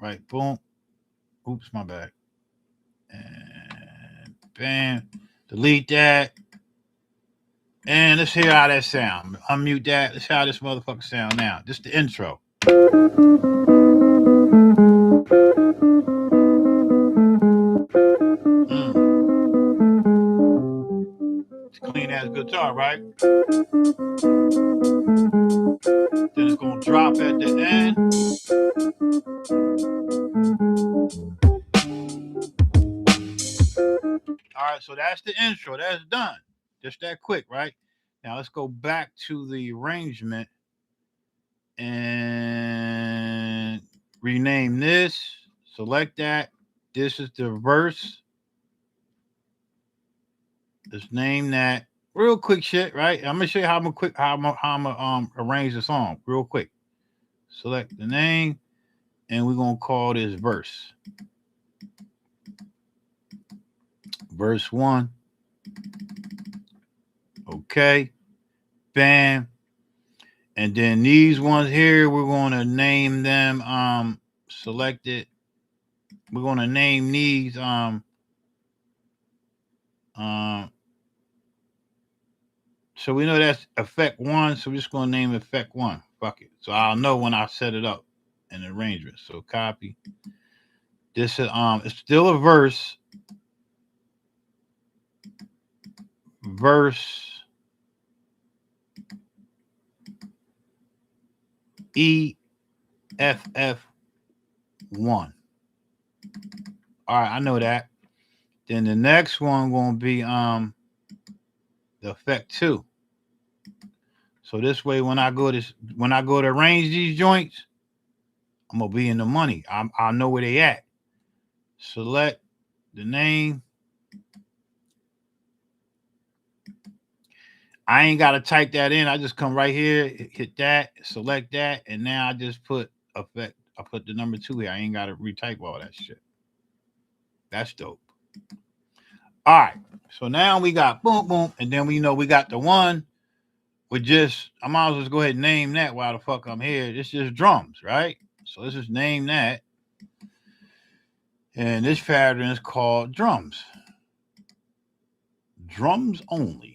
Right, boom. Oops, my bad. And bam. Delete that. And let's hear how that sound. Unmute that. Let's hear how this motherfucker sound now. Just the intro. It's clean as guitar, right? Then it's gonna drop at the end. All right, so that's the intro. That's done. Just that quick, right? Now let's go back to the arrangement and rename this. Select that. This is the verse. Let's name that. Real quick shit, right? I'm gonna show you how I'm gonna arrange the song real quick. Select the name, and we're gonna call this verse. Verse 1. Okay. Bam. And then these ones here, we're gonna name them select it. We're gonna name these so we know that's effect 1, so we're just gonna name effect 1. Fuck it. So I'll know when I set it up in the arrangement. So copy. This is it's still a verse. Verse EFF1. All right, I know that. Then the next one gonna be the effect 2. So this way, when I go to arrange these joints, I'm gonna be in the money. I know where they at. Select the name. I ain't gotta type that in. I just come right here, hit that, select that, and now I just put effect. I put the number 2 here. I ain't gotta retype all that shit. That's dope. All right. So now we got boom, boom, and then we know we got the one with just, I might as well just go ahead and name that while the fuck I'm here. It's just drums, right? So let's just name that. And this pattern is called drums. Drums only.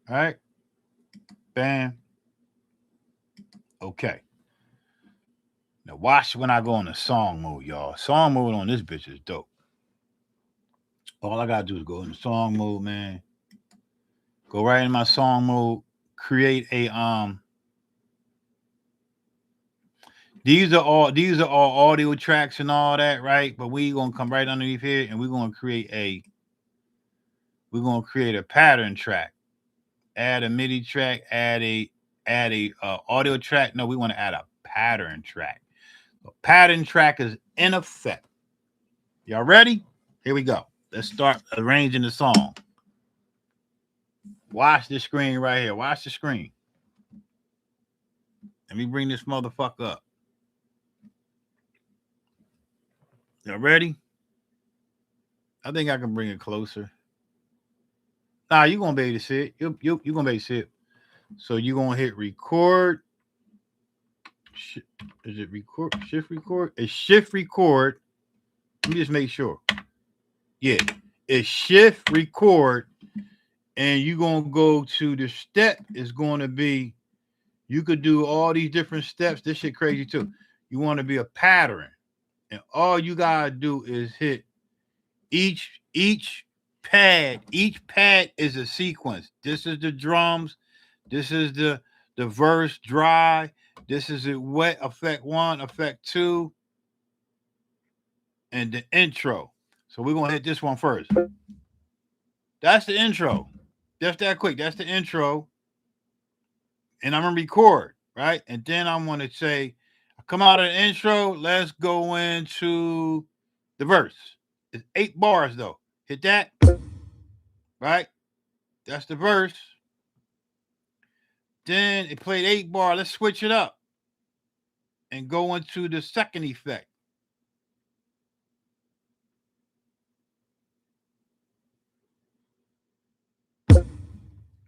All right. Bam. Okay. Now watch when I go into song mode, y'all. Song mode on this bitch is dope. All I gotta do is go into song mode, man. Go right in my song mode. Create a These are all audio tracks and all that, right? But we gonna come right underneath here and we're gonna create a pattern track. Add a MIDI track, add a audio track. No, we want to add a pattern track. A pattern track is in effect. Y'all ready? Here we go. Let's start arranging the song. Watch the screen right here. Watch the screen. Let me bring this motherfucker up. Y'all ready? I think I can bring it closer. Nah, you're gonna be able to see it. You're gonna be able to see it. So you're gonna hit record. Is it record? Shift record? It's shift record. Let me just make sure. Yeah, it's shift record. And you're gonna go to the step is going to be, you could do all these different steps. This shit crazy too. You want to be a pattern. And all you gotta do is hit each pad. Each pad is a sequence. This is the drums. This is the verse dry. This is it wet, effect 1, effect 2, and the intro. So we're gonna hit this one first. That's the intro. Just that quick. That's the intro. And I'm gonna record, right? And then I'm gonna say, come out of the intro, let's go into the verse. It's 8 bars though. Hit that, right? That's the verse. Then it played 8 bar. Let's switch it up and go into the second effect.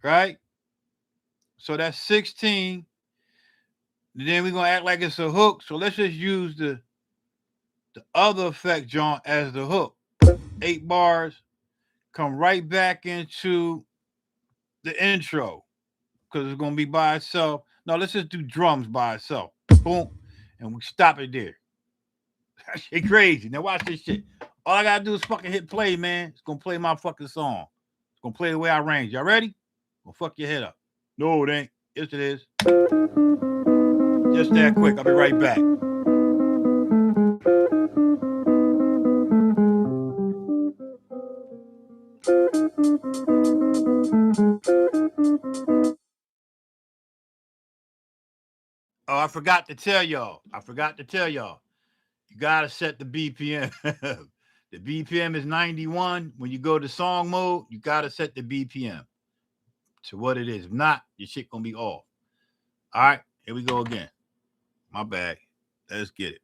Right? So that's 16. Then we're gonna act like it's a hook. So let's just use the other effect, John, as the hook. 8 bars. Come right back into the intro because it's gonna be by itself. No, let's just do drums by itself. Boom, and we stop it there. That shit crazy. Now watch this shit. All I gotta do is fucking hit play, man. It's gonna play my fucking song. It's gonna play the way I arrange. Y'all ready? Well, fuck your head up. No, it ain't. Yes, it is. Just that quick. I'll be right back. Oh, I forgot to tell y'all. You gotta set the BPM. The BPM is 91. When you go to song mode, you gotta set the BPM to what it is. If not, your shit gonna be off. All right, here we go again. My bad. Let's get it.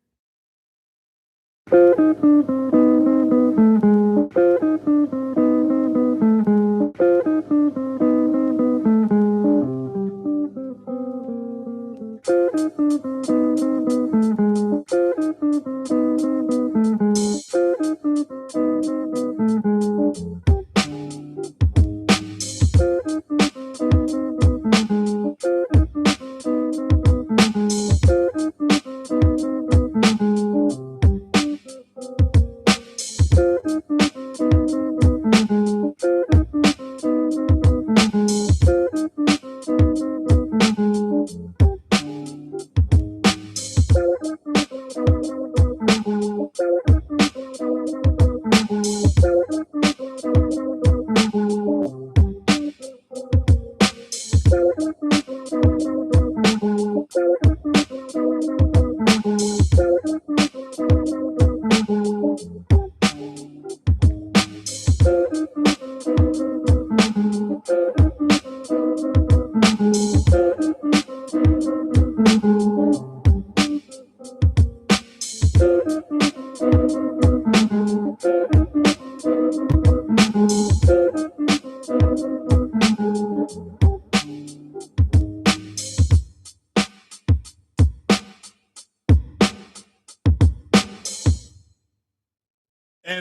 And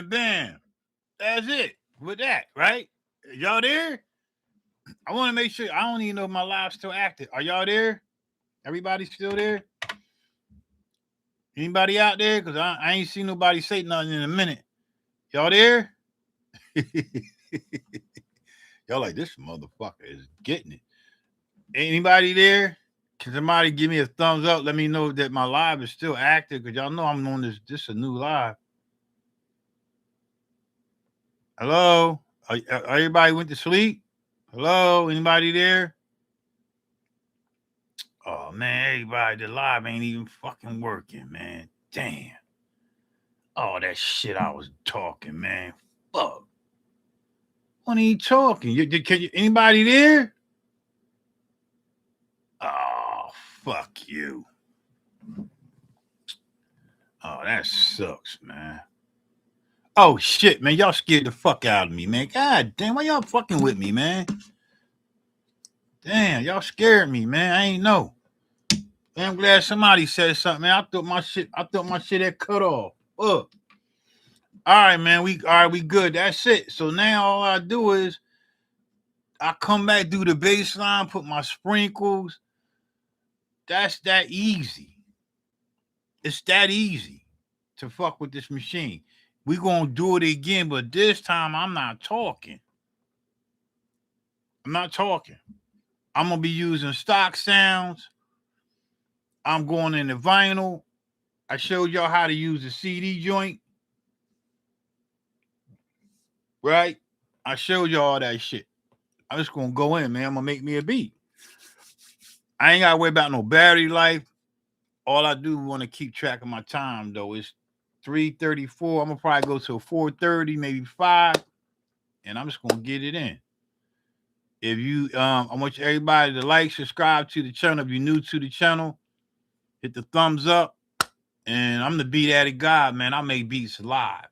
bam, that's it with that, right? Y'all there? I want to make sure. I don't even know if my live's still active. Are y'all there? Everybody still there? Anybody out there? Because I ain't seen nobody say nothing in a minute. Y'all there? Y'all like, this motherfucker is getting it. Anybody there? Can somebody give me a thumbs up? Let me know that my live is still active, because y'all know I'm on this. This is a new live. Hello? Everybody went to sleep? Hello? Anybody there? Oh, man, everybody, the live ain't even fucking working, man. Damn. Oh, that shit I was talking, man. Fuck. What are you talking? Anybody there? Oh, fuck you. Oh, that sucks, man. Oh, shit, man. Y'all scared the fuck out of me, man. God damn, why y'all fucking with me, man? Damn, y'all scared me, man. I ain't know. Man, I'm glad somebody said something, man. I thought my shit had cut off. All right, man. We good. That's it. So now all I do is I come back, do the bass line, put my sprinkles. That's that easy. It's that easy to fuck with this machine. We gonna do it again, but this time I'm not talking. I'm gonna be using stock sounds. I'm going into vinyl. I showed y'all how to use the CD joint. Right? I showed y'all all that shit. I'm just gonna go in, man. I'm gonna make me a beat. I ain't gotta worry about no battery life. All I do want to keep track of my time though. It's 3:34. I'm gonna probably go to 4:30, maybe 5, and I'm just gonna get it in. If you I want everybody to like, subscribe to the channel. If you're new to the channel, hit the thumbs up. And I'm the beat addict God, man. I make beats live.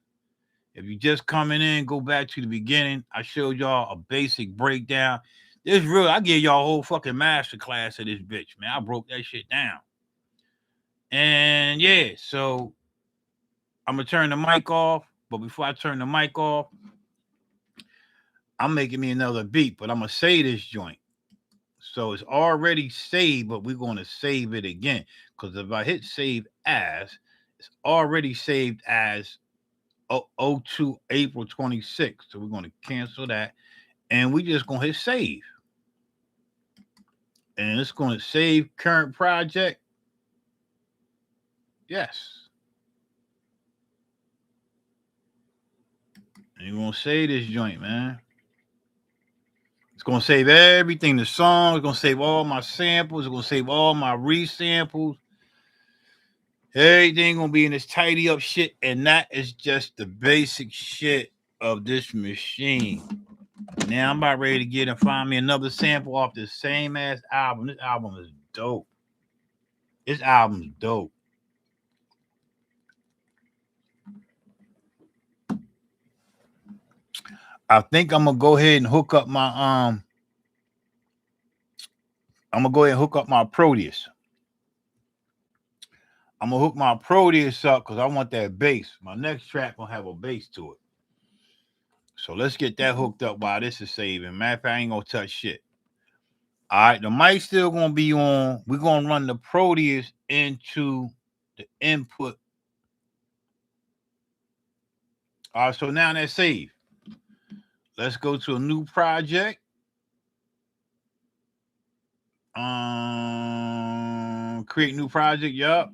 If you just coming in, go back to the beginning. I showed y'all a basic breakdown. This real, I give y'all a whole fucking master class of this bitch, man. I broke that shit down. And yeah, so I'm gonna turn the mic off. But before I turn the mic off, I'm making me another beat, but I'm gonna say this joint. So it's already saved, but we're gonna save it again. Because if I hit save as, it's already saved as 02 April 26th. So we're gonna cancel that. And we just gonna hit save. And it's gonna save current project. Yes. And you're gonna save this joint, man. It's gonna save everything, the song, it's gonna save all my samples, it's gonna save all my resamples. Everything gonna be in this tidy up shit, and that is just the basic shit of this machine. Now I'm about ready to get and find me another sample off this same ass album. This album is dope. This album's dope. I think I'm gonna go ahead and hook up my I'm gonna go ahead and hook up my Proteus. I'm gonna hook my Proteus up because I want that bass. My next track gonna have a bass to it. So let's get that hooked up while this is saving. Matter of fact, I ain't gonna touch shit. All right, the mic's still gonna be on. We're gonna run the Proteus into the input. All right, so now that's saved. Let's go to a new project. Create new project. Yup.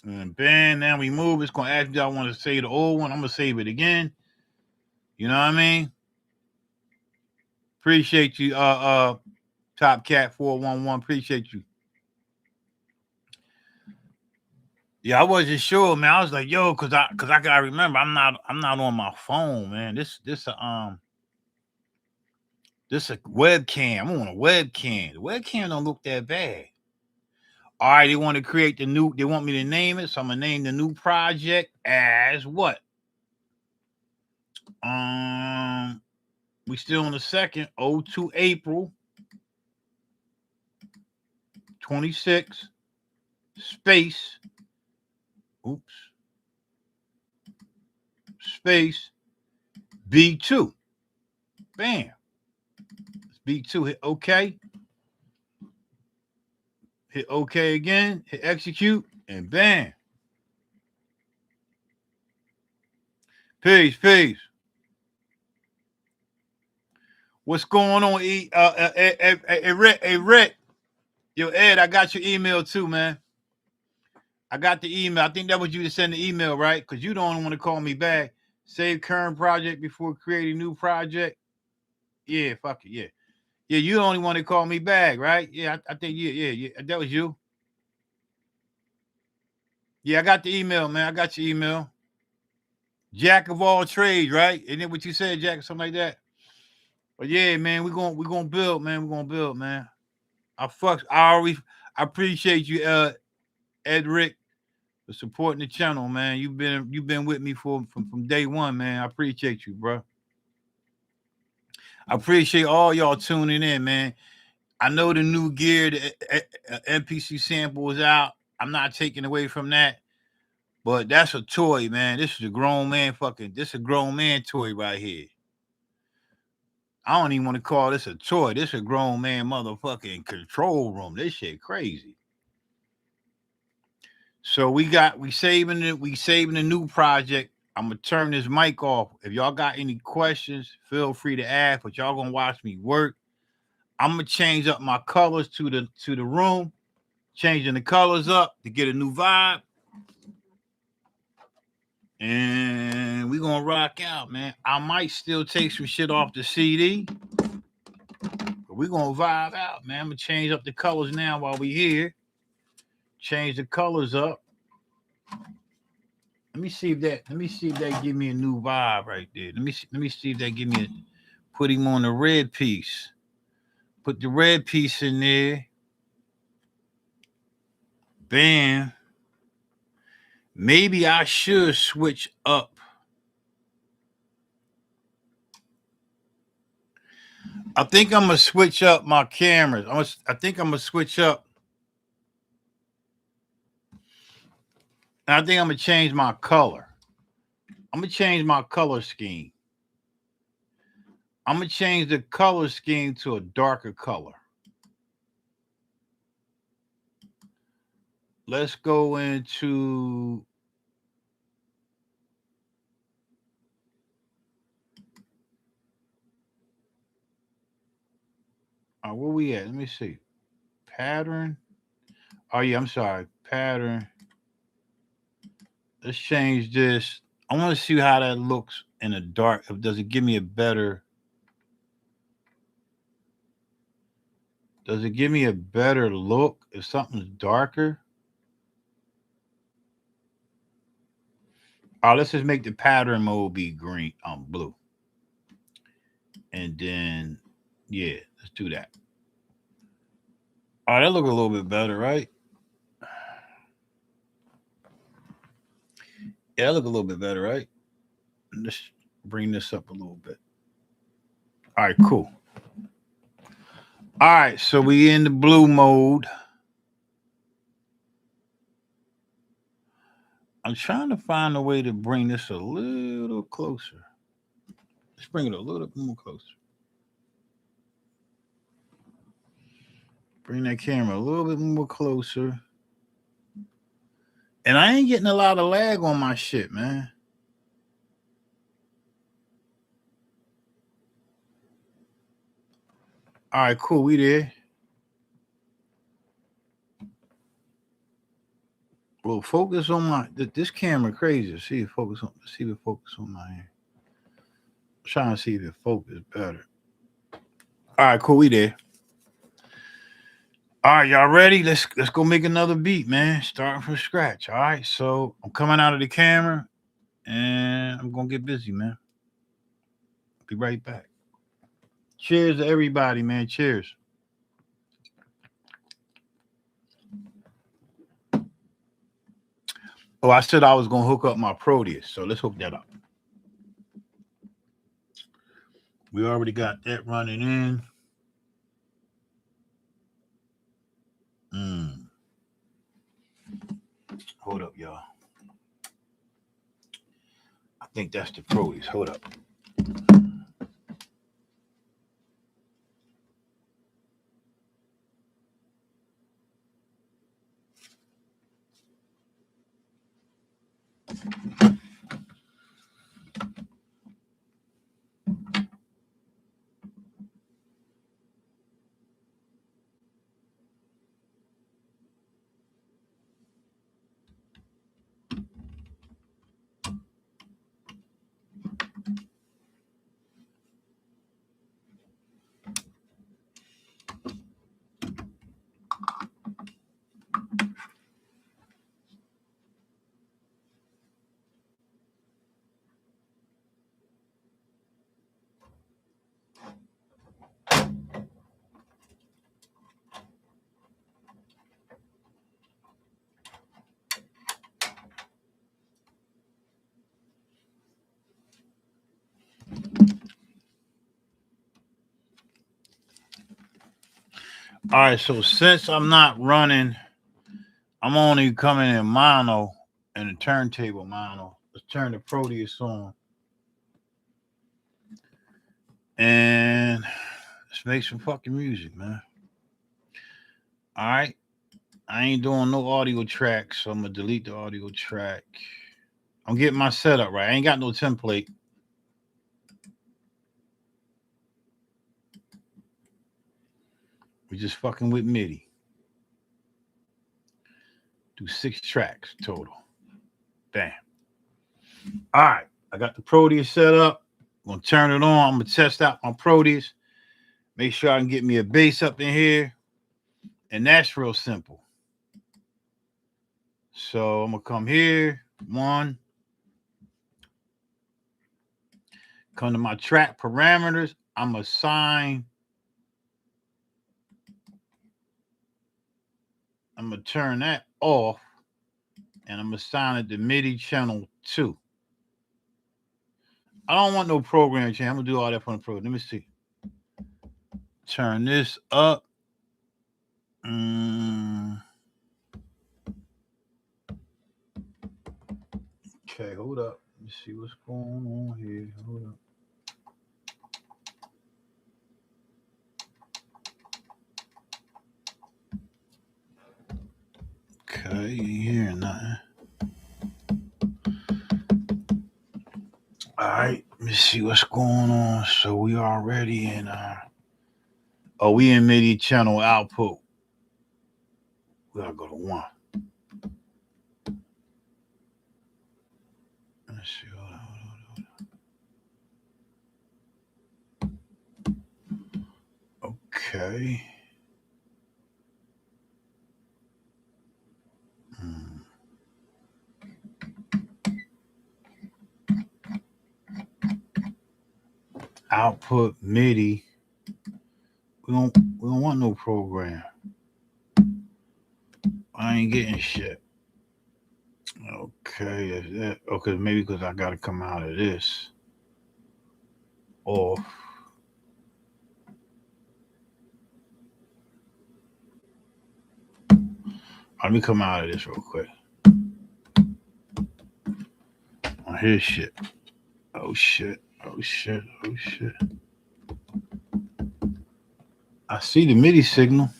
And bam, now we move. It's gonna ask me, I want to save the old one. I'm gonna save it again. You know what I mean? Appreciate you, Top Cat 411. Appreciate you. Yeah, I wasn't sure, man. I was like, yo, cause I gotta remember, I'm not on my phone, man. This This a webcam. I want a webcam. The webcam don't look that bad. All right, they want to create the new, they want me to name it, so I'm gonna name the new project as what? We still on the 2nd, 02 April 26, space, oops, space, B2. Bam. It's B2, hit OK. Hit OK again, hit execute, and bam. Peace, peace. What's going on, Rick? Yo, Ed, I got your email too, man. I got the email. I think that was you to send the email, right? Because you don't want to call me back. Save current project before creating new project. Yeah, fuck it, yeah. Yeah, you the only one to call me back, right? Yeah, I think, yeah. That was you. Yeah, I got the email, man. I got your email. Jack of all trades, right? Isn't it what you said, Jack, or something like that? But yeah, man, we're gonna build, man. We're gonna build, man. I appreciate you, Ed Rick, for supporting the channel, man. You've been with me from day one, man. I appreciate you, bro. I appreciate all y'all tuning in, man. I know the new gear, the MPC Sample is out. I'm not taking away from that, but that's a toy, man. This is a grown man this is a grown man toy right here. I don't even want to call this a toy. This is a grown man motherfucking control room. This shit crazy. So we saving the new project. I'm gonna turn this mic off. If y'all got any questions, feel free to ask. But y'all gonna watch me work. I'm gonna change up my colors to the room, changing the colors up to get a new vibe. And we're gonna rock out, man. I might still take some shit off the CD, but we're gonna vibe out, man. I'm gonna change up the colors now while we here. Change the colors up. Let me see if that give me a new vibe right there. Let me see if that give me put him on the red piece. Put the red piece in there. Bam. Maybe I should switch up. I think I'm gonna switch up my cameras. I think I'm gonna switch up. I think I'm gonna change my color. I'm gonna change my color scheme. I'm gonna change the color scheme to a darker color. Let's go into where we at? Let me see. Pattern. Oh yeah, I'm sorry. Pattern. Let's change this. I want to see how that looks in the dark. Does it give me a better? Does it give me a better look if something's darker? Oh, let's just make the pattern mode be green, blue. And then, yeah, let's do that. Oh, that look a little bit better, right? Yeah, that look a little bit better, right? Let's bring this up a little bit. All right, cool. All right, so we in the blue mode. I'm trying to find a way to bring this a little closer. Let's bring it a little bit more closer. Bring that camera a little bit more closer. And I ain't getting a lot of lag on my shit, man. All right, cool. We there. Well, focus on my this camera crazy. See if focus on my hand. I'm trying to see if it focus better. All right, cool. We there. All right, y'all ready? Let's go make another beat, man. Starting from scratch. All right. So I'm coming out of the camera and I'm gonna get busy, man. Be right back. Cheers to everybody, man. Cheers. Oh, I said I was going to hook up my Proteus, so let's hook that up. We already got that running in. Hold up, y'all. I think that's the Proteus. Hold up. All right, so since I'm not running, I'm only coming in mono and the turntable mono. Let's turn the Proteus on. And let's make some fucking music, man. All right. I ain't doing no audio tracks, so I'm going to delete the audio track. I'm getting my setup right. I ain't got no template. We just fucking with MIDI. Do 6 tracks total. Bam. All right. I got the Proteus set up. I'm going to turn it on. I'm going to test out my Proteus. Make sure I can get me a bass up in here. And that's real simple. So I'm going to come here. 1. Come to my track parameters. I'm going to assign. I'm going to turn that off. And I'm going to assign it to MIDI channel 2. I don't want no program change. I'm going to do all that from the program. Let me see. Turn this up. Okay, hold up. Let me see what's going on here. Hold up. Okay, you ain't hearing nothing. All right, let me see what's going on. So we already in we in MIDI channel output. We gotta go to 1. Let's see. Hold on. Okay. Output MIDI. We don't want no program. I ain't getting shit. Okay, is that okay? Maybe because I gotta come out of this off. Let me come out of this real quick. Oh, here's shit. Oh shit. Oh shit. Oh shit. I see the MIDI signal.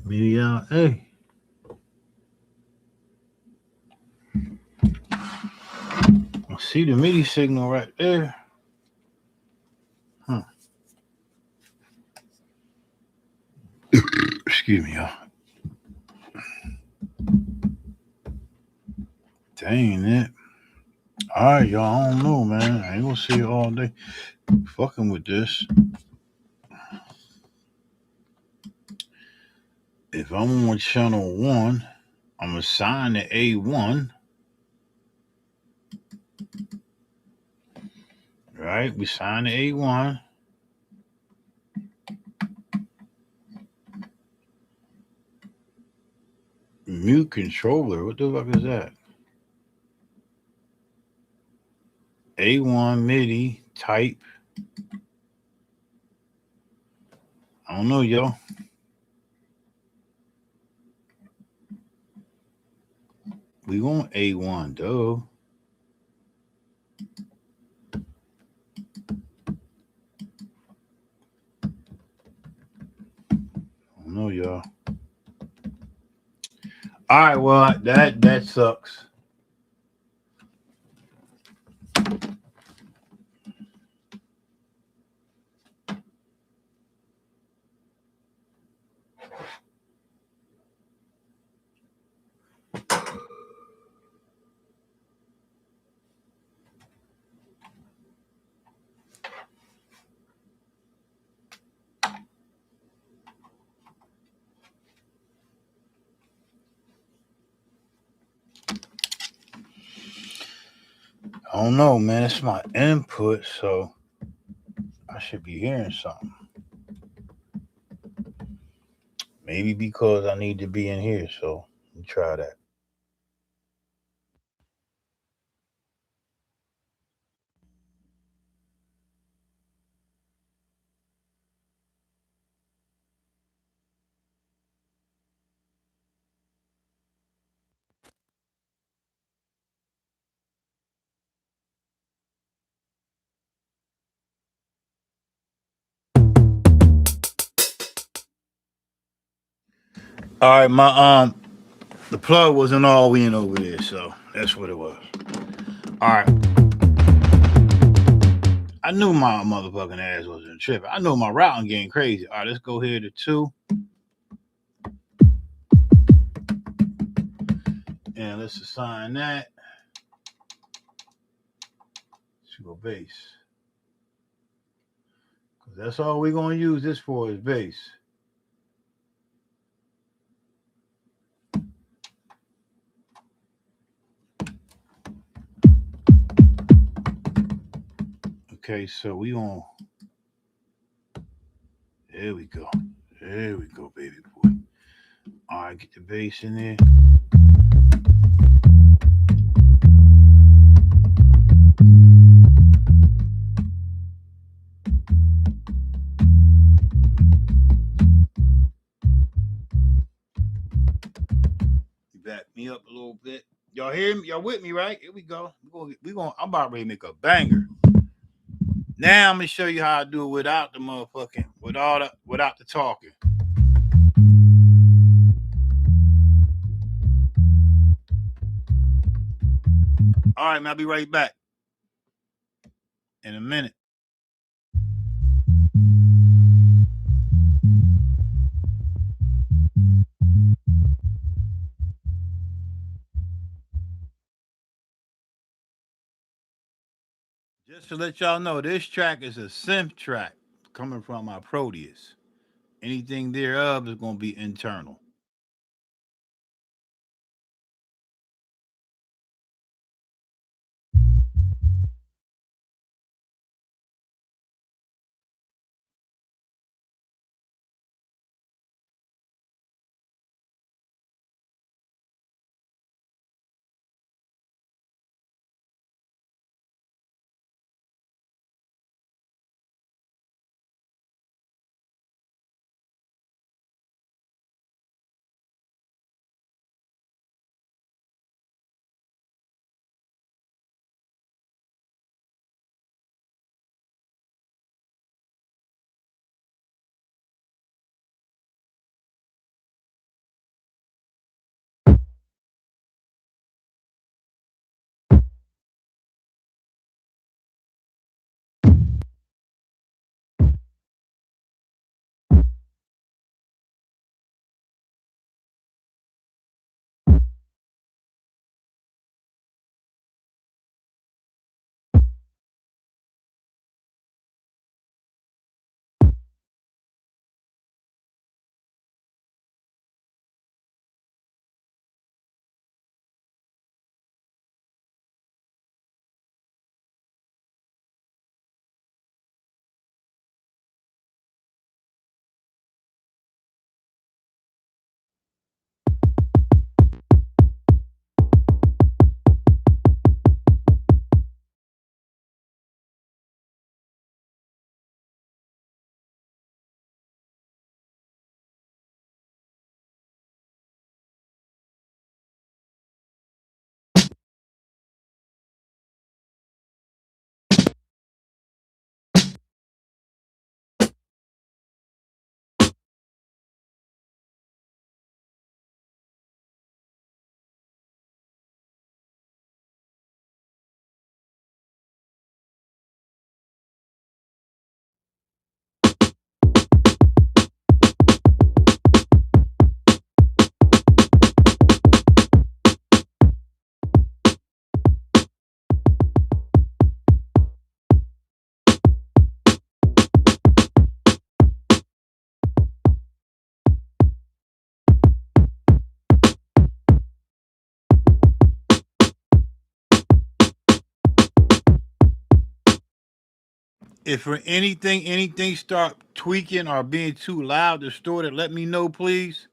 MIDI out. Hey. I see the MIDI signal right there. Huh. Excuse me, y'all. Dang it. All right, y'all. I don't know, man. I ain't gonna see it all day. Fucking with this. If I'm on channel 1, I'm assigned to A1. Right? We signed to A1. Mute controller. What the fuck is that? A1 MIDI type. I don't know, y'all. We want A1, though. I don't know, y'all. All right, well, that sucks. I don't know, man. It's my input, so I should be hearing something. Maybe because I need to be in here, so let me try that. All right, my the plug wasn't all in over there, so that's what it was. All right. I knew my motherfucking ass wasn't tripping. I know my routing getting crazy. All right, let's go here to 2. And let's assign that to a bass. Because that's all we're going to use this for is bass. Okay, so we on. There we go. There we go, baby boy. All right, get the bass in there. Back me up a little bit. Y'all hear me? Y'all with me, right? Here we go. I'm about ready to make a banger. Now I'm gonna show you how I do it without the motherfucking, without the talking. All right, man, I'll be right back in a minute. Just to let y'all know, this track is a synth track coming from my Proteus. Anything thereof is going to be internal. If for anything start tweaking or being too loud, distorted, let me know, please.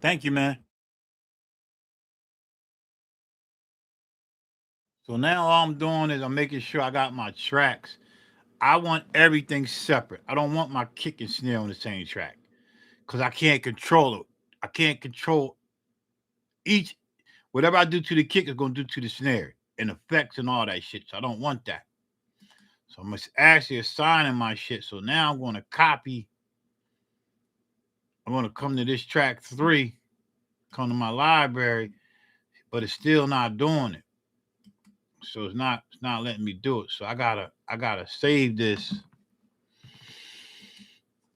Thank you, man. So now all I'm doing is I'm making sure I got my tracks. I want everything separate. I don't want my kick and snare on the same track because I can't control it. I can't control each. Whatever I do to the kick is going to do to the snare and effects and all that shit. So I don't want that. So I'm actually assigning my shit. So now I'm going to copy. I'm going to come to this track 3, come to my library, but it's still not doing it. So it's not letting me do it. So I gotta save this.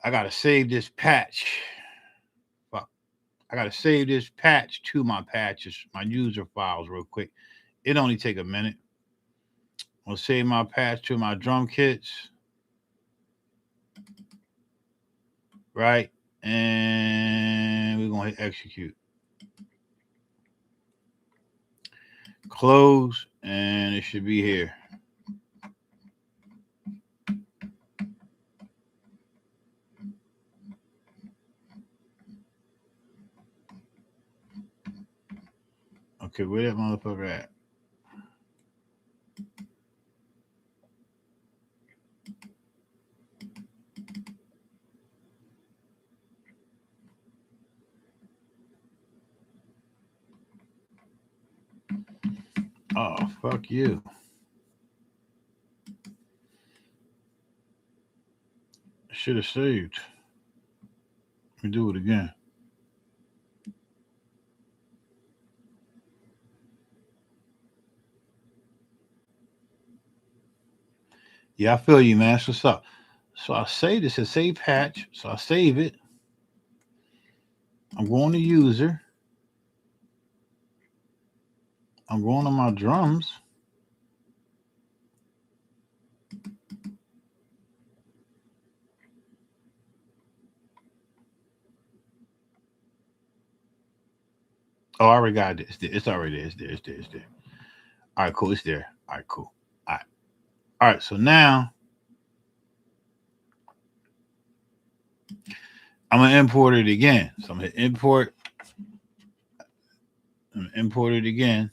I gotta save this patch. Fuck. I gotta save this patch to my patches, my user files real quick. It only take a minute. I'll save my patch to my drum kits. Right? And we're gonna hit execute. Close, and it should be here. Okay, where that motherfucker at? Oh, fuck you. I should have saved. Let me do it again. Yeah, I feel you, man. So what's up? So I save this, a save patch. So I save it. I'm going to user. I'm going to my drums. Oh, I already got it. It's already there. It's there. It's there. It's there. All right, cool. It's there. All right, cool. All right. All right. So now I'm gonna import it again. So I'm gonna import. I'm gonna import it again.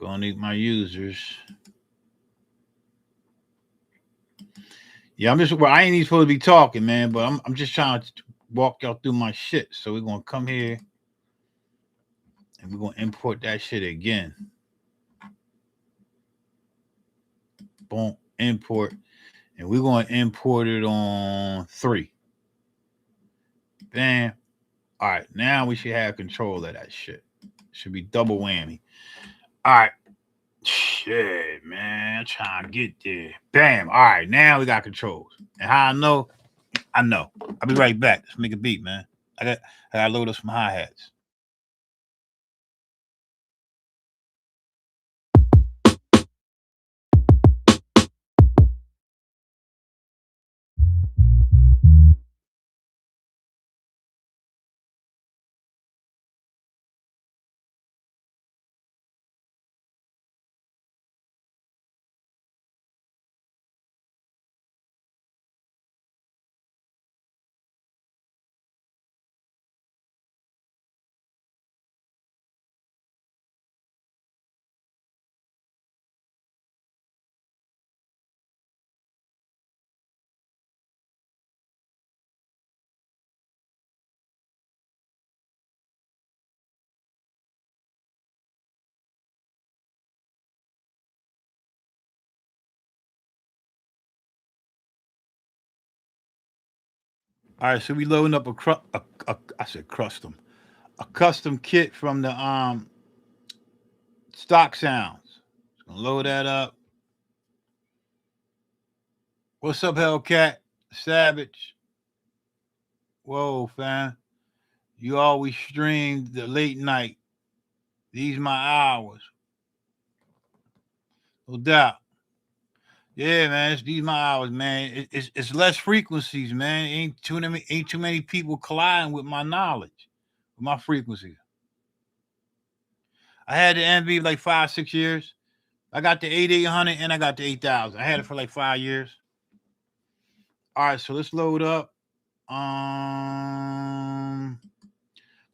Gonna need my users. Yeah, I'm just. Well, I ain't even supposed to be talking, man. But I'm just trying to walk y'all through my shit. So we're gonna come here and we're gonna import that shit again. Boom, import, and we're gonna import it on 3. Bam. All right, now we should have control of that shit. Should be double whammy. All right. Shit, man. I'm trying to get there. Bam. All right, now we got controls. And how I know. I'll be right back. Let's make a beat, man. I got to load up some hi-hats. All right, so we loading up I said a custom kit from the stock sounds. Just gonna load that up. What's up, Hellcat? Savage. Whoa, fam. You always stream the late night. These my hours. No doubt. Yeah, man. These my hours, man. It's less frequencies, man. Ain't too many people colliding with my knowledge, with my frequencies. I had the MV like 5-6 years. I got the 8800 and I got the 8000. I had it for like 5 years. All right, so let's load up.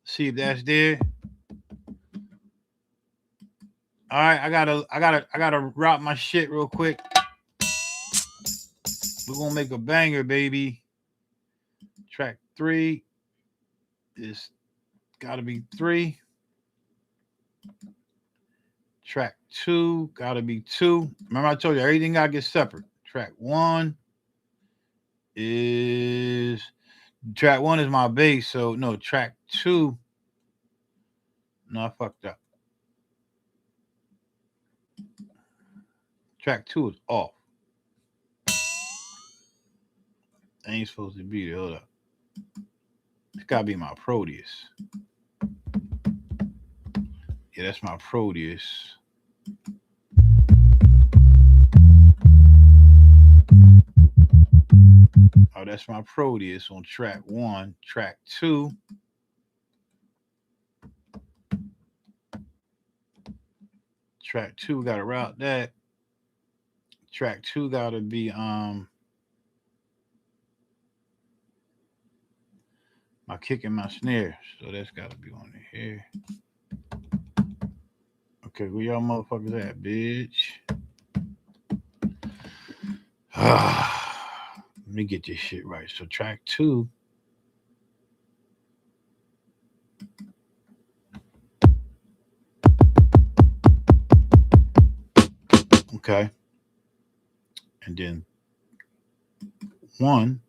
See if that's there. All right, I gotta route my shit real quick. We're gonna make a banger, baby. Track 3 is gotta be 3. Track 2 gotta be 2. Remember I told you everything gotta get separate. Track 1 is my bass, so no, track 2. No, I fucked up. Track 2 is off. I ain't supposed to be there. Hold up. It's gotta be my Proteus. Yeah, that's my Proteus. Oh, that's my Proteus on track 1. Track 2. Track 2 gotta route that. Track 2 gotta be my kick and my snare. So that's gotta be on here. Okay, where y'all motherfuckers at, bitch? Let me get this shit right. So track 2. Okay. And then 1.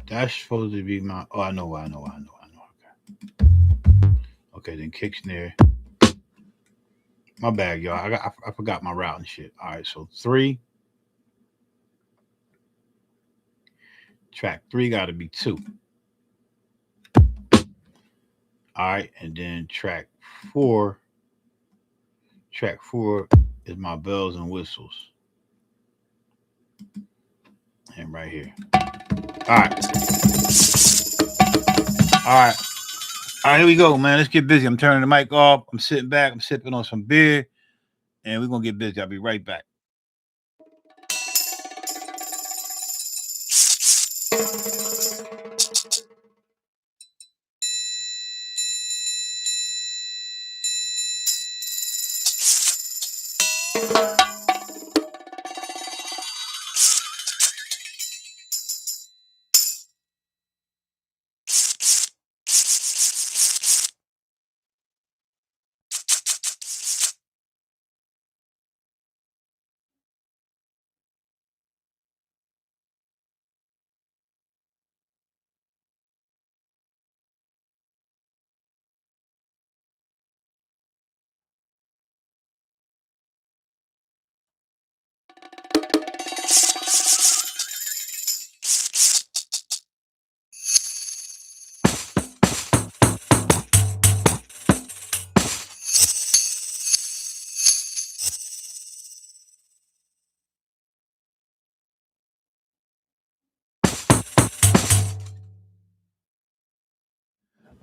That's supposed to be my. Oh, I know. Okay. Okay, then kick snare. My bad, y'all. I forgot my route and shit. All right, so 3. Track 3 got to be 2. All right, and then track 4. Track 4 is my bells and whistles. And right here. All right. All right. All right, here we go, man. Let's get busy. I'm turning the mic off. I'm sitting back. I'm sipping on some beer. And we're going to get busy. I'll be right back.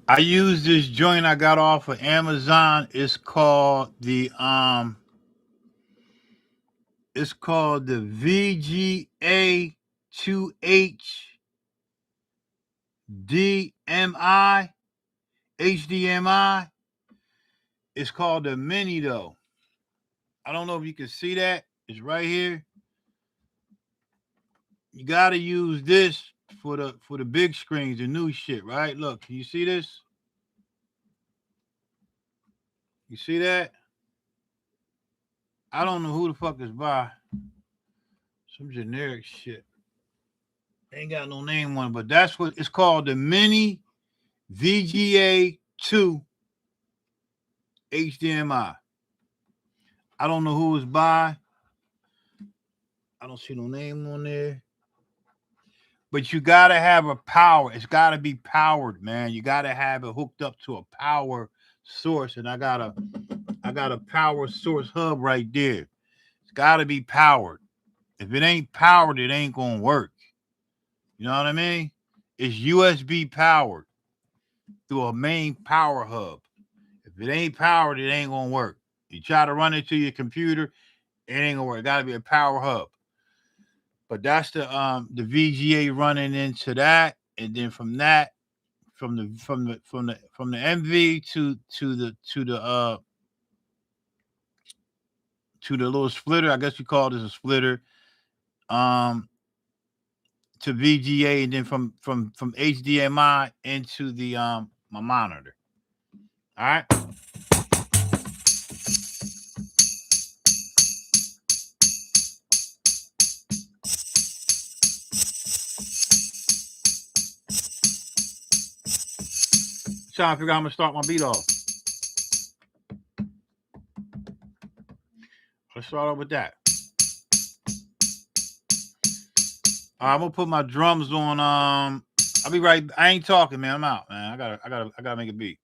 I use this joint I got off of Amazon. It's called the VGA 2HDMI HDMI. It's called the Mini though. I don't know if you can see that. It's right here. You gotta use this for the big screens, the new shit, right? Look, can you see this? You see that? I don't know who the fuck is by. Some generic shit. Ain't got no name on it, but that's what it's called, the Mini VGA 2 HDMI. I don't know who it's by. I don't see no name on there. But you gotta have a power. It's gotta be powered, man. You gotta have it hooked up to a power source. And I got a power source hub right there. It's gotta be powered. If it ain't powered, it ain't gonna work. You know what I mean? It's USB powered through a main power hub. If it ain't powered, it ain't gonna work. You try to run it to your computer, it ain't gonna work. It gotta be a power hub. But that's the VGA running into that, and then from that, from the MV to the little splitter. I guess you call this a splitter. Um, to VGA, and then from HDMI into the my monitor. All right. Trying to figure out how I'm gonna start my beat off. Let's start off with that. I'm gonna put my drums on. I'll be right. I ain't talking, man. I'm out, man. I gotta make a beat.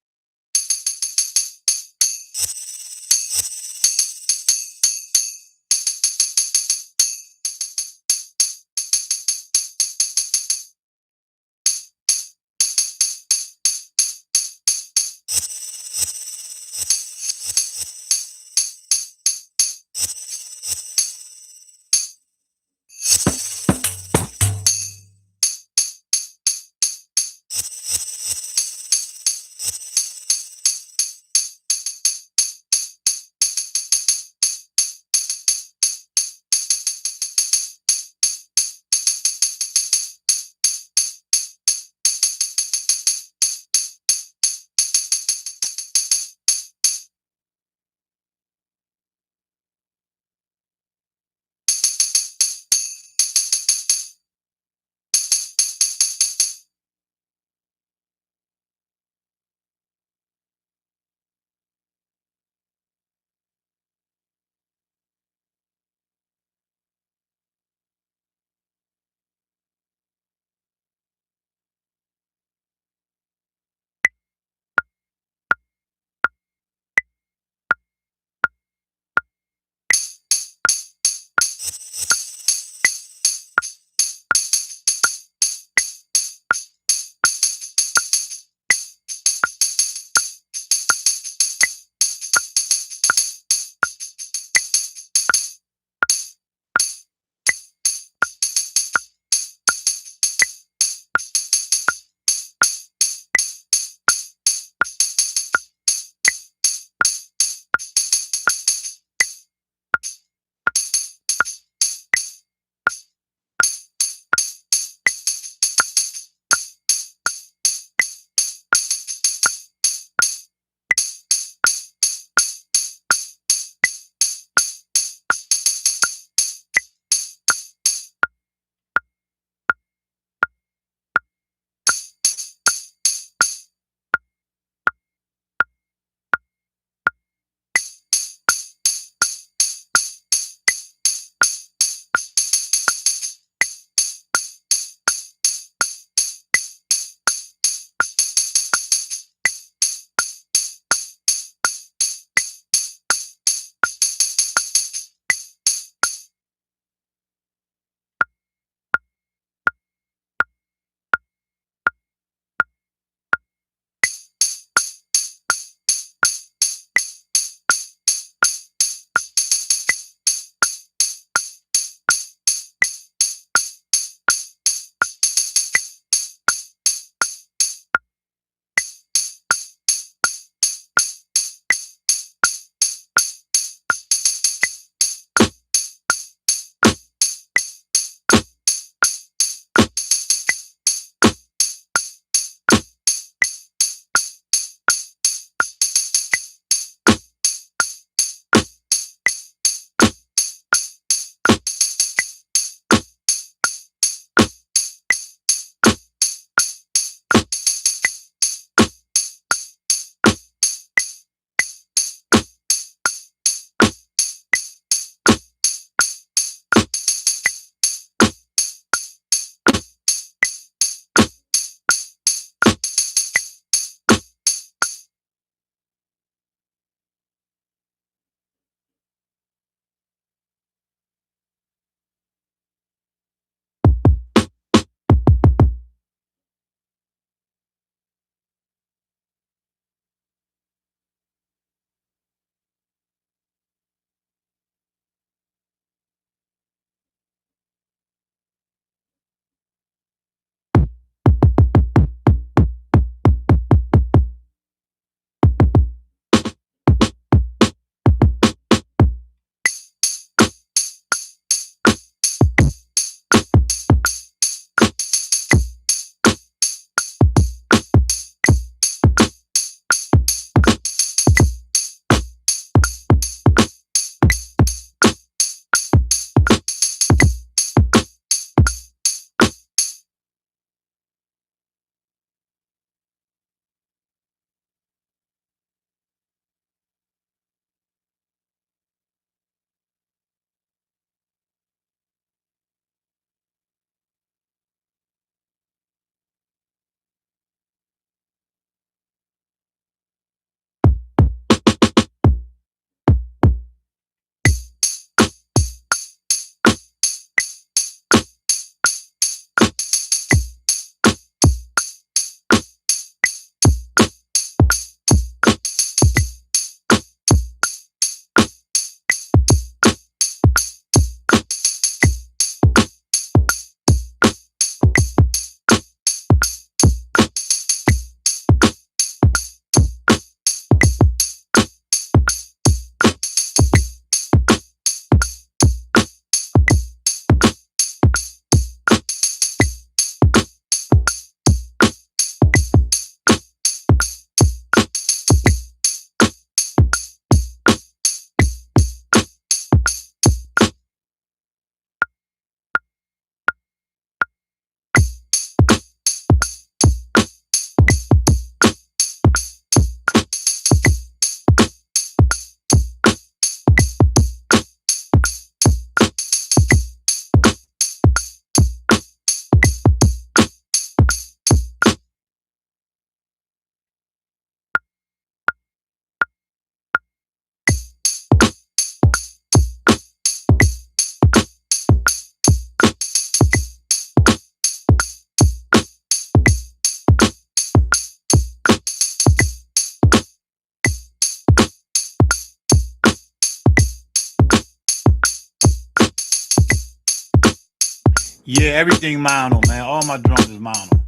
Yeah, everything mono, man. All my drums is mono.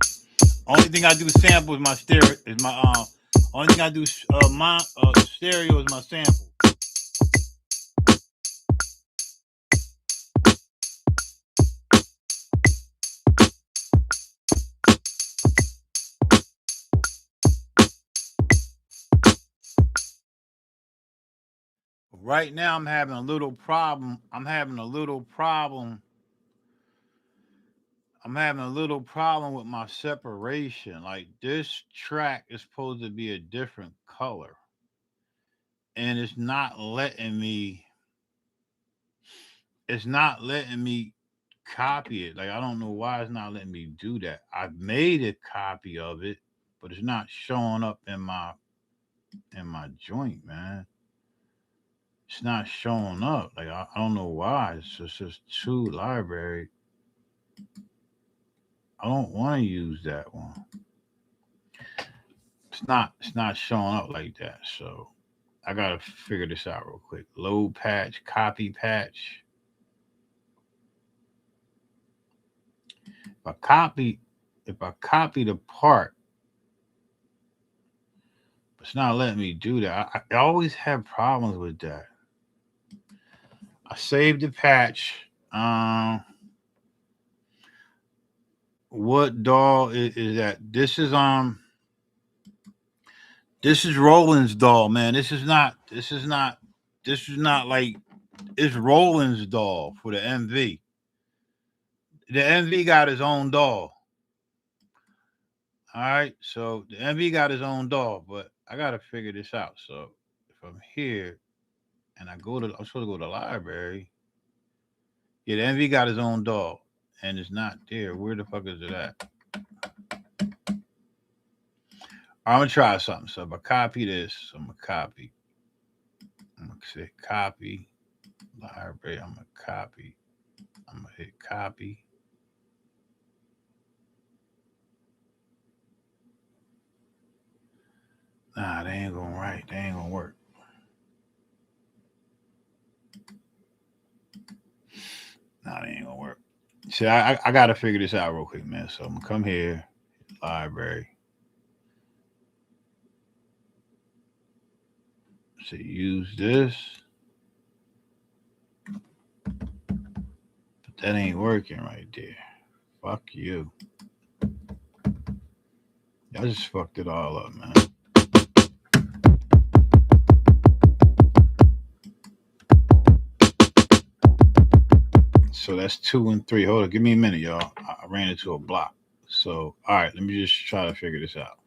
Only thing I do sample is my stereo. Is my only thing I do my stereo is my sample. Right now, I'm having a little problem. I'm having a little problem. I'm having a little problem with my separation. Like this track is supposed to be a different color, and it's not letting me. It's not letting me copy it. Like I don't know why it's not letting me do that. I've made a copy of it, but it's not showing up in my joint, man. It's not showing up. Like I don't know why. It's just too library. I don't want to use that one. It's not showing up like that. So I gotta figure this out real quick. Load patch, copy patch. If I copy, if I copy the part, it's not letting me do that. I always have problems with that. I saved the patch. What doll is that? This is Roland's doll, man. This is not like it's Roland's doll for the MV. The MV got his own doll. All right, so the MV got his own doll, but I gotta figure this out. So if I'm here and I'm supposed to go to the library. Yeah, the MV got his own doll, and it's not there. Where the fuck is it at? I'm gonna try something. So if I copy this, I'm gonna copy. I'm gonna say copy library. I'm gonna copy. I'm gonna hit copy. Nah, they ain't gonna write. They ain't gonna work. Nah, they ain't gonna work. See, I gotta figure this out real quick, man. So I'm gonna come here, library. So use this, but that ain't working right there. Fuck you. I just fucked it all up, man. So that's 2 and 3. Hold on, give me a minute, y'all. I ran into a block. So, all right, let me just try to figure this out.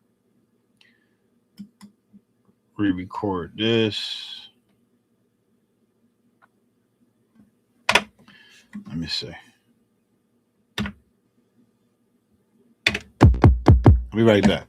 Re-record this. Let me see. I'll be right back.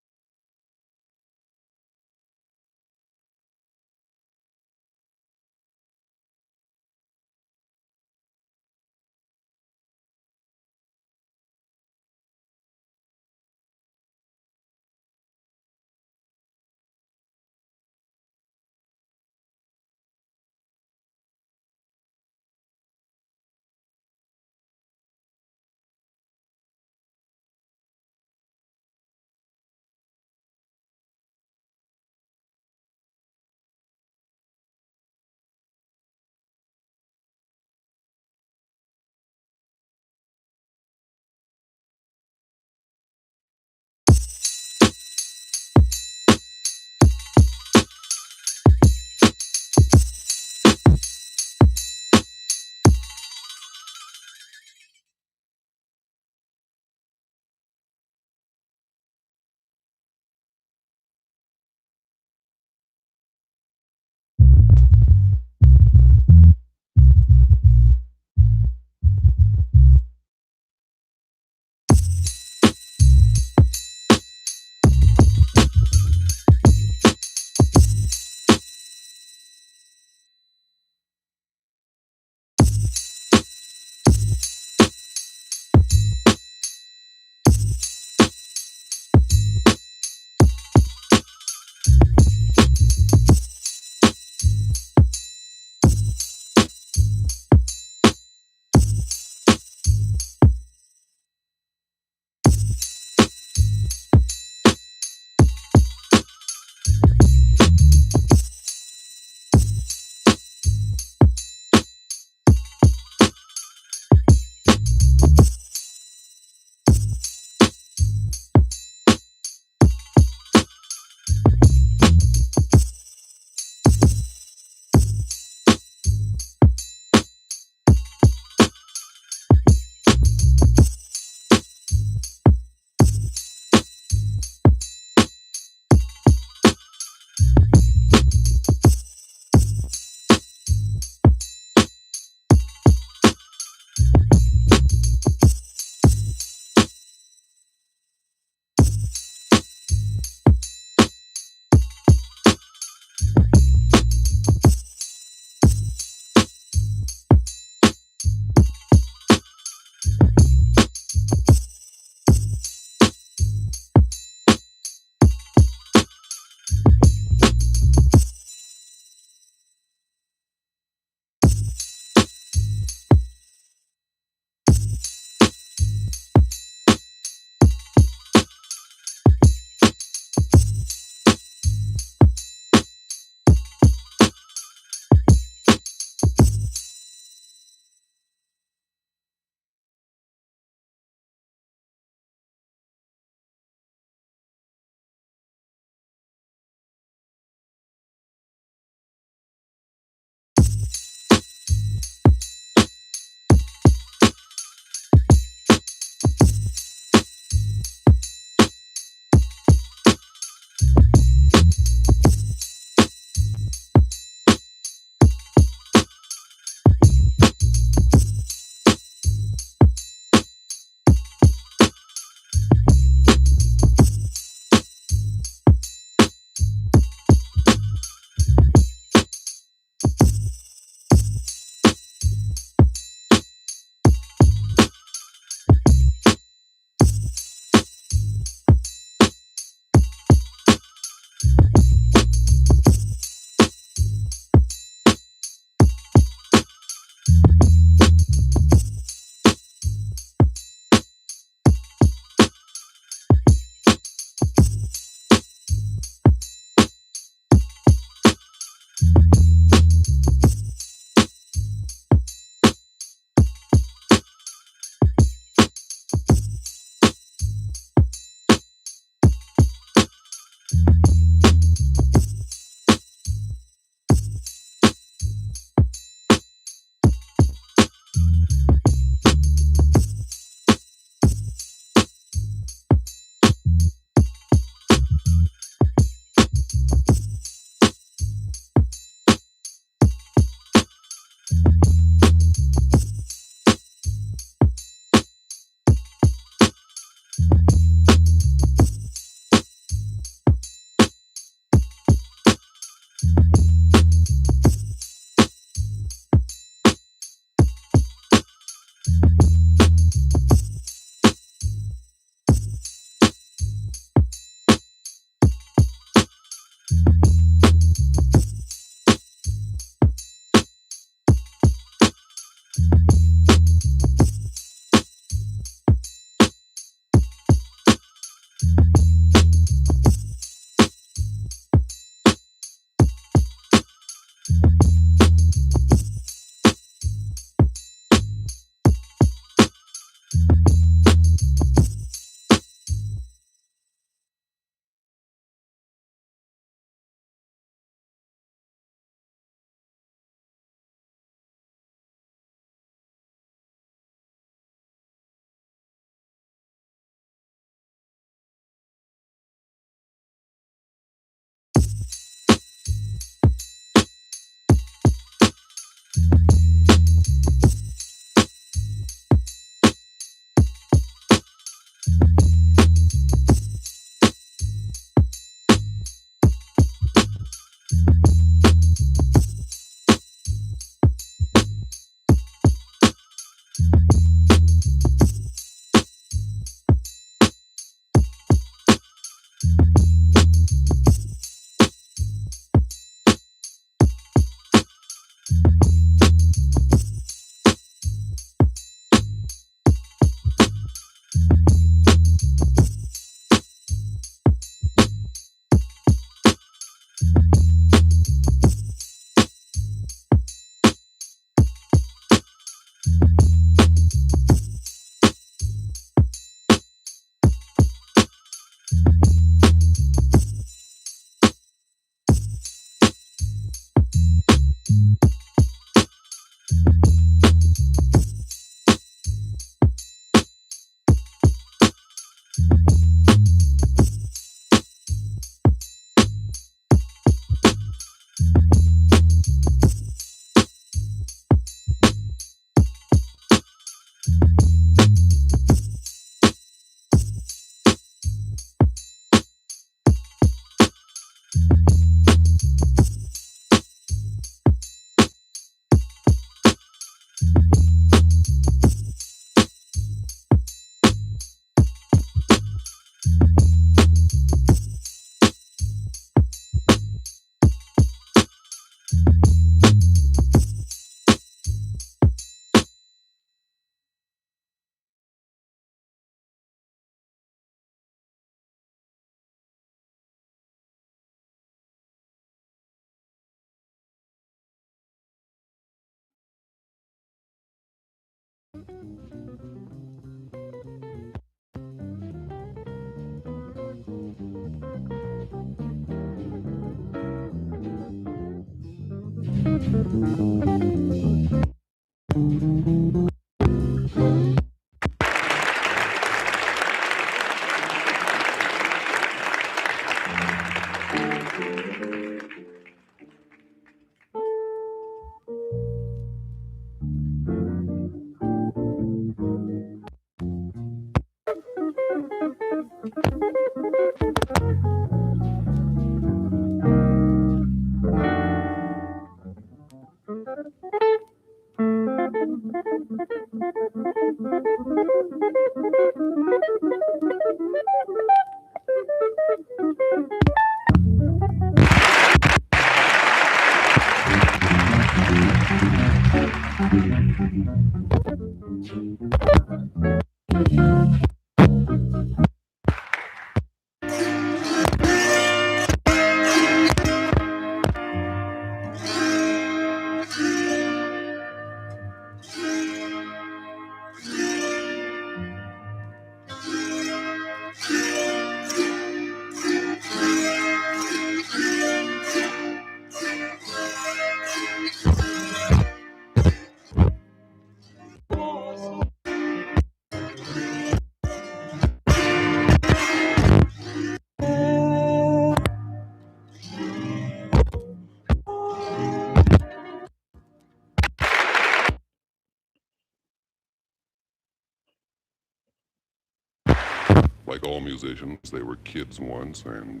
Like all musicians, they were kids once, and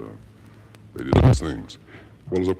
they did those things. Well, as a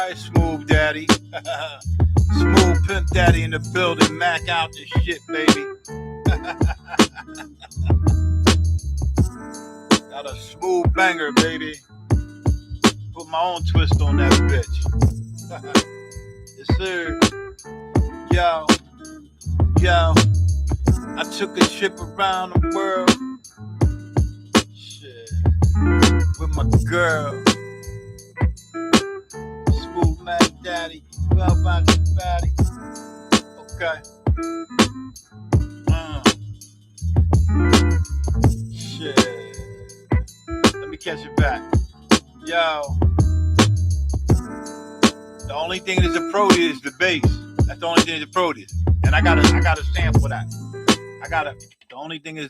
right, Smooth Daddy. Smooth Pimp Daddy in the building. Mac out the shit, baby. Got a smooth banger, baby. Put my own twist on that bitch. Yes, sir. Yo, yo. I took a trip around the world. Shit. With my girl. Smooth Mac Daddy. Well about your body. Okay. Shit. Let me catch it back. Yo. The only thing that's a pro is the bass. That's the only thing that's a pro is. And I gotta sample that. The only thing is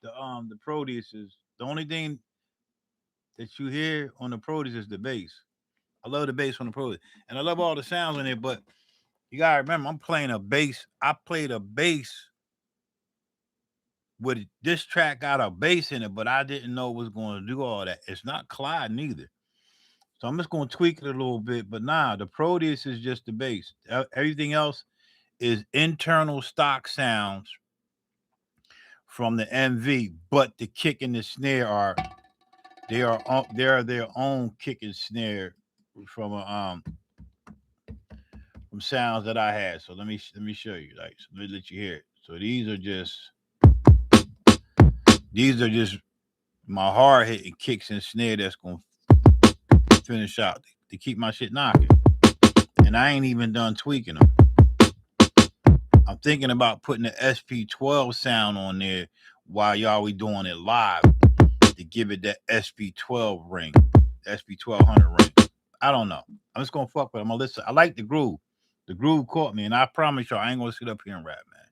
the Proteus is the only thing that you hear on the Proteus is the bass. I love the bass on the Proteus. And I love all the sounds in it, but you gotta remember I'm playing a bass. I played a bass with this track got a bass in it, but I didn't know it was gonna do all that. It's not Clyde neither. So I'm just gonna tweak it a little bit, but nah, the Proteus is just the bass. Everything else is internal stock sounds from the MV, but the kick and the snare are they are their own kick and snare from from sounds that I had. So let me show you. Like, so let me let you hear it. So these are just my hard hitting kicks and snare that's gonna finish out to keep my shit knocking. And I ain't even done tweaking them. I'm thinking about putting the SP12 sound on there while y'all we doing it live to give it that SP12 ring, SP1200 ring. I don't know. I'm just gonna fuck with it. I'm gonna listen. I like the groove. The groove caught me, and I promise y'all, I ain't gonna sit up here and rap, man.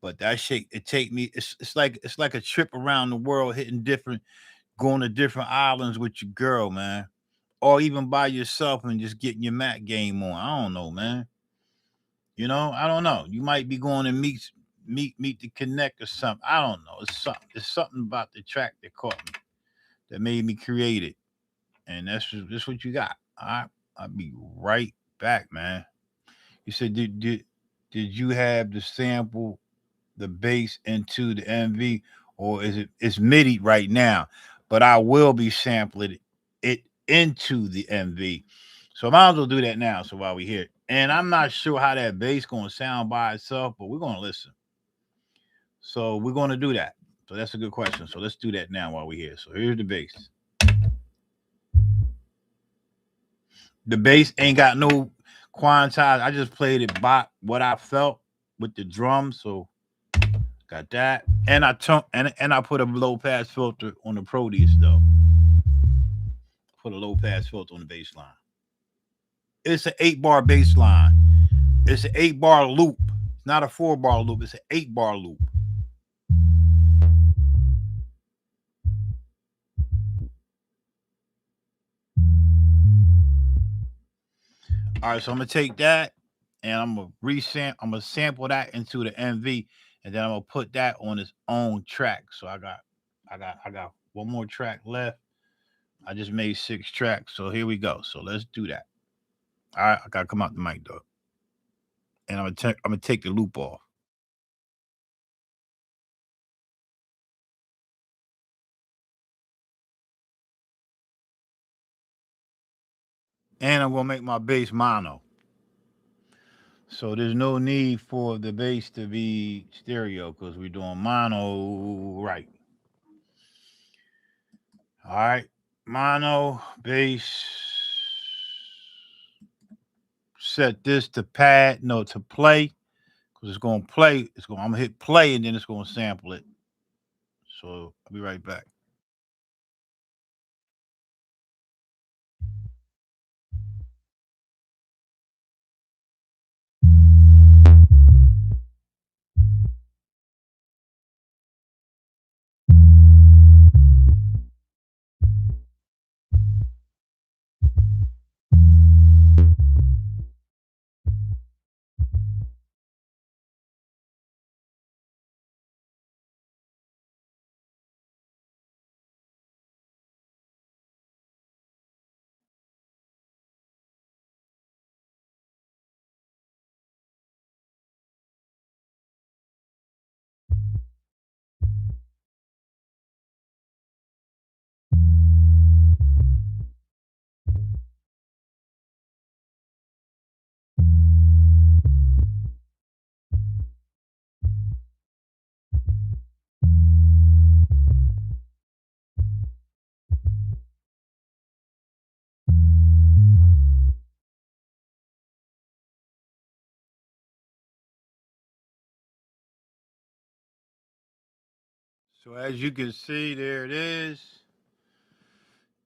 But that shit, it take me. It's like a trip around the world, hitting different, going to different islands with your girl, man, or even by yourself and just getting your Mac game on. I don't know, man. You know, I don't know. You might be going to meet the connect or something. I don't know. It's something about the track that caught me, that made me create it, and that's what you got. I'll be right back, man. You said did you have the sample the bass into the MV, or is it's MIDI right now? But I will be sampling it into the MV. So I might as well do that now. So while we hear it. And I'm not sure how that bass gonna sound by itself, but we're gonna listen. So we're gonna do that. So that's a good question. So let's do that now while we're here. So here's the bass. The bass ain't got no quantized. I just played it by what I felt with the drums. So got that. And I put a low pass filter on the Proteus though. Put a low pass filter on the bass line. It's an 8-bar bass line. It's an 8-bar loop. It's not a 4-bar loop. It's an 8-bar loop. All right, so I'm gonna take that and I'm gonna sample that into the MV, and then I'm gonna put that on its own track. So I got one more track left. I just made 6 tracks, so here we go. So let's do that. All right, I gotta come out the mic though, and I'm gonna take the loop off, and I'm gonna make my bass mono. So there's no need for the bass to be stereo because we're doing mono right. All right, mono bass. Set this to pad, no, to play, because it's gonna play. I'm gonna hit play and then it's gonna sample it. So I'll be right back. So as you can see, there it is.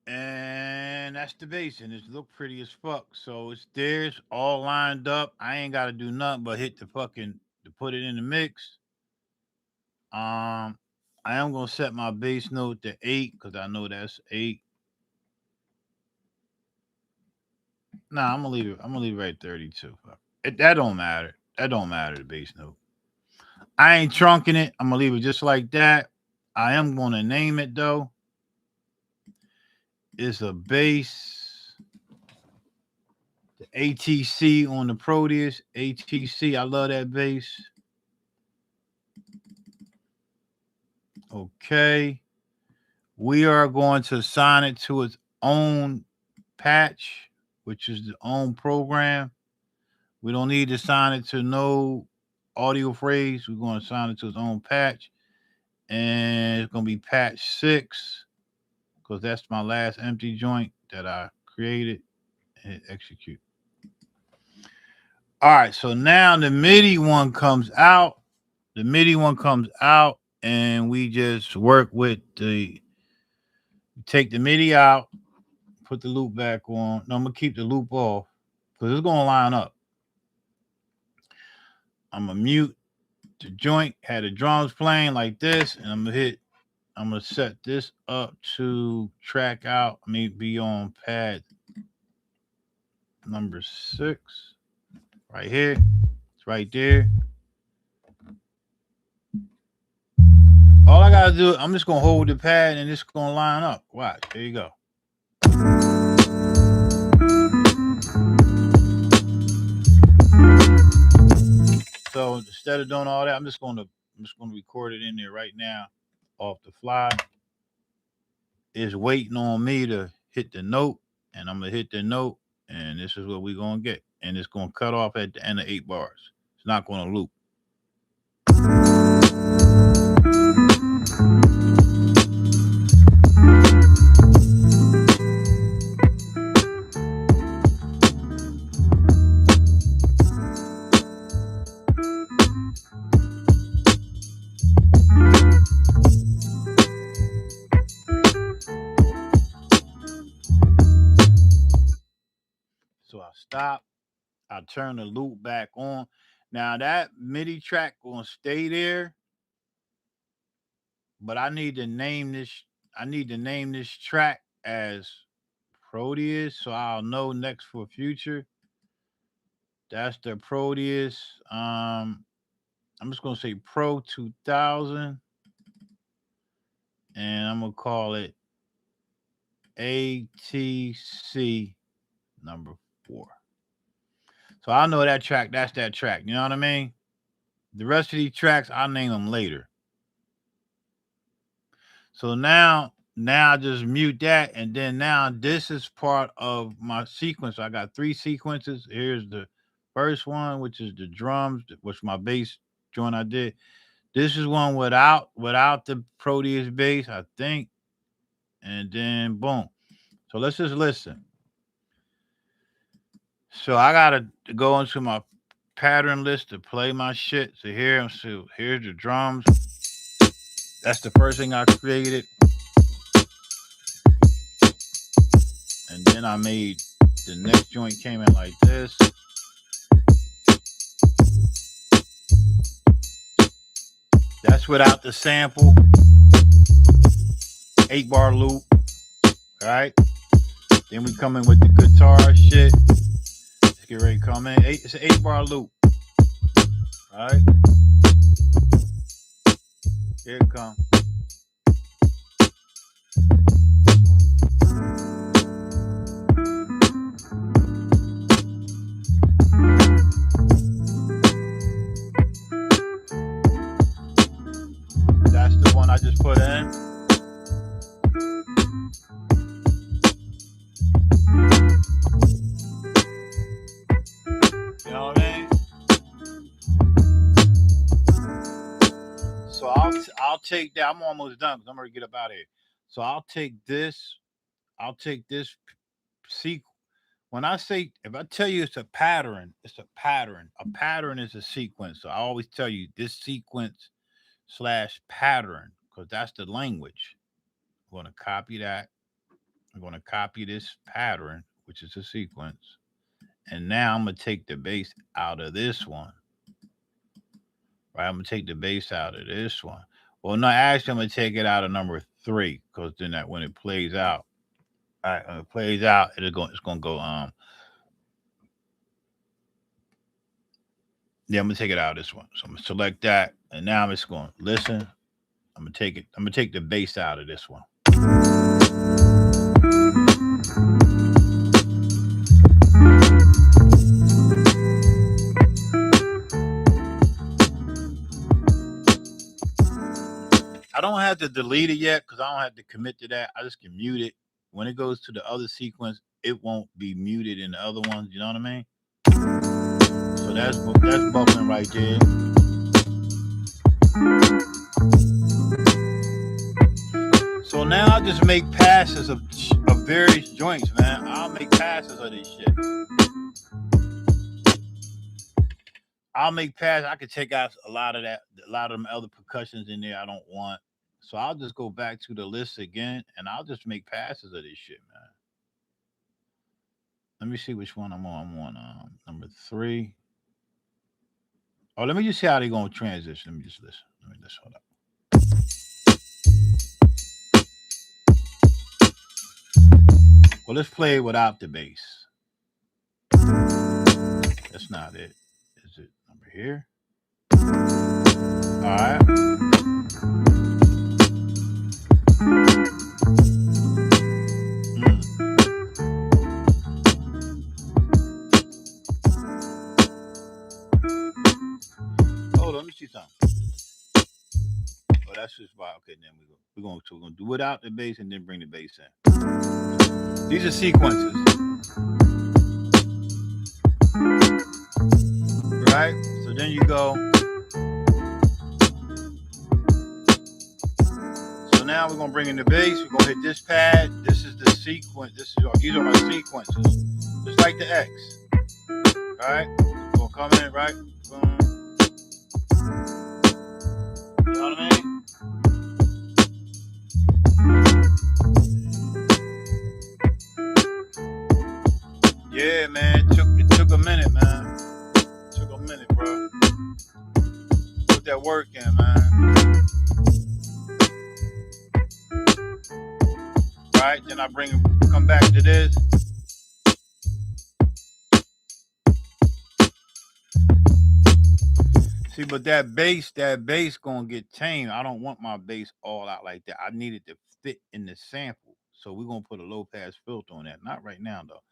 And that's the bass, and it's look pretty as fuck. So it's there, it's all lined up. I ain't gotta do nothing but hit the fucking to put it in the mix. I am gonna set my bass note to 8 because I know that's 8. Nah, I'm gonna leave it. I'm gonna leave it right 32. That don't matter. That don't matter. The bass note. I ain't trunking it. I'm gonna leave it just like that. I am gonna name it though. It's a bass. The ATC on the Proteus. ATC. I love that bass. Okay. We are going to assign it to its own patch, which is the own program. We don't need to assign it to no audio phrase. We're going to assign it to its own patch. And it's going to be patch 6 because that's my last empty joint that I created and hit execute. All right, so now the MIDI one comes out. The MIDI one comes out, and we just work with take the MIDI out, put the loop back on. No, I'm going to keep the loop off because it's going to line up. I'm going to mute the joint, had the drums playing like this, and I'm going to set this up to track out, be on pad number 6, right here. It's right there. All I got to do, I'm just going to hold the pad and it's going to line up. Watch, there you go. So instead of doing all that, I'm just going to record it in there right now off the fly. It's waiting on me to hit the note, and I'm going to hit the note, and this is what we're going to get. And it's going to cut off at the end of 8 bars. It's not going to loop. So I stop. I turn the loop back on. Now that MIDI track gonna stay there, but I need to name this. I need to name this track as Proteus, so I'll know next for future. That's the Proteus. I'm just gonna say Pro 2000, and I'm gonna call it ATC number 4. So I know that track. That's that track. You know what I mean? The rest of these tracks, I'll name them later. So now I just mute that, and then now this is part of my sequence. I got 3 sequences. Here's the first one, which is the drums, which my bass joint I did. This is one without the Proteus bass, I think. And then boom. So let's just listen. So I gotta go into my pattern list to play my shit. So here's the drums. That's the first thing I created. And then I made the next joint came in like this. That's without the sample. 8 bar loop. Alright. Then we come in with the guitar shit. Let's get ready to come in. It's an 8 bar loop. Alright. Here it comes. That's the one I just put in. You know what I mean? So I'll take that. I'm almost done because I'm ready to get up out of here. So I'll take this sequence. When I say, if I tell you it's a pattern, it's a pattern. A pattern is a sequence. So I always tell you this sequence / pattern because that's the language. I'm going to copy that. I'm going to copy this pattern, which is a sequence. And now I'm going to take the bass out of this one. Right? I'm going to take the bass out of this one. Well, no, actually, I'm going to take it out of number 3, because then that when it plays out, all right, when it plays out, it's going to go, yeah, I'm going to take it out of this one. So I'm going to select that. And now I'm just going to listen. I'm going to take it. I'm going to take the bass out of this one. I don't have to delete it yet because I don't have to commit to that. I just can mute it. When it goes to the other sequence, it won't be muted in the other ones. You know what I mean? So that's bubbling right there. So now I just make passes of various joints, man. I'll make passes of this shit. I'll make passes. I could take out a lot of them other percussions in there I don't want. So I'll just go back to the list again, and I'll just make passes of this shit, man. Let me see which one I'm on. I'm on number 3. Oh, let me just see how they're going to transition. Let me just listen. Let me just hold up. Well, let's play it without the bass. That's not it. Is it number here? All right. Hold on, let me see something. Oh, that's just why. Okay, then we're going to do without the bass and then bring the bass in. These are sequences. Right? So then you go. So now we're going to bring in the bass. We're going to hit this pad. This is the sequence. These are my sequences. Just like the X. All right? We're going to come in, right? Boom. You know what I mean? Yeah, man. It took a minute, man. It took a minute, bro. Put that work in, man. Right? Then I come back to this. See, but that bass gonna get tamed. I don't want my bass all out like that. I need it to fit in the sample. So we're gonna put a low pass filter on that. Not right now though.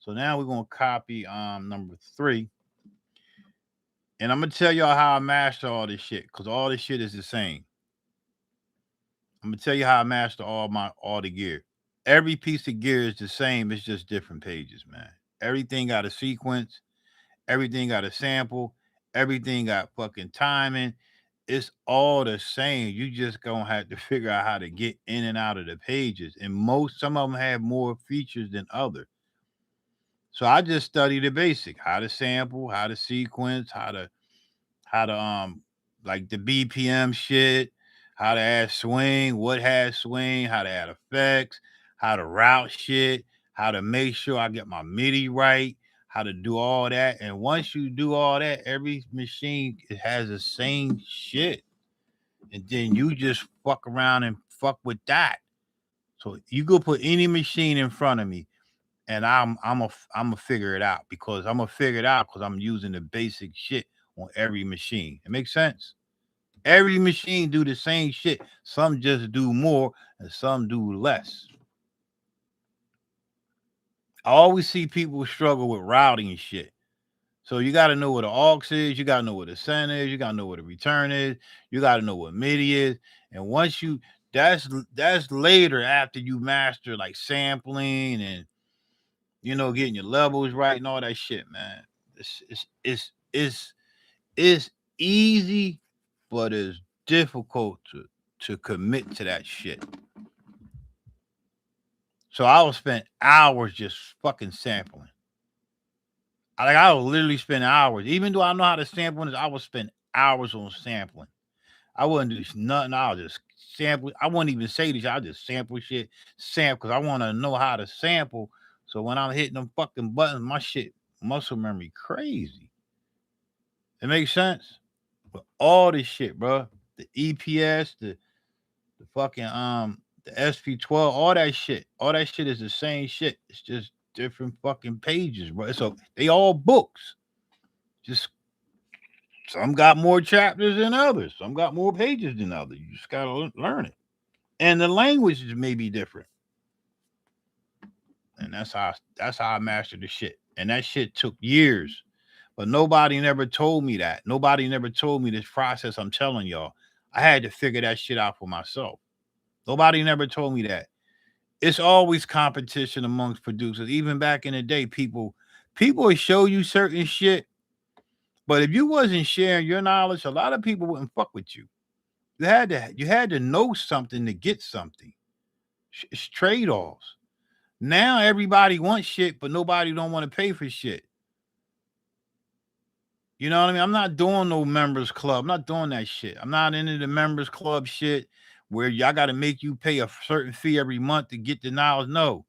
So now we're gonna copy number 3. And I'm gonna tell y'all how I master all this shit, because all this shit is the same. I'm gonna tell you how I master all the gear. Every piece of gear is the same, it's just different pages, man. Everything got a sequence, everything got a sample, everything got fucking timing. It's all the same. You just gonna have to figure out how to get in and out of the pages. And some of them have more features than others. So I just study the basic, how to sample, how to sequence, how to like the BPM shit, how to add swing, what has swing, how to add effects, how to route shit, how to make sure I get my MIDI right, how to do all that. And once you do all that, every machine has the same shit. And then you just fuck around and fuck with that. So you go put any machine in front of me, and I'm a figure it out, because I'm gonna figure it out because I'm using the basic shit on every machine. It makes sense. Every machine do the same shit. Some just do more and some do less. I always see people struggle with routing and shit. So you got to know what the aux is. You got to know what the send is. You got to know what the return is. You got to know what MIDI is. And once that's later, after you master like sampling and getting your levels right and all that shit, man. It's easy, but it's difficult to commit to that shit. So I will spend hours just fucking sampling. I will literally spend hours. Even though I know how to sample this, I will spend hours on sampling. I wouldn't do nothing. I'll just sample. I wouldn't even say this. I'll just sample shit, sample, because I want to know how to sample. So when I'm hitting them fucking buttons, my shit muscle memory crazy. It makes sense. But all this shit, bro, the EPS, the fucking the SP12, all that shit is the same shit. It's just different fucking pages, bro. So they all books. Just some got more chapters than others. Some got more pages than others. You just gotta learn it. And the languages may be different. And that's how I mastered the shit. And that shit took years. But nobody never told me that. Nobody never told me this process I'm telling y'all. I had to figure that shit out for myself. Nobody never told me that. It's always competition amongst producers. Even back in the day, people would show you certain shit, but if you wasn't sharing your knowledge, a lot of people wouldn't fuck with you. You had to know something to get something. It's trade-offs. Now everybody wants shit, but nobody don't want to pay for shit. You know what I mean? I'm not doing no members club. I'm not doing that shit. I'm not into the members club shit where y'all got to make you pay a certain fee every month to get the knowledge. No.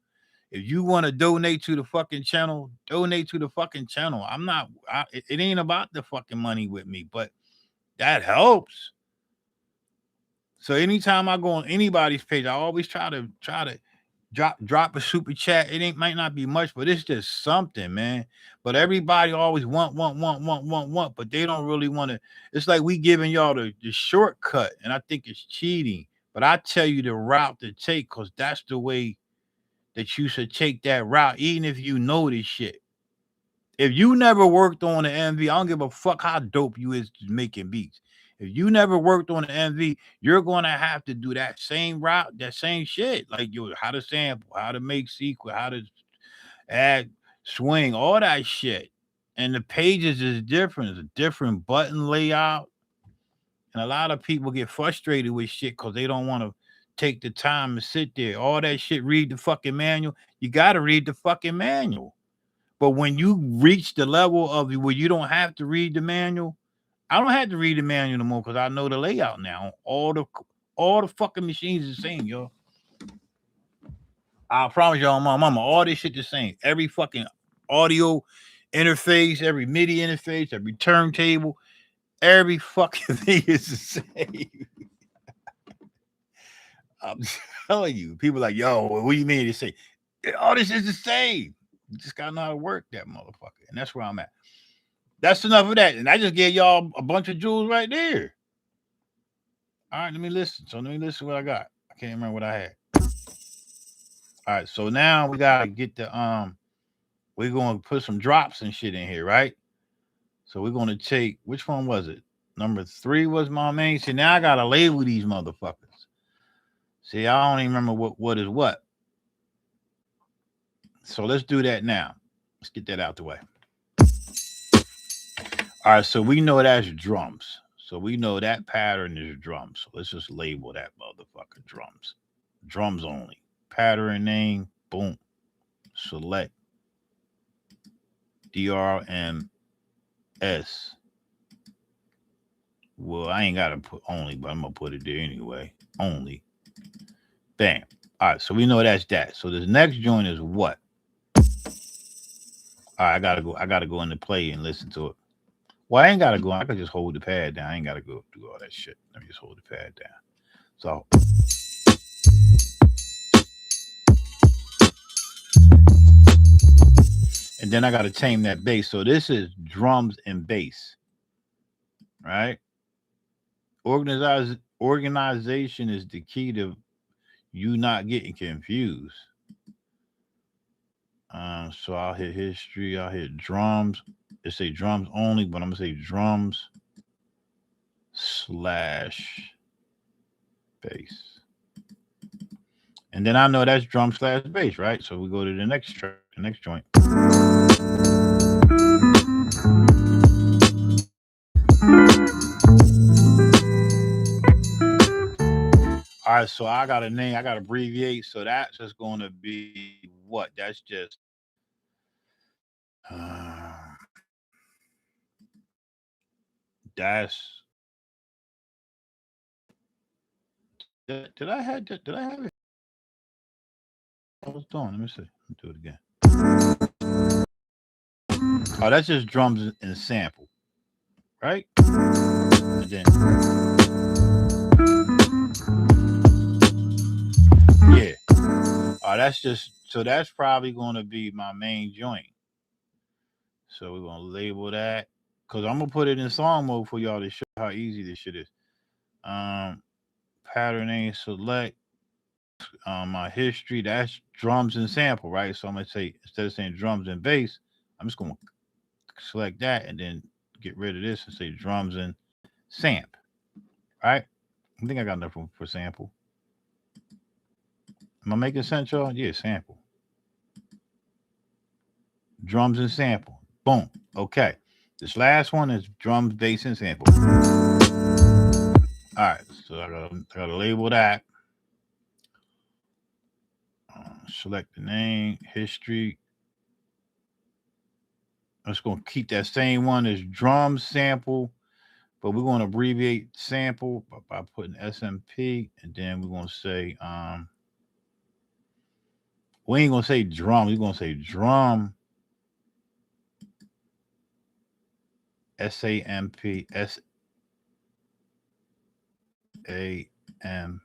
If you want to donate to the fucking channel, donate to the fucking channel. It ain't about the fucking money with me, but that helps. So anytime I go on anybody's page, I always try to drop a super chat. It ain't might not be much, but it's just something, man. But everybody always want, but they don't really want to. It's like we giving y'all the shortcut, and I think it's cheating. But I tell you the route to take, because that's the way that you should take that route, even if you know this shit. If you never worked on an MV, I don't give a fuck how dope you is making beats. If you never worked on an MV, you're gonna have to do that same route, that same shit. Like how to sample, how to make sequence, how to add swing, all that shit. And the pages is different. It's a different button layout. And a lot of people get frustrated with shit because they don't want to take the time to sit there. All that shit, read the fucking manual. You gotta read the fucking manual. But when you reach the level of where you don't have to read the manual, I don't have to read the manual no more because I know the layout now. All the fucking machines is the same, yo. I promise y'all, my mama, all this shit the same. Every fucking audio interface, every MIDI interface, every turntable, every fucking thing is the same. I'm telling you, people like, yo, what do you mean? They say, all this is the same. You just gotta know how to work that motherfucker. And that's where I'm at. That's enough of that. And I just gave y'all a bunch of jewels right there. All right, let me listen. So let me listen to what I got. I can't remember what I had. All right, so now we gotta get the we're gonna put some drops and shit in here, right? So we're gonna take, which one was it? Number 3 was my main. See, now I gotta label these motherfuckers. See, I don't even remember what is what. So let's do that now. Let's get that out the way. All right, so we know that's drums. So we know that pattern is drums. So let's just label that motherfucker drums. Drums only. Pattern name, boom. Select DRMS. Well, I ain't got to put only, but I'm going to put it there anyway. Only. Bam. All right, so we know that's that. So this next joint is what? All right, I gotta go into play and listen to it. Well, I ain't gotta go. I could just hold the pad down. I ain't gotta go do all that shit. Let me just hold the pad down. So and then I gotta tame that bass. So this is drums and bass. Right? Organization is the key to you not getting confused. So I'll hit history, I'll hit drums. It say drums only, but I'm gonna say drums / bass. And then I know that's drum / bass, right? So we go to the next track, the next joint. All right, so I got a name, I got to abbreviate. So that's just going to be what? That's just that's Did I have it? I was doing. Let me see. Let me do it again. Oh, that's just drums and sample, right? And then, yeah. Oh, that's just, so that's probably going to be my main joint. So we're going to label that because I'm going to put it in song mode for y'all to show how easy this shit is. Pattern name select. My history, that's drums and sample, right? So I'm going to say, instead of saying drums and bass, I'm just going to select that and then get rid of this and say drums and samp, right? I think I got enough for sample. Am I making sense, y'all? Yeah, sample. Drums and sample. Boom. Okay. This last one is drums, bass, and sample. All right. So I gotta label that. Select the name, history. I'm just gonna keep that same one as drum sample, but we're gonna abbreviate sample by putting SMP, and then we're gonna say we ain't gonna say drum. We're gonna say drum SAMP SAM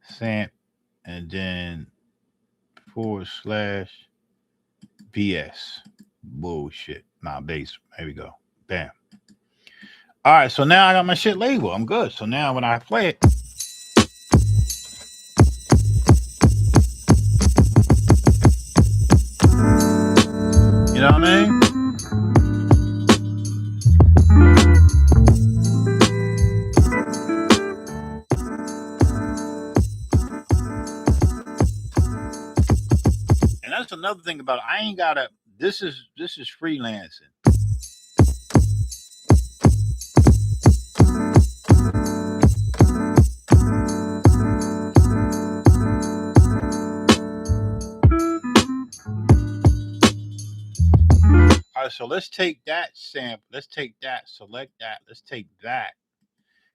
samp, and then / BS. Bullshit. Nah, bass. There we go. Bam. All right, so now I got my shit labeled. I'm good. So now when I play it, you know what I mean? And that's another thing about it. I ain't gotta. This is freelancing. All right, so let's take that sample. Let's take that. Select that. Let's take that,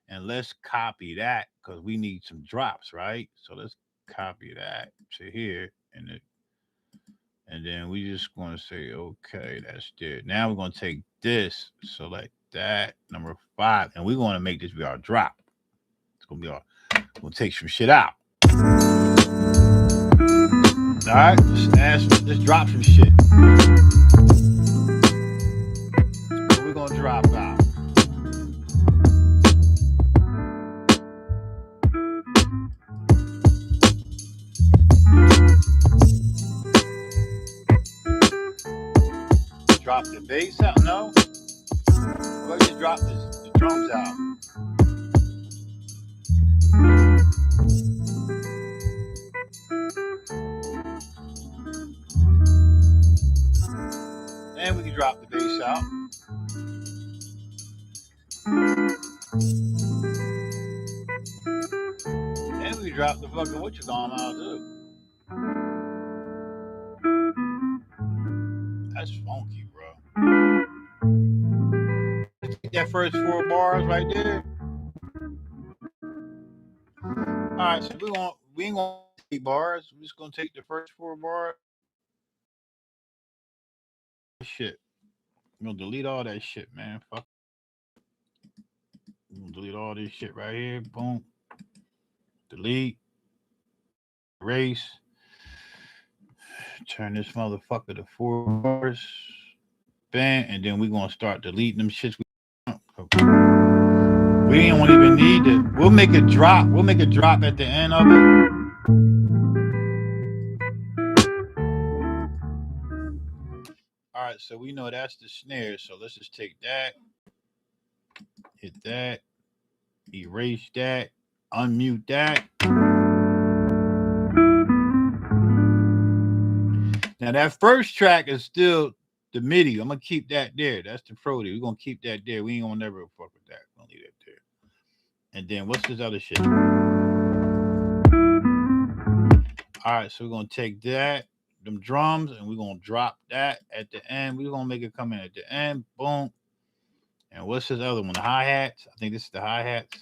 and let's copy that because we need some drops, right? So let's copy that to here, and then we just going to say, okay, that's it. Now we're going to take this, select that, number 5, and we're going to make this be our drop. It's going to be our, we're going to take some shit out. All right, let's drop some shit. What we're going to drop out? Drop the bass out? No. Let's just drop the drums out. And we can drop the bass out. And we can drop the fucking what you calling out too. That's funky, bro. Take that first 4 bars right there. All right, so we ain't gonna take bars. We're just gonna take the first 4 bars. Shit, we're gonna delete all that shit, man. Fuck. We're gonna delete all this shit right here. Boom. Delete. Erase. Turn this motherfucker to 4 bars. Bam, and then we're gonna start deleting them shits. We ain't even need it. We'll make a drop. We'll make a drop at the end of it. All right, so we know that's the snare. So let's just take that, hit that, erase that, unmute that. Now that first track is still the MIDI. I'm gonna keep that there. That's the Prody. We're gonna keep that there. We ain't gonna never fuck with that. We're gonna leave that there. And then what's this other shit? All right, so we're gonna take that, them drums, and we're gonna drop that at the end. We're gonna make it come in at the end. Boom. And what's this other one? The hi-hats. I think this is the hi-hats.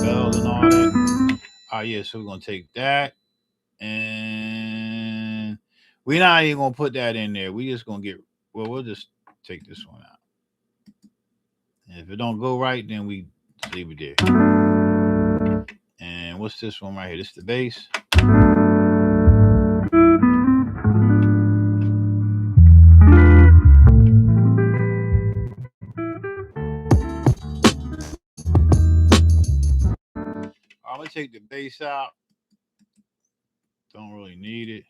bells and all that. Oh yeah, so we're gonna take that, and we're not even gonna put that in there. We just gonna get. Well, we'll just take this one out. And if it don't go right, then we leave it there. And what's this one right here? This is the bass. I'm gonna take the bass out. Don't really need it.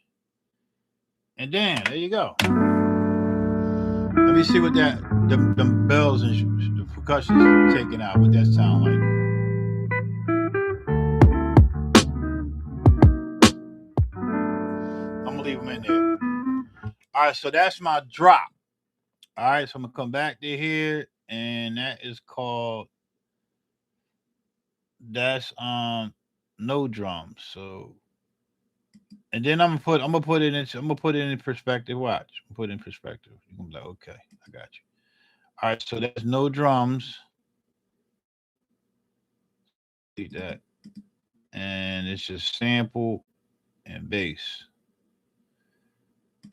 And then there you go. Let me see what that them bells and the percussion taking out. What that sound like? I'm gonna leave them in there. All right, so that's my drop. All right, so I'm gonna come back to here, and that is called. That's no drums. So, and then I'm gonna put it in perspective. Watch, put it in perspective. You're gonna be like, okay, I got you. All right, so that's no drums. See that, and it's just sample and bass.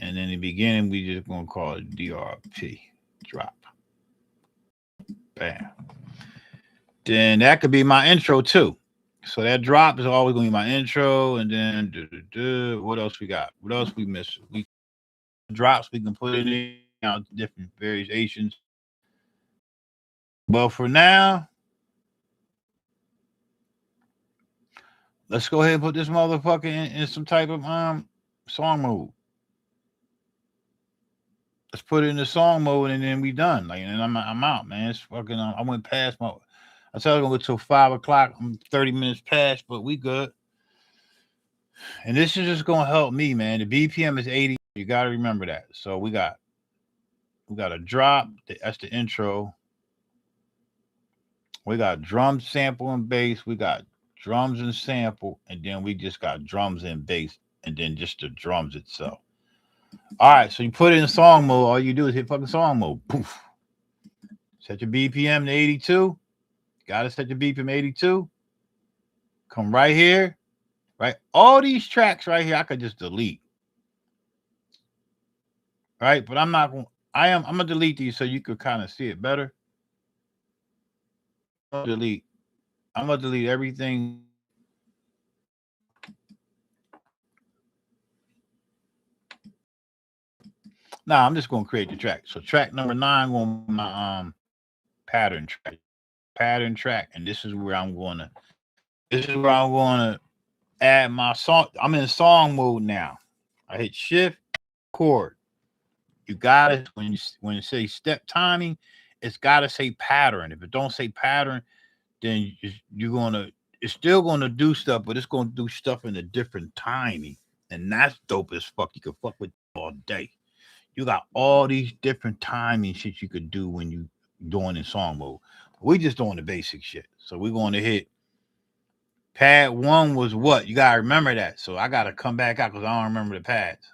And in the beginning, we just gonna call it DRP, drop. Bam. Then that could be my intro too. So that drop is always gonna be my intro, and then what else we got? What else we miss? We drops we can put it in different variations. But for now, let's go ahead and put this motherfucker in some type of song mode. Let's put it in the song mode, and then we done. Like, and I'm out, man. It's fucking. I went past my. I said I was gonna go till 5 o'clock. I'm 30 minutes past, but we good. And this is just gonna help me, man. The BPM is 80. You gotta remember that. So we got a drop. That's the intro. We got drum sample and bass. We got drums and sample, and then we just got drums and bass, and then just the drums itself. All right, so you put it in song mode. All you do is hit fucking song mode. Poof. Set your BPM to 82. Gotta set your BPM 82. Come right here. Right? All these tracks right here, I could just delete. Right? But I'm not going I'm gonna delete these so you could kind of see it better. I'm gonna delete everything. Nah, I'm just gonna create the track. So track number 9 on my pattern track, and this is where I'm gonna add my song. I'm in song mode now. I hit shift chord. You gotta when you say step timing, it's gotta say pattern. If it don't say pattern, then it's still gonna do stuff, but it's gonna do stuff in a different timing, and that's dope as fuck. You can fuck with all day. You got all these different timing shit you could do when you doing in song mode. We just doing the basic shit. So we're going to hit pad 1 was what? You gotta remember that. So I gotta come back out because I don't remember the pads.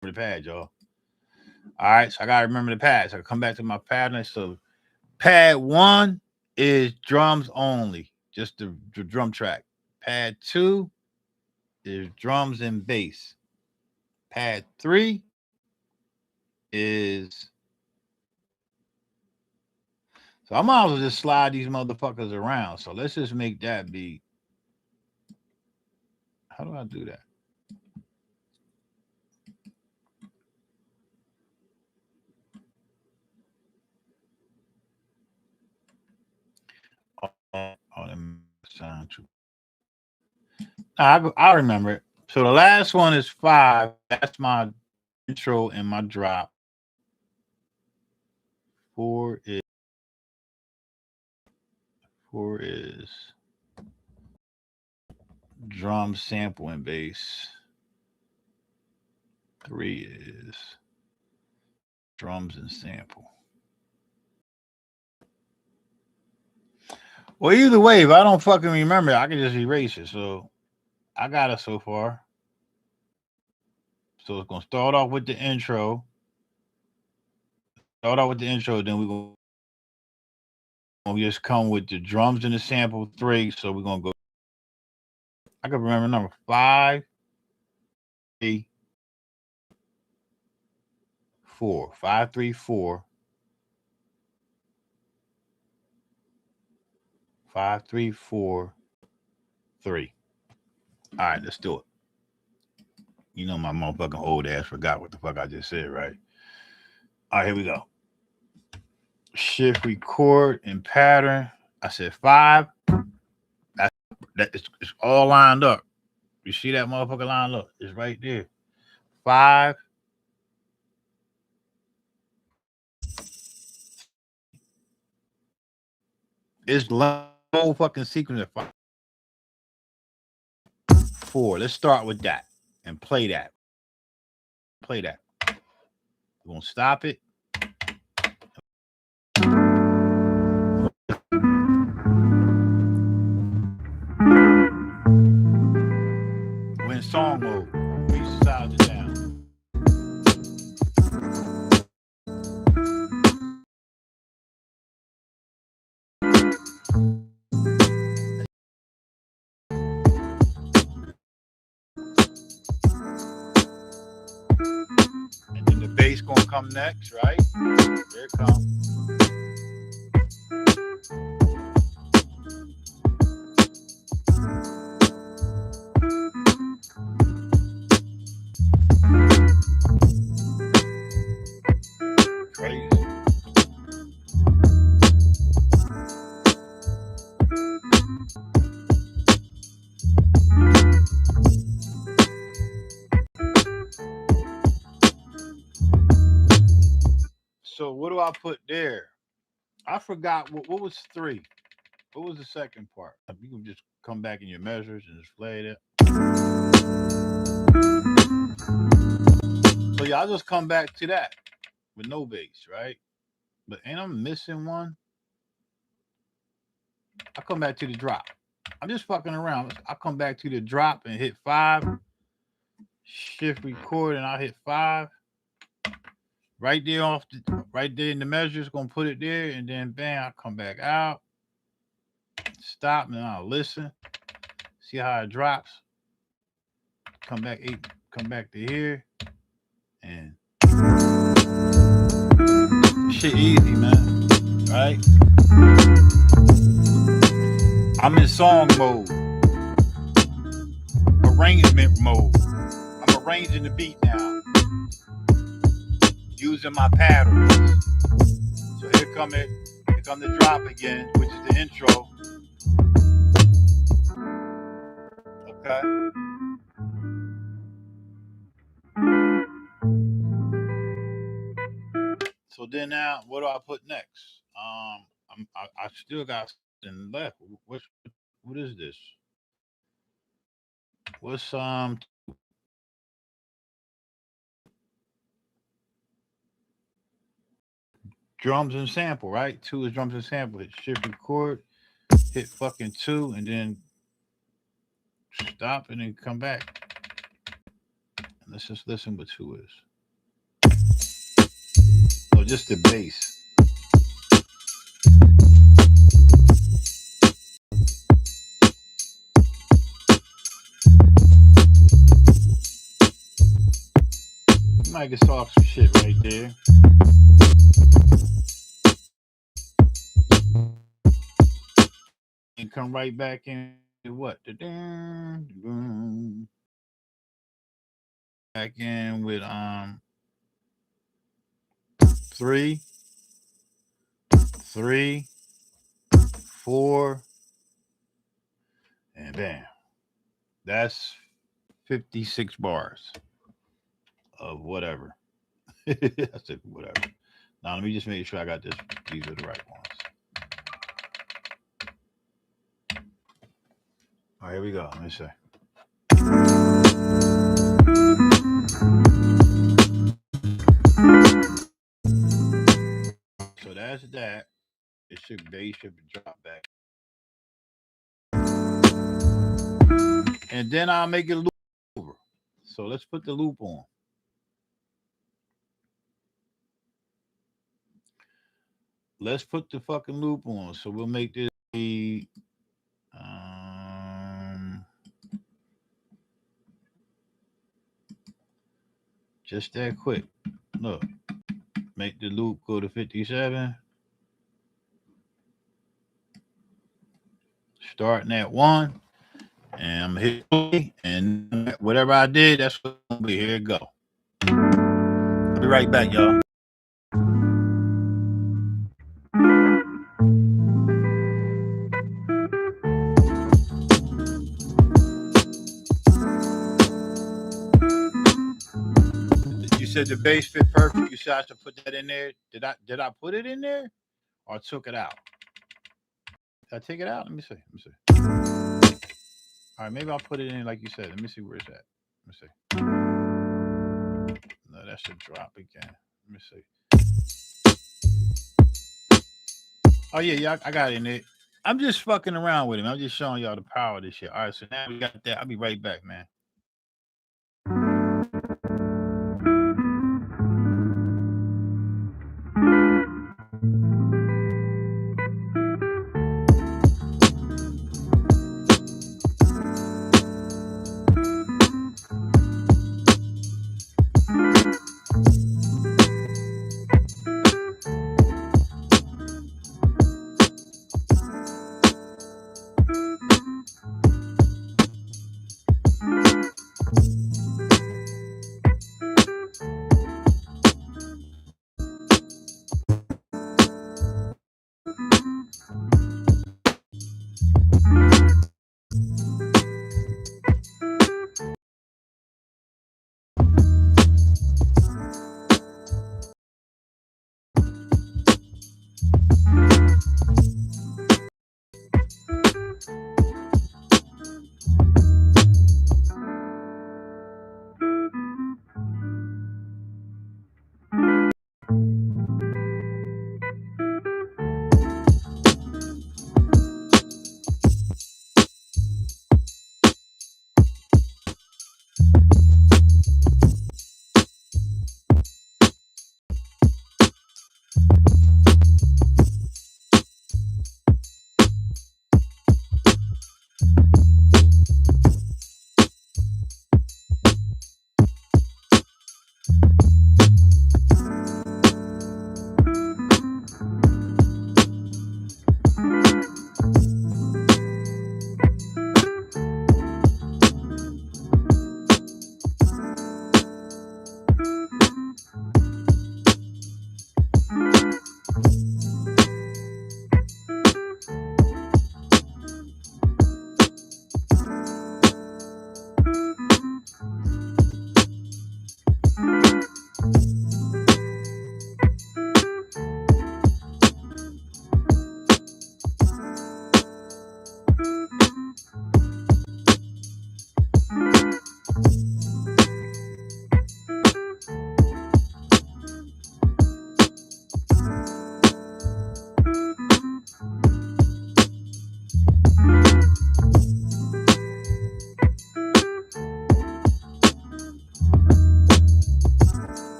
The pad, y'all. All right, so I gotta remember the pads. So I come back to my pattern. So pad 1 is drums only, just the drum track. Pad 2 is drums and bass. Pad 3 is. So I might as well just slide these motherfuckers around. So let's just make that be. How do I do that? Sound true. I remember it. So the last one is 5. That's my intro and my drop. 4 is drum sample and bass. 3 is drums and sample. Well, either way, if I don't fucking remember, I can just erase it. So I got it so far. So it's gonna start off with the intro. Then we're gonna We'll just come with the drums and the sample 3. So we're gonna go. I can remember number 5, 3, 4. 5, 3, 4. 5, 3, 4, 3. All right, let's do it. You know my motherfucking old ass forgot what the fuck I just said, right? All right, here we go. Shift record and pattern. I said 5. It's all lined up. You see that motherfucker lined up? It's right there. 5. It's the whole fucking sequence of 5. 4. Let's start with that and play that. Play that. We're gonna stop it. We're in song mode. We sound it down. And then the bass gonna come next, right? There it comes. Crazy. So what do I put there? I forgot what was 3. What was the second part? You can just come back in your measures and just play it. So y'all just come back to that with no bass, right? But ain't I missing one? I come back to the drop. I'm just fucking around. I come back to the drop and hit 5. Shift record and I'll hit 5. Right there right there in the measures, gonna put it there, and then bam, I come back out. Stop and I'll listen. See how it drops. Come back to here. And shit easy, man. Right? I'm in song mode. Arrangement mode. I'm arranging the beat now. Using my patterns. So here come the drop again, which is the intro. Okay. So then now, what do I put next? I still got something left. What is this? What's drums and sample, right? 2 is drums and sample. Hit shift record, hit fucking 2, and then stop and then come back. And let's just listen what 2 is. So just the bass. You might get off some shit right there. And come right back in what? Back in with 3, 3, 4, and bam. That's 56 bars of whatever. I said whatever. Now let me just make sure I got this. These are the right ones. All right, here we go. Let me see. So that's that. It should drop back. And then I'll make it loop over. So let's put the loop on. let's put the fucking loop on. So we'll make this be just that quick. Look, make the loop go to 57. Starting at 1. And I'm hit play. And whatever I did, that's what it'll be. Here it go. I'll be right back, y'all. You said the bass fit perfect. You said I should put that in there. Did I put it in there or took it out? Did I take it out? Let me see. All right, maybe I'll put it in like you said. Let me see where it's at. Let me see. No, that should drop again. Let me see. Oh yeah, I got it in there. I'm just fucking around with him. I'm just showing y'all the power of this shit. All right, so now we got that. I'll be right back, man.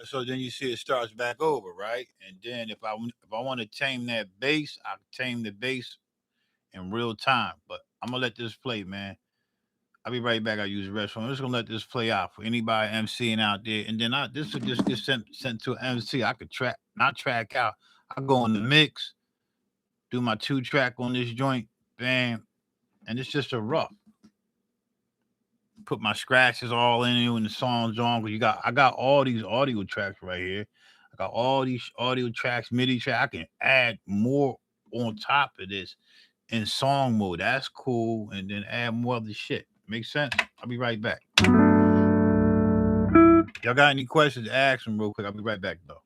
So then you see it starts back over, right? And then if I want to tame that bass, I tame the bass in real time. But I'm gonna let this play, man. I'll be right back. I use the restroom. I'm just gonna let this play out for anybody MCing out there. And then this will just get sent to an MC. I could not track out. I go in the mix, do my 2-track on this joint, bam, and it's just a rough. Put my scratches all in it when the song's on. Cause I got all these audio tracks right here. I got all these audio tracks, MIDI track. I can add more on top of this in song mode. That's cool. And then add more other shit. Makes sense? I'll be right back. Y'all got any questions? Ask them real quick. I'll be right back though.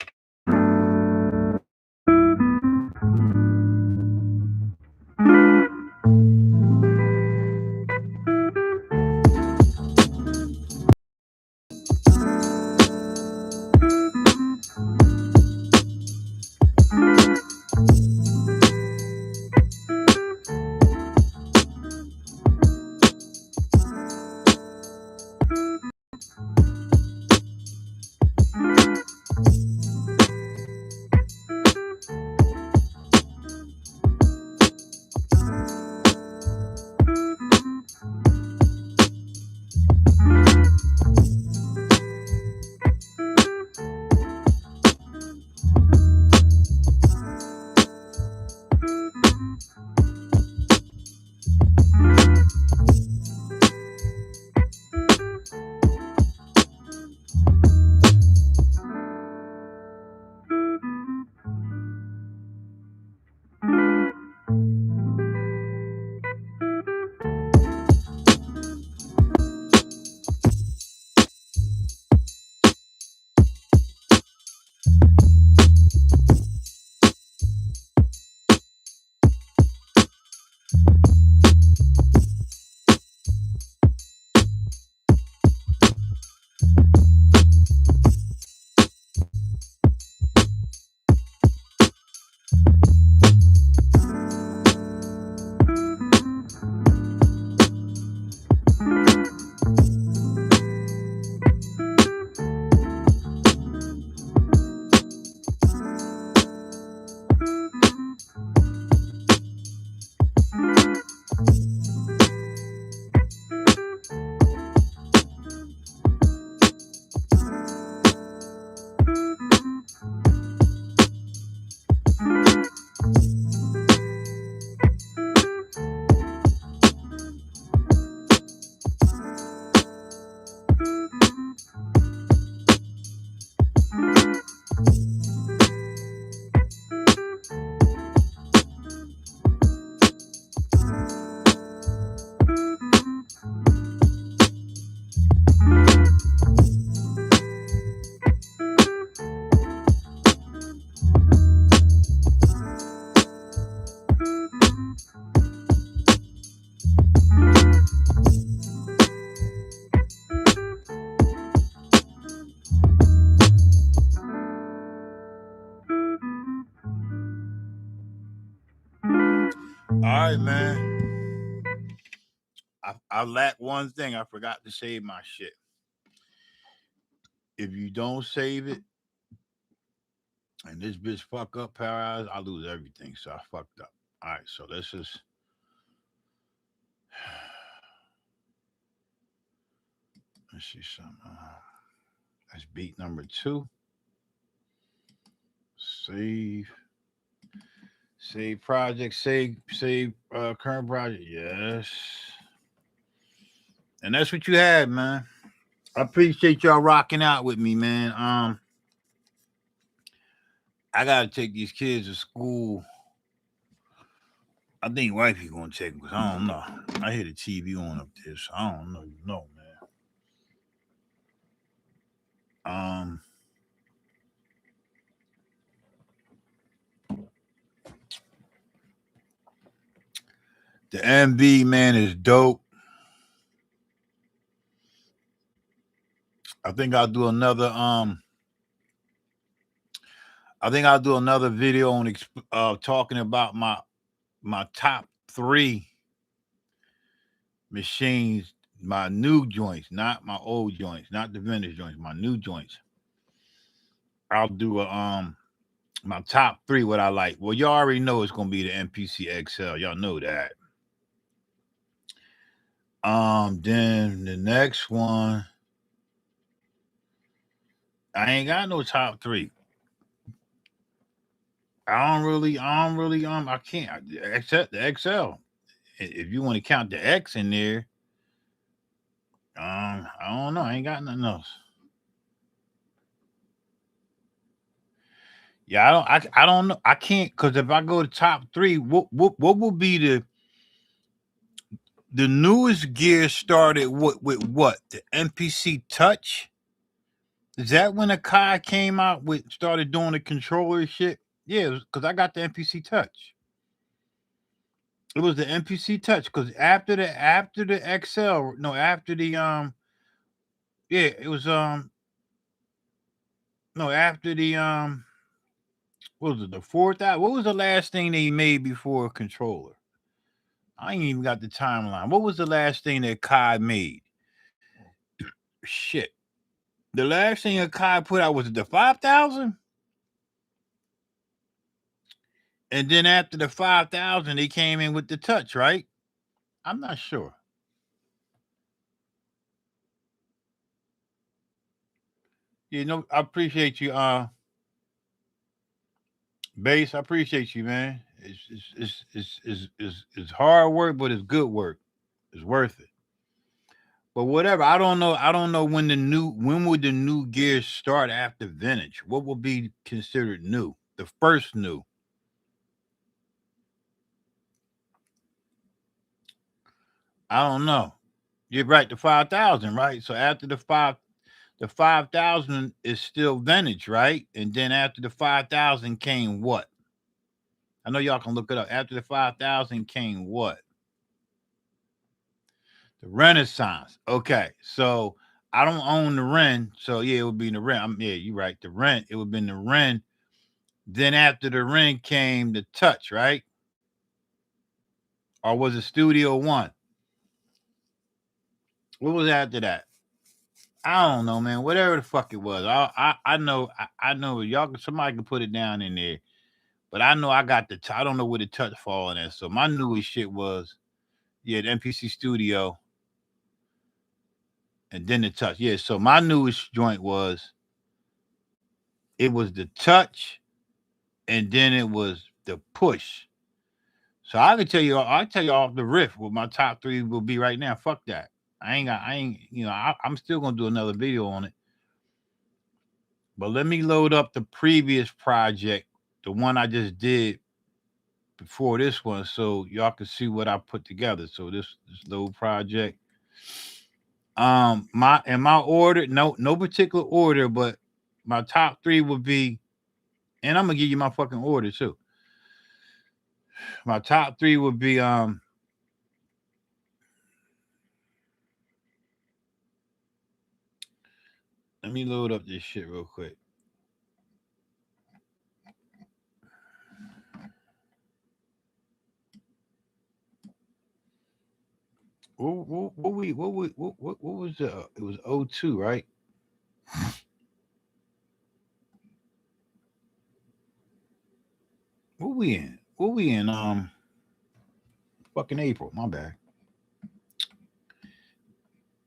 lack one thing. I forgot to save my shit. If you don't save it, and this bitch fuck up Paradise, I lose everything. So I fucked up. All right, so let's just. Let's see something. That's beat number 2. Save. Save project. Save current project. Yes. And that's what you had, man. I appreciate y'all rocking out with me, man. I gotta take these kids to school. I think wifey gonna take them because I don't know. I hear the TV on up there, so I don't know. Man. The MV, man, is dope. I think I'll do another video on talking about my top 3 machines, my new joints, not my old joints, not the vintage joints, my new joints. I'll do my top 3 what I like. Well, you already know it's gonna be the MPC XL. Y'all know that. Then the next one, I ain't got no top 3. I can't except the XL. If you want to count the X in there, I don't know. I ain't got nothing else. Yeah, I don't know. I can't, because if I go to top 3, what will be the newest gear started with what? The MPC Touch? Is that when Akai came out with started doing the controller shit? Yeah, because I got the MPC Touch. It was the MPC Touch because after the XL, no, after the yeah, it was no, after the what was it, the 4,000? What was the last thing they made before a controller? I ain't even got the timeline. What was the last thing that Kai made? Shit. The last thing that Kai put out was the 5,000? And then after the 5,000, they came in with the Touch, right? I'm not sure. You know, I appreciate you, Bass. I appreciate you, man. It's hard work, but it's good work. It's worth it. But whatever, I don't know. I don't know when would the new gears start after vintage? What will be considered new? The first new. I don't know. You're right, the 5,000, right? So after the 5,000 is still vintage, right? And then after the 5,000 came what? I know y'all can look it up. After the 5,000 came what? The Renaissance. Okay, so I don't own the Ren, so yeah, it would be the Ren. Yeah, you're right. The Ren, it would have been the Ren. Then after the Ren came the Touch, right? Or was it Studio One? What was after that? I don't know, man. Whatever the fuck it was, I know I know y'all. Somebody can put it down in there, but I know I got the. I don't know where the Touch falling at. So my newest shit was, yeah, the MPC Studio, and then the Touch. Yeah, so my newest joint was, it was the Touch, and then it was the Push. So I'll tell you off the riff what my top 3 will be right now. Fuck that. I'm still gonna do another video on it. But let me load up the previous project, the one I just did before this one, so y'all can see what I put together. So this load project. My order, no particular order, but my top 3 would be, and I'm gonna give you my fucking order too. My top 3 would be let me load up this shit real quick. what was it was 02, right? What we in? What we in? Fucking April. My bad.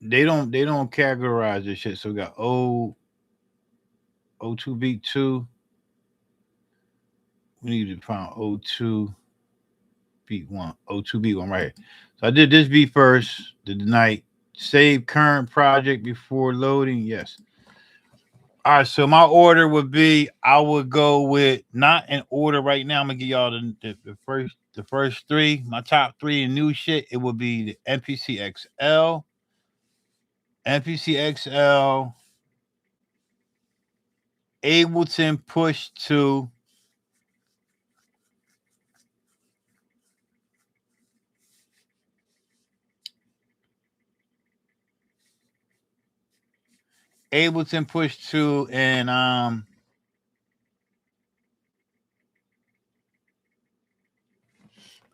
They don't categorize this shit. So we got 02 beat 2. We need to find 02 beat 1. 02 beat 1 right here. So I did this beat first. Did the night. Save current project before loading. Yes. All right, so my order would be I would go with not in order right now. I'm gonna give y'all the first three. My top three in new shit. It would be the MPCXL, MPCXL, Ableton Push 2, Ableton Push 2, and I'm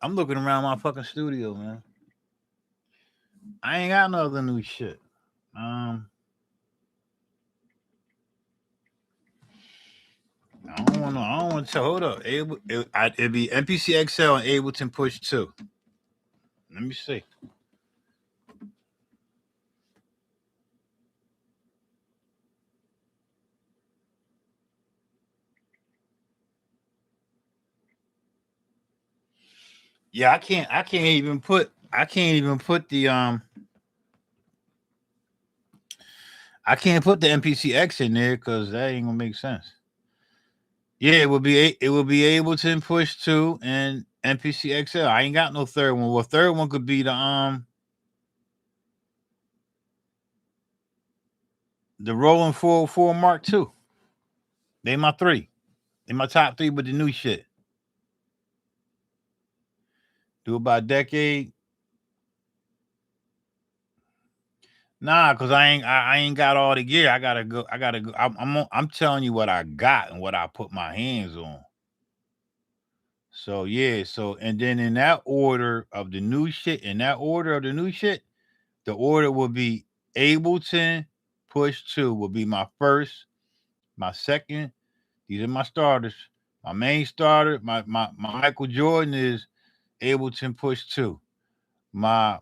looking around my fucking studio, man. I ain't got no other new shit. I don't want to tell. Hold up. It'd be MPCXL and Ableton Push 2. Let me see. Yeah, I can't even put the I can't put the MPCX in there because that ain't gonna make sense. Yeah, it would be Ableton Push 2 and MPCXL. I ain't got no third one. Well, third one could be the Roland 404 Mark II. They my three. They my top three with the new shit. Do it by decade. Nah, cause I ain't got all the gear. I gotta go. I'm telling you what I got and what I put my hands on. So yeah, and then in that order of the new shit, the order will be Ableton Push 2 will be my first, my second. These are my starters. My main starter, my Michael Jordan is Ableton Push 2. My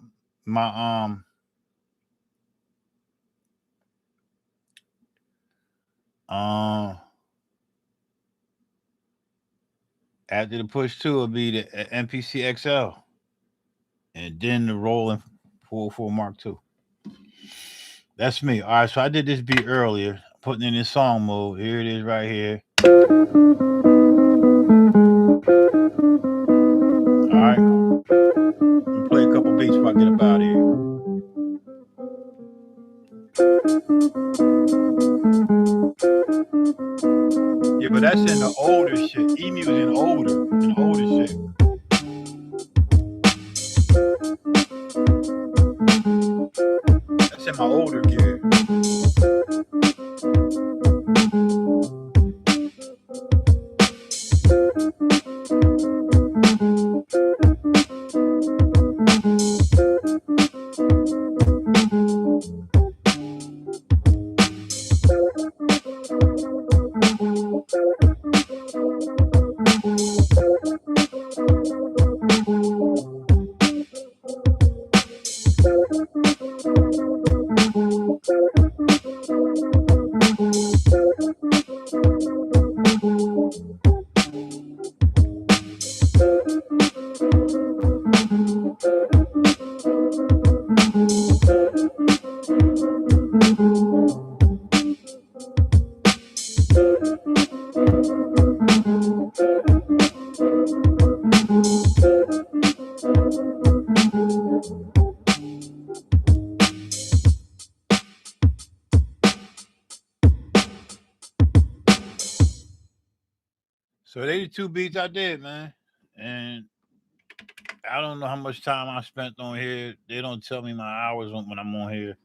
after the Push 2 will be the MPCXL. And then the Roland 404 Mark II. That's me. All right, so I did this beat earlier, putting it in song mode. Here it is right here. All right. I'm gonna play a couple beats before I get up out of here. Yeah, but that's in the older shit. E-Music in older shit. That's in my older gear. So they the two beats I did, man. And I don't know how much time I spent on here. They don't tell me my hours when I'm on here.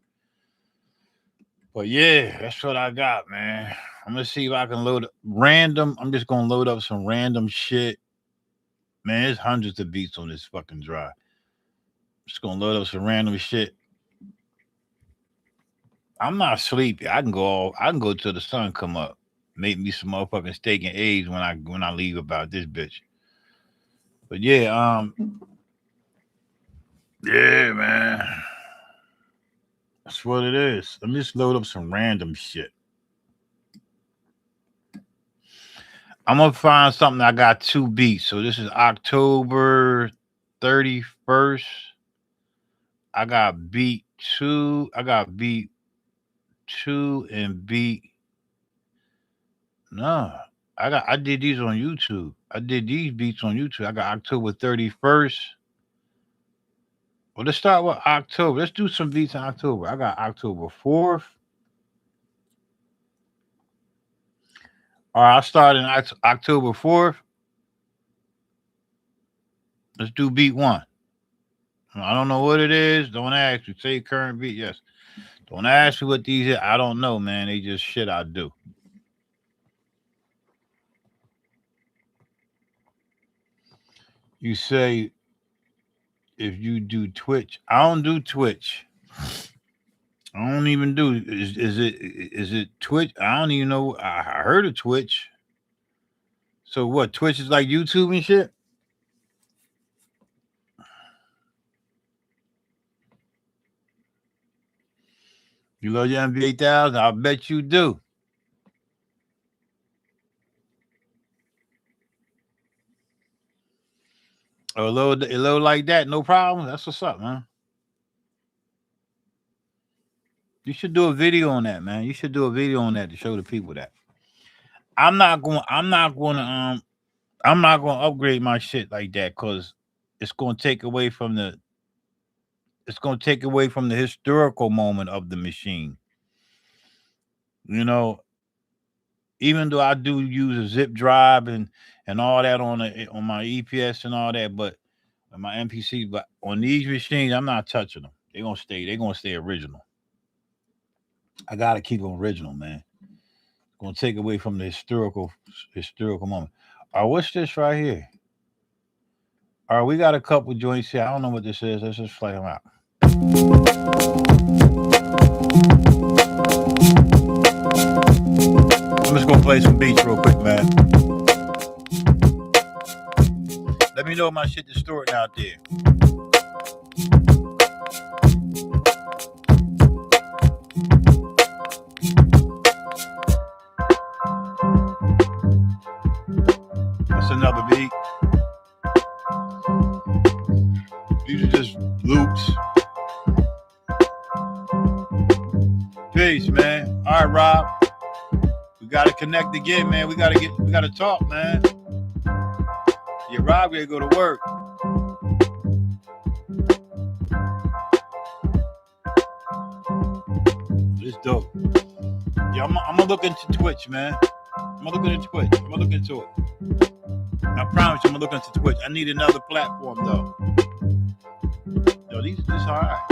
But yeah, that's what I got, man. I'm gonna see if I can load random. I'm just gonna load up some random shit. Man, there's hundreds of beats on this fucking drive. Just gonna load up some random shit. I'm not sleepy. I can go till the sun come up. Make me some motherfucking steak and eggs when I leave about this bitch. But yeah, yeah, man. That's what it is. Let me just load up some random shit. I'm gonna find something. I got 2 beats. So this is October 31st. I got beat 2. I got beat 2 and beat. No, I did these on YouTube. I did these beats on YouTube. I got October 31st. Well, let's start with October. Let's do some beats in October. I got October 4th. All right, I'll start in October 4th. Let's do beat 1. I don't know what it is. Don't ask me. Say current beat. Yes. Don't ask me what these are. I don't know, man. They just shit I do. You say if you do Twitch. I don't do Twitch. I don't even do. Is it Twitch? I don't even know. I heard of Twitch. So what? Twitch is like YouTube and shit? You love your MV-8000? I bet you do. A little like that, no problem. That's what's up, man. You should do a video on that, man. You should do a video on that to show the people that. I'm not going to upgrade my shit like that because it's going to take away from the historical moment of the machine. You know, even though I do use a zip drive and all that on my EPS and all that, but my MPC, but on these machines, I'm not touching them. They're gonna stay original. I gotta keep them original, man. It's gonna take away from the historical moment. All right, what's this right here? All right, we got a couple joints here. I don't know what this is. Let's just play them out. I'm just gonna play some beats real quick, man. Let me know if my shit distorting out there. That's another beat. These are just loops. Peace, man. All right, Rob. We gotta connect again, man. We gotta talk, man. Yeah, Rob gotta go to work. It's dope. Yeah, I'm gonna look into Twitch, man. I'm gonna look into Twitch. I'm gonna look into it. I promise you, I'm gonna look into Twitch. I need another platform, though. Yo, these all right.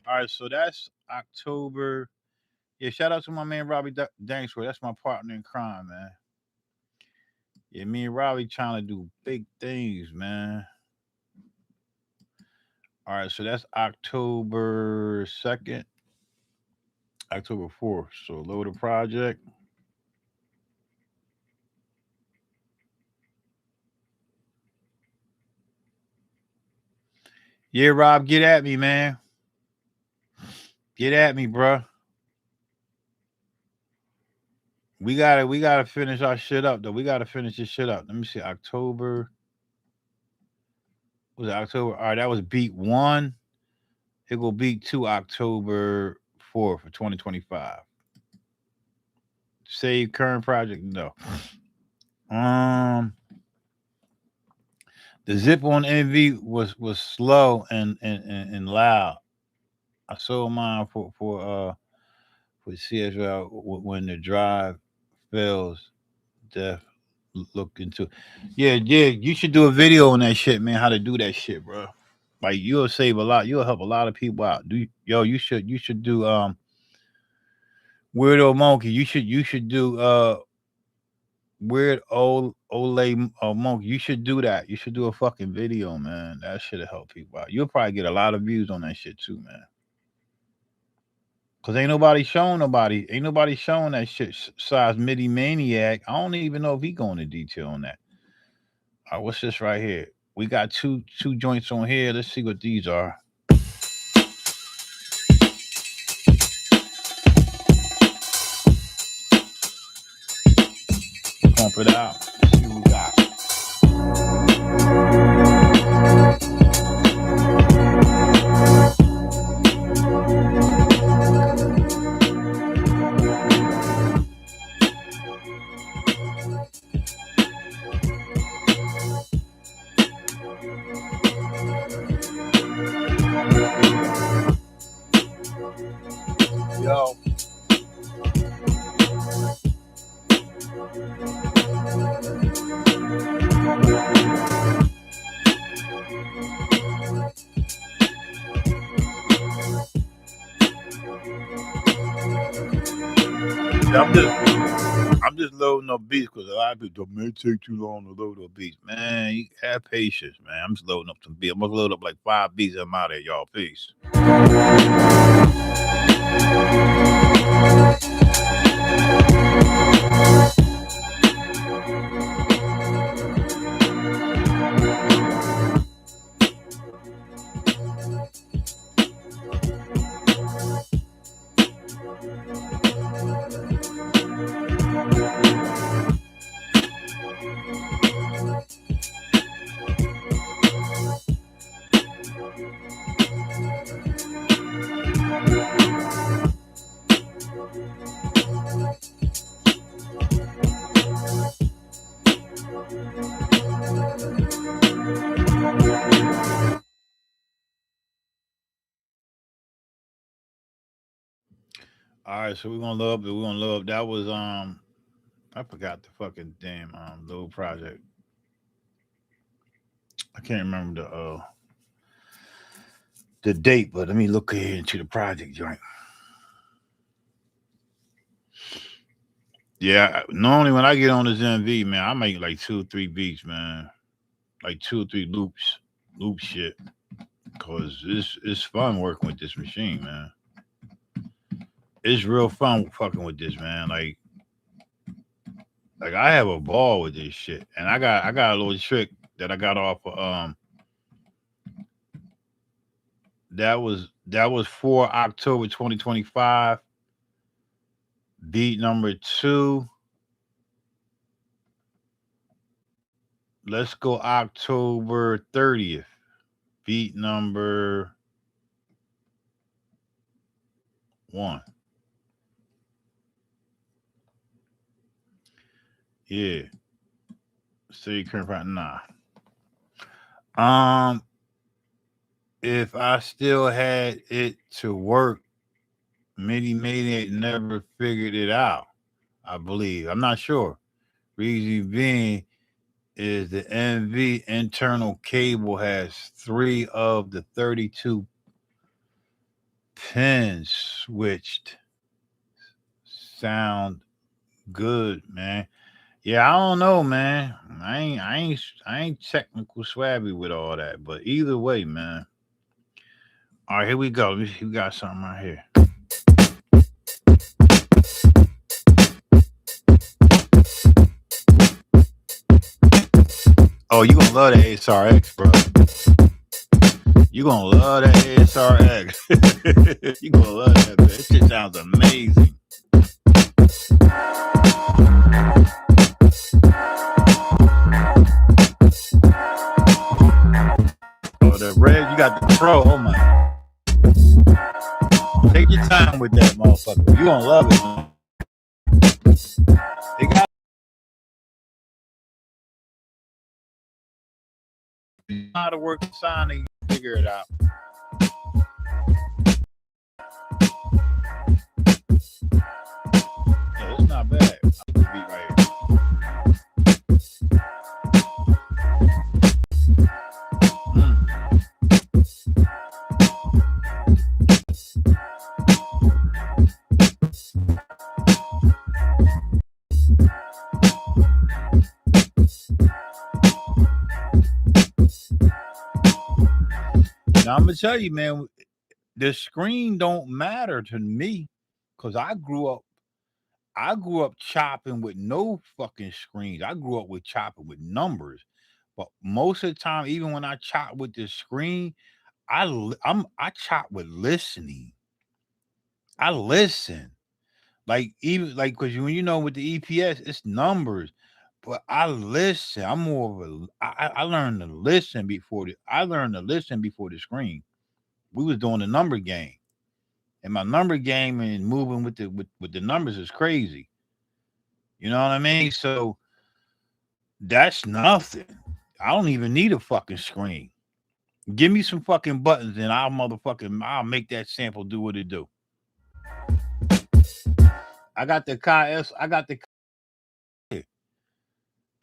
All right, so that's October. Yeah, shout out to my man Robbie Dangsworth. That's my partner in crime, man. Yeah, me and Robbie trying to do big things, man. All right, so that's October 2nd, October 4th. So load a project. Yeah, Rob, get at me, man. Get at me, bro. We gotta finish our shit up, though. We gotta finish this shit up. Let me see, October. Was it October? All right, that was beat 1. It will beat 2 October 4th for 2025. Save current project? No. The zip on MV was slow and loud. I sold mine for CSL when the drive fails. Def look into. Yeah. You should do a video on that shit, man. How to do that shit, bro. Like you'll save a lot. You'll help a lot of people out. You should do Weirdo Monkey. You should do weird old Ole monk. You should do that. You should do a fucking video, man. That should have helped people out. You'll probably get a lot of views on that shit too, man. Cause ain't nobody showing that shit. Size MIDI maniac. I don't even know if he going into detail on that. All right, what's this right here? We got two joints on here. Let's see what these are. Pump it out. Let's see what we got. Yo. I'm just loading up beats because a lot of people don't, man, take too long to load up beats. Man, you have patience, man. I'm just loading up some beats. I'm gonna load up like 5 beats. I'm out of here, y'all. Peace. All right, so we're gonna love it. We're gonna love that was I forgot the fucking damn little project. I can't remember the date, but let me look here into the project joint. Yeah, normally when I get on this MV, man, I make like 2 or 3 beats, man. Like 2 or 3 loop shit. Cause it's fun working with this machine, man. It's real fun fucking with this, man. Like I have a ball with this shit. And I got a little trick that I got off of that was for October 2025. Beat number 2. Let's go October 30th. Beat number 1. Yeah. City current right now. If I still had it to work, MIDI Maniac never figured it out. I believe. I'm not sure. Reason being is the MV internal cable has 3 of the 32 pins switched. Sound good, man. Yeah, I don't know, man. I ain't technical swabby with all that, but either way, man. All right, here we go. We got something right here. Oh, you gonna love that ASRX, bro. You gonna love that ASRX. You gonna love that, man. This shit sounds amazing. Oh, the red, you got the Pro. Oh my. Take your time with that motherfucker. You gonna love it, man. They got how to work the sound and figure it out. Yeah, it's not bad. I like the beat right here. I'm gonna tell you, man, the screen don't matter to me because I grew up chopping with no fucking screens. I grew up with chopping with numbers. But most of the time, even when I chop with the screen, I chop with listening. I listen. Like even like because when you know with the EPS, it's numbers. But I listen. I'm more of a I learned to listen before the screen. We was doing the number game. And my number game and moving with the numbers is crazy. You know what I mean? So that's nothing. I don't even need a fucking screen. Give me some fucking buttons and I'll make that sample do what it do. I got the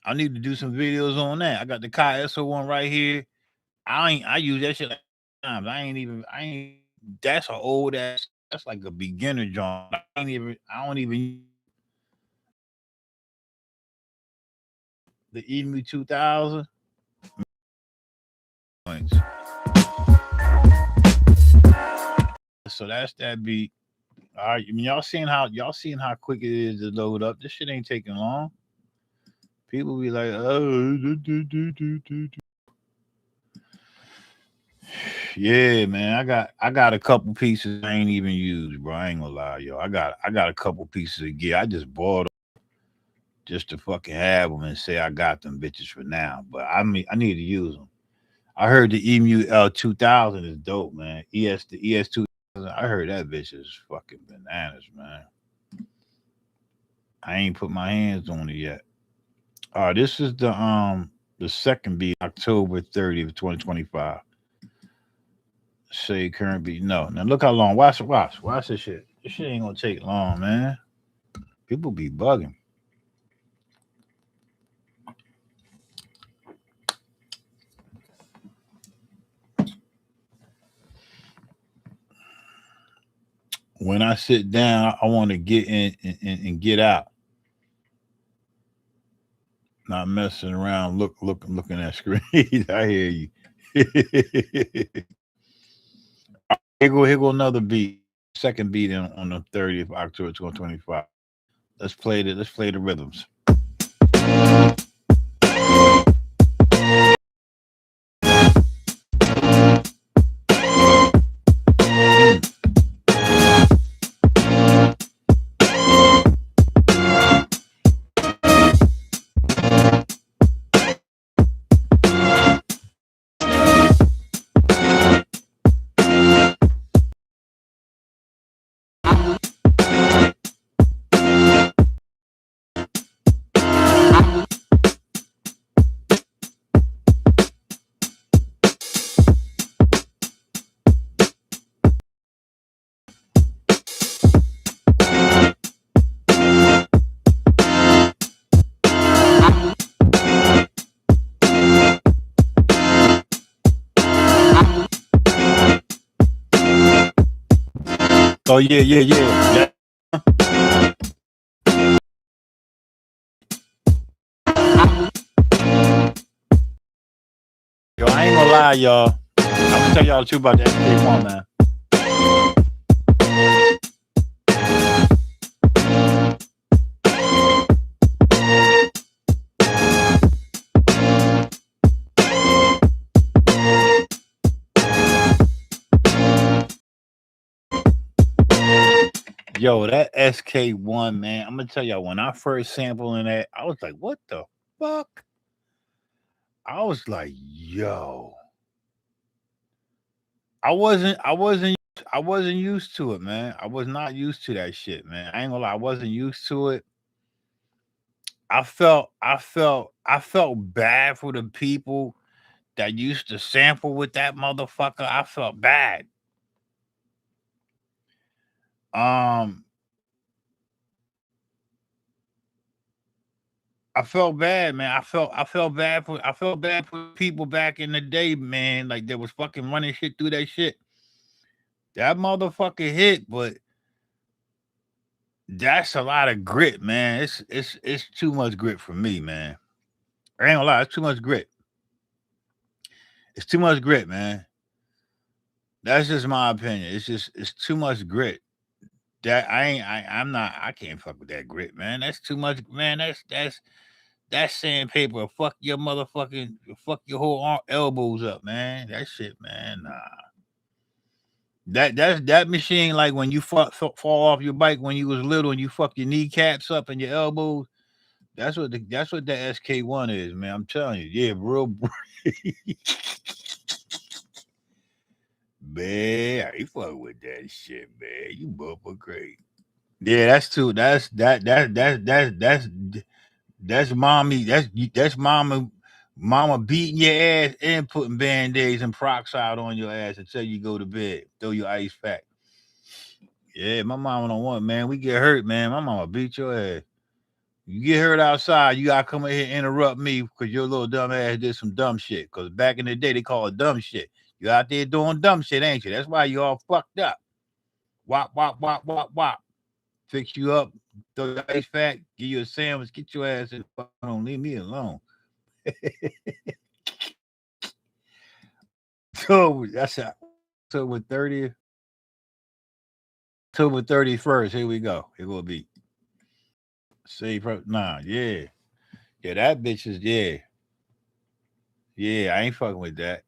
I need to do some videos on that. I got the Kai SO1 right here. I use that shit like times. I ain't that's an old ass that's like a beginner joint. I don't even the MV-8000. So that's that beat. All right, I mean y'all seeing how quick it is to load up. This shit ain't taking long. People be like, oh, yeah, man. I got a couple pieces I ain't even used, bro. I ain't gonna lie, yo. I got a couple pieces of gear. I just bought them just to fucking have them and say I got them bitches for now. But I mean, I need to use them. I heard the EMU 2000 is dope, man. The ES 2000. I heard that bitch is fucking bananas, man. I ain't put my hands on it yet. This is the second beat, October 30th, 2025. Say current beat. No. Now look how long. Watch this shit. This shit ain't gonna take long, man. People be bugging. When I sit down, I want to get in and get out. Not messing around, looking at screen. I hear you. Here go another beat. Second beat on the 30th of October 2025. Let's play the rhythms. Oh yeah. Yo, I ain't gonna lie, y'all. I'm gonna tell y'all the truth about the SK1, man. Yo, that SK1, man. I'm gonna tell y'all when I first sampled in that, I was like, what the fuck? I was like, yo. I wasn't used to it, man. I was not used to that shit, man. I ain't gonna lie, I wasn't used to it. I felt bad for the people that used to sample with that motherfucker. I felt bad. I felt bad, man. I felt bad for people back in the day, man. Like they was fucking running shit through that shit. That motherfucker hit, but that's a lot of grit, man. It's too much grit for me, man. I ain't gonna lie, it's too much grit. It's too much grit, man. That's just my opinion. It's too much grit. That I can't fuck with that grit, man. That's too much, man. That's sandpaper. Fuck your whole elbows up, man. That shit, man. Nah. That machine, like when you fall off your bike when you was little and you fuck your kneecaps up and your elbows. That's what the SK1 is, man. I'm telling you, yeah, real. Man, I ain't fuck with that shit, man. You both are great. Yeah, that's too. That's mommy. That's mama beating your ass and putting band-aids and peroxide on your ass until you go to bed. Throw your ice pack. Yeah, my mama don't want, man. We get hurt, man. My mama beat your ass. You get hurt outside, you gotta come in here and interrupt me because your little dumb ass did some dumb shit. Because back in the day, they call it dumb shit. You out there doing dumb shit, ain't you? That's why you all fucked up. Wop, wop, wop, wop, wop. Fix you up, throw your ice pack, give you a sandwich, get your ass in the phone, leave me alone. So that's October 30th. October 31st. Here we go. It will be. See, nah, yeah. Yeah, that bitch is, yeah. Yeah, I ain't fucking with that.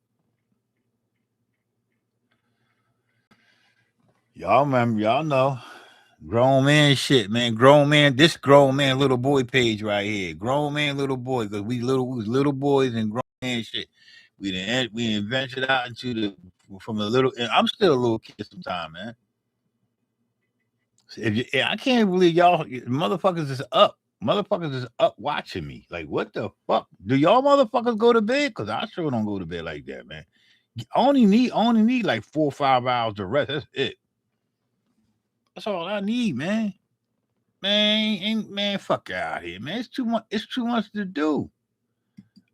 Y'all remember, y'all know. Grown man shit, man. Grown man, this grown man little boy page right here. Grown man little boy, because we was little boys and grown man shit. We ventured out into from a little, and I'm still a little kid sometimes, man. I can't believe y'all motherfuckers is up. Motherfuckers is up watching me. Like, what the fuck? Do y'all motherfuckers go to bed? Because I sure don't go to bed like that, man. Only need like 4 or 5 hours to rest. That's it. That's all I need, man. Man, fuck out here, man. It's too much. It's too much to do.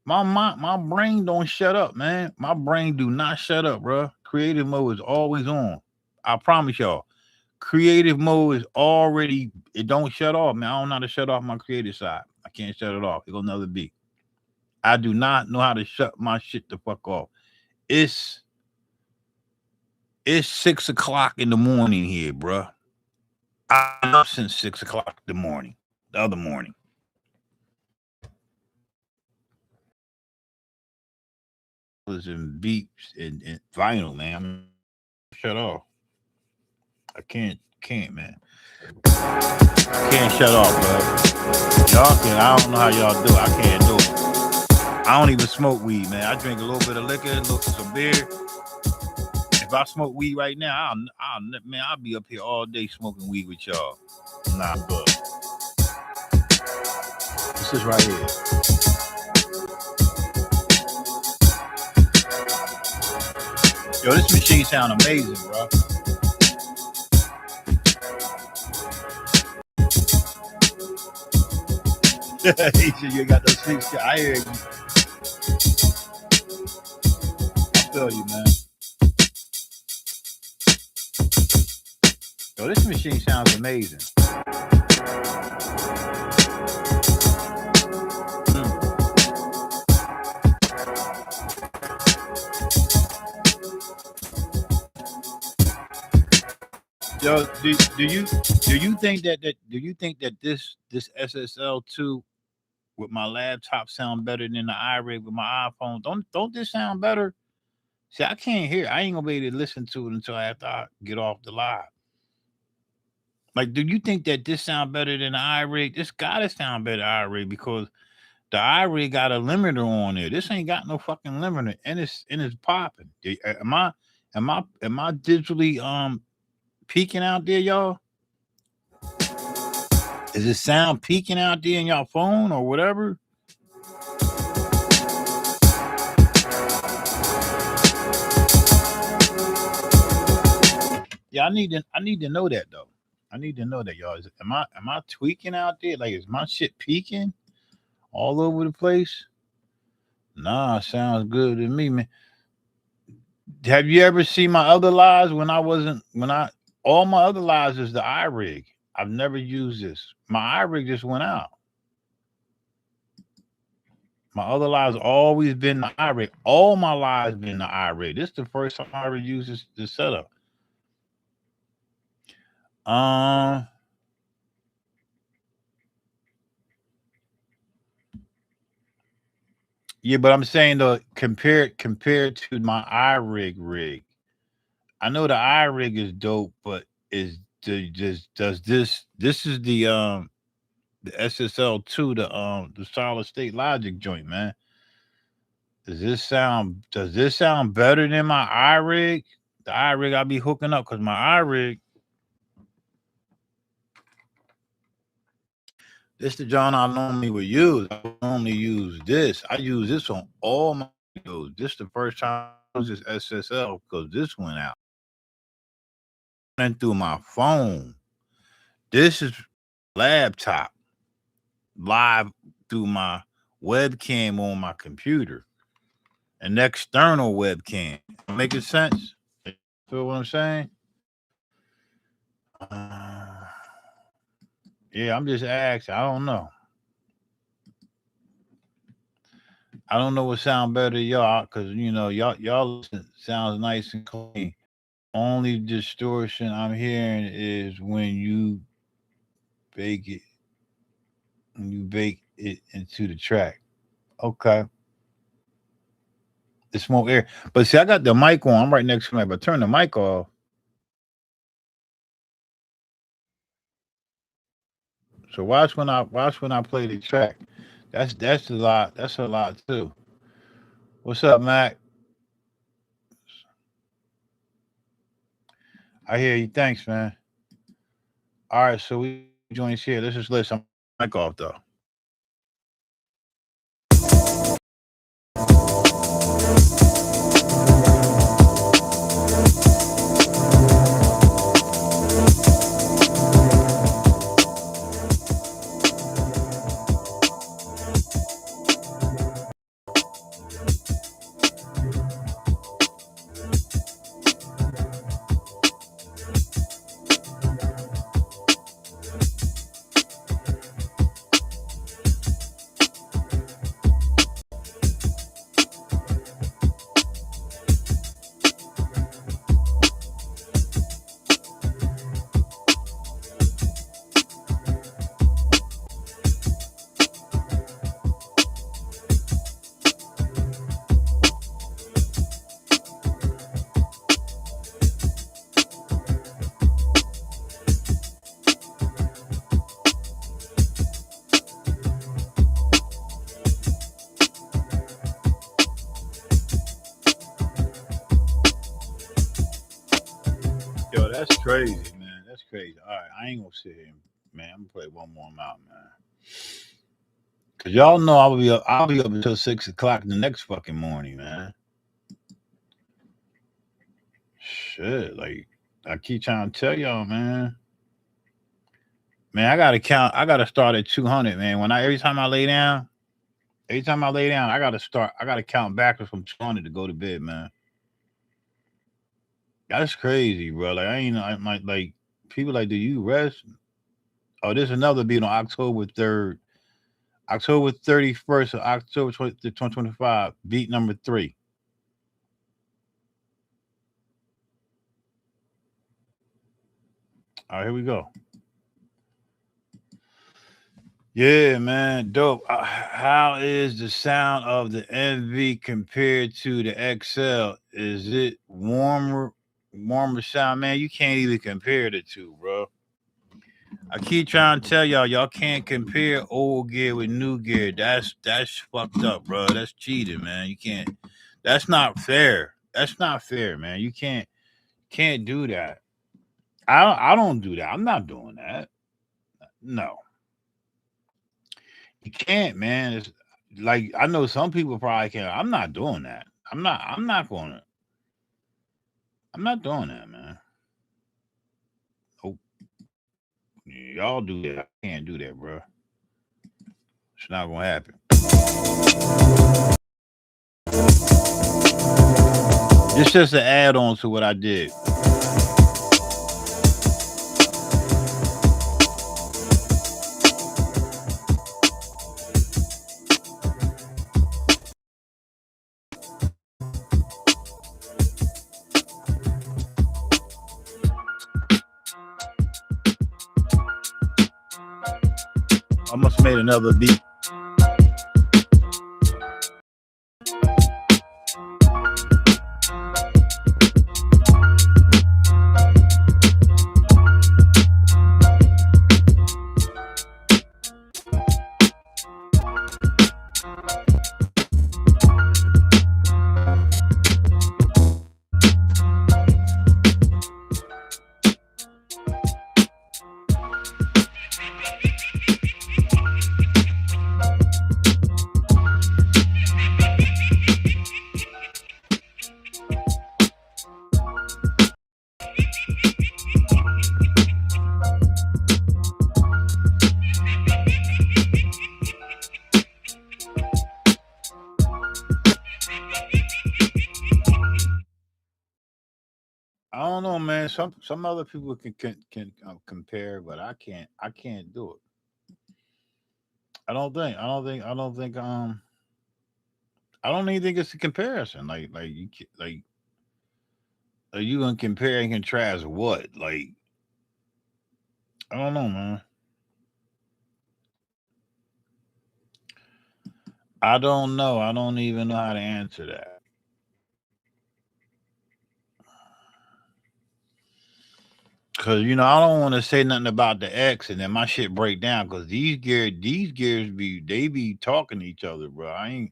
My brain don't shut up, man. My brain do not shut up, bro. Creative mode is always on. I promise y'all. Creative mode is already. It don't shut off, man. I don't know how to shut off my creative side. I can't shut it off. It go another beat. I do not know how to shut my shit the fuck off. It's 6 o'clock in the morning here, bro. I'm up since 6 o'clock in the morning. The other morning. And beeps and vinyl, man. Shut off. I can't, man. I can't shut off, bro. Y'all can. I don't know how y'all do it. I can't do it. I don't even smoke weed, man. I drink a little bit of liquor, some beer. If I smoke weed right now, I'll be up here all day smoking weed with y'all. Nah, I'm good. This is right here. Yo, this machine sound amazing, bro. He said you got those things. I hear you. I feel you, man. Yo, this machine sounds amazing. Yo, do you think that this SSL2 with my laptop sound better than the iRig with my iPhone? Don't this sound better? See, I can't hear. I ain't gonna be able to listen to it until after I get off the live. Like, do you think that this sound better than the iRig? This gotta sound better than iRig because the iRig got a limiter on there. This ain't got no fucking limiter, and it's popping. Am I digitally peaking out there, y'all? Is it sound peaking out there in y'all phone or whatever? Yeah, I need to know that though. I need to know that, y'all. Am I tweaking out there? Like, is my shit peaking all over the place? Nah, sounds good to me, man. Have you ever seen my other lives all my other lives is the iRig. I've never used this. My iRig just went out. My other lives always been the iRig. All my lives been the iRig. This is the first time I ever used this setup. Yeah, but I'm saying though, compared to my iRig rig, I know the iRig is dope, but does this is the SSL2, the solid state logic joint, man. Does this sound better than my iRig? The iRig I be hooking up, because my iRig, this the John I normally would use. I normally use this. I use this on all my videos. This is the first time I use this SSL because this went out. Went through my phone. This is laptop live through my webcam on my computer. An external webcam. Making sense? Feel what I'm saying? Yeah, I'm just asking. I don't know. I don't know what sound better to y'all, because y'all sounds nice and clean. Only distortion I'm hearing is when you bake it into the track. Okay. It's more air. But see, I got the mic on. I'm right next to me, but turn the mic off. So watch when I play the track. That's a lot. That's a lot too. What's up, Mac? I hear you. Thanks, man. All right, so we join here. Let's just let some mic off though. Yo, that's crazy, man. That's crazy. All right, I ain't gonna sit here, man. I'm gonna play one more out, man. Cause y'all know I'll be up until 6 o'clock the next fucking morning, man. Shit, like I keep trying to tell y'all, man. Man, I gotta start at 200, man. Every time I lay down, I gotta count backwards from 200 to go to bed, man. That's crazy, bro. Like I might like people like, do you rest? Oh, there's another beat on October 3rd. October 31st of October 2025, beat number 3. All right, here we go. Yeah, man, dope. How is the sound of the MV compared to the XL? Is it warmer sound? Man, you can't even compare the two, bro. I keep trying to tell y'all can't compare old gear with new gear. That's fucked up, bro. That's cheating, man. You can't. That's not fair. That's not fair, man. You can't do that. I don't do that. I'm not doing that. No. You can't, man. It's like I know some people probably can. I'm not doing that. I'm not doing that, man. Nope. Y'all do that. I can't do that, bro. It's not gonna happen. It's just an add-on to what I did. I must have made another beat. I don't know, man. Some other people can compare, but I can't. I can't do it. I don't think. I don't think. I don't think. I don't even think it's a comparison. Like you like are you gonna compare and contrast what? Like I don't know, man. I don't know. I don't even know how to answer that. Cause I don't want to say nothing about the X and then my shit break down. Cause these gears be talking to each other, bro. I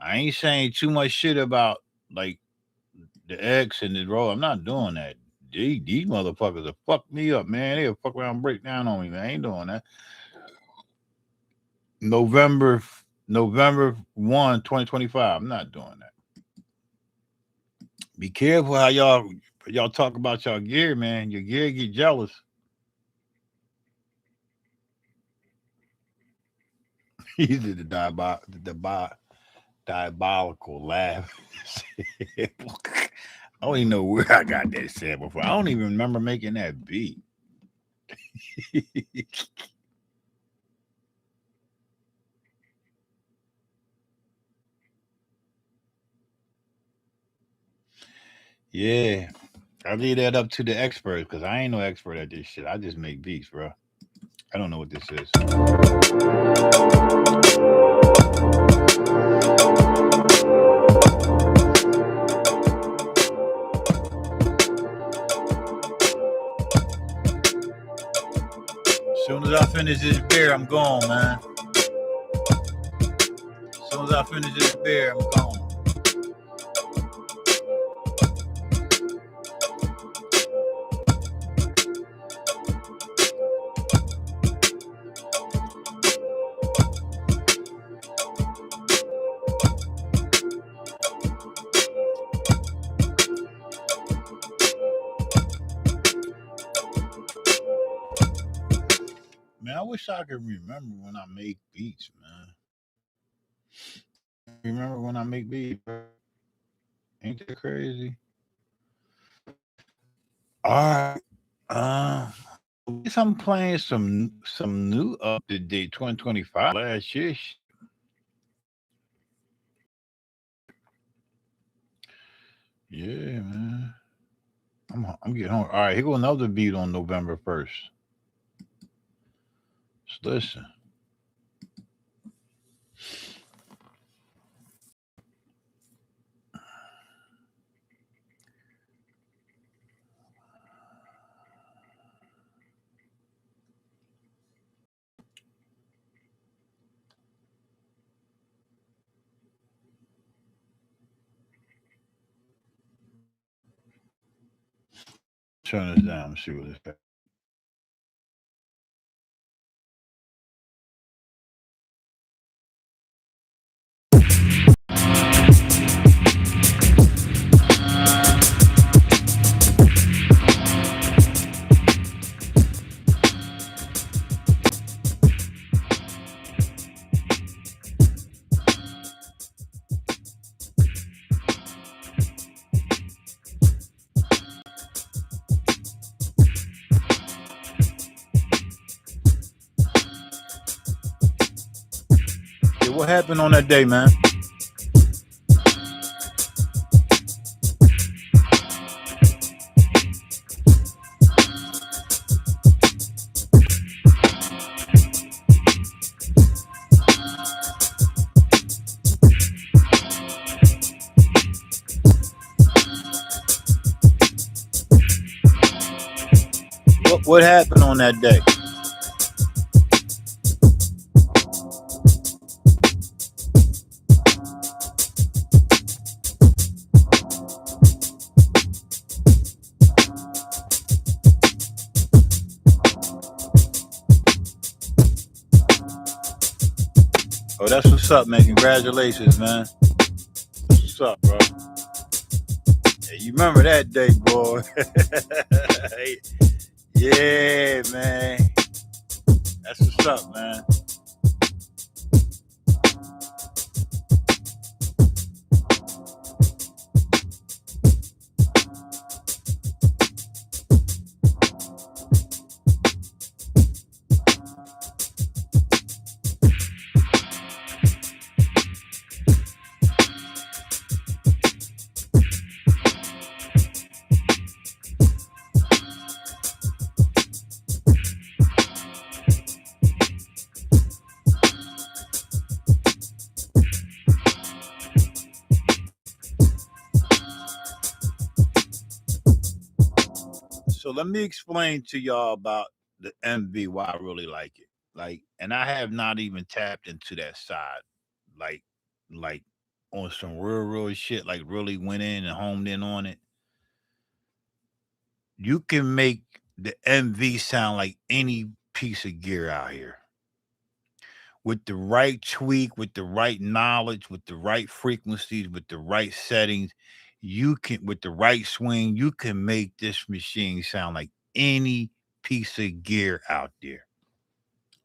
ain't saying too much shit about like the X and the roll. I'm not doing that. These motherfuckers will fuck me up, man. They'll fuck around and break down on me, man. I ain't doing that. November 1, 2025. I'm not doing that. Be careful how y'all talk about y'all gear, man. Your gear get jealous. He did the diabolical laugh. I don't even know where I got that sample from. I don't even remember making that beat. Yeah, I leave that up to the experts because I ain't no expert at this shit. I just make beats, bro. I don't know what this is. As soon as I finish this beer, I'm gone, man. As soon as I finish this beer, I'm gone. Man, I wish I could remember when I make beats, man. Remember when I make beats, bro? Ain't that crazy? All right. At least I'm playing some new up to date 2025 last year. Yeah, man. I'm getting home. All right, here go another beat on November 1st. Just listen. Turn this down and see what it's. What happened on that day, man? What happened on that day? Oh, that's what's up, man. Congratulations, man. That's what's up, bro. Hey, you remember that day, boy? Yeah, man. That's what's up, man. So let me explain to y'all about the MV, why I really like it. Like, and I have not even tapped into that side, like, like on some real shit. Like, really went in and homed in on it. You can make the MV sound like any piece of gear out here with the right tweak, with the right knowledge, with the right frequencies, with the right settings. You can, with the right swing, you can make this machine sound like any piece of gear out there.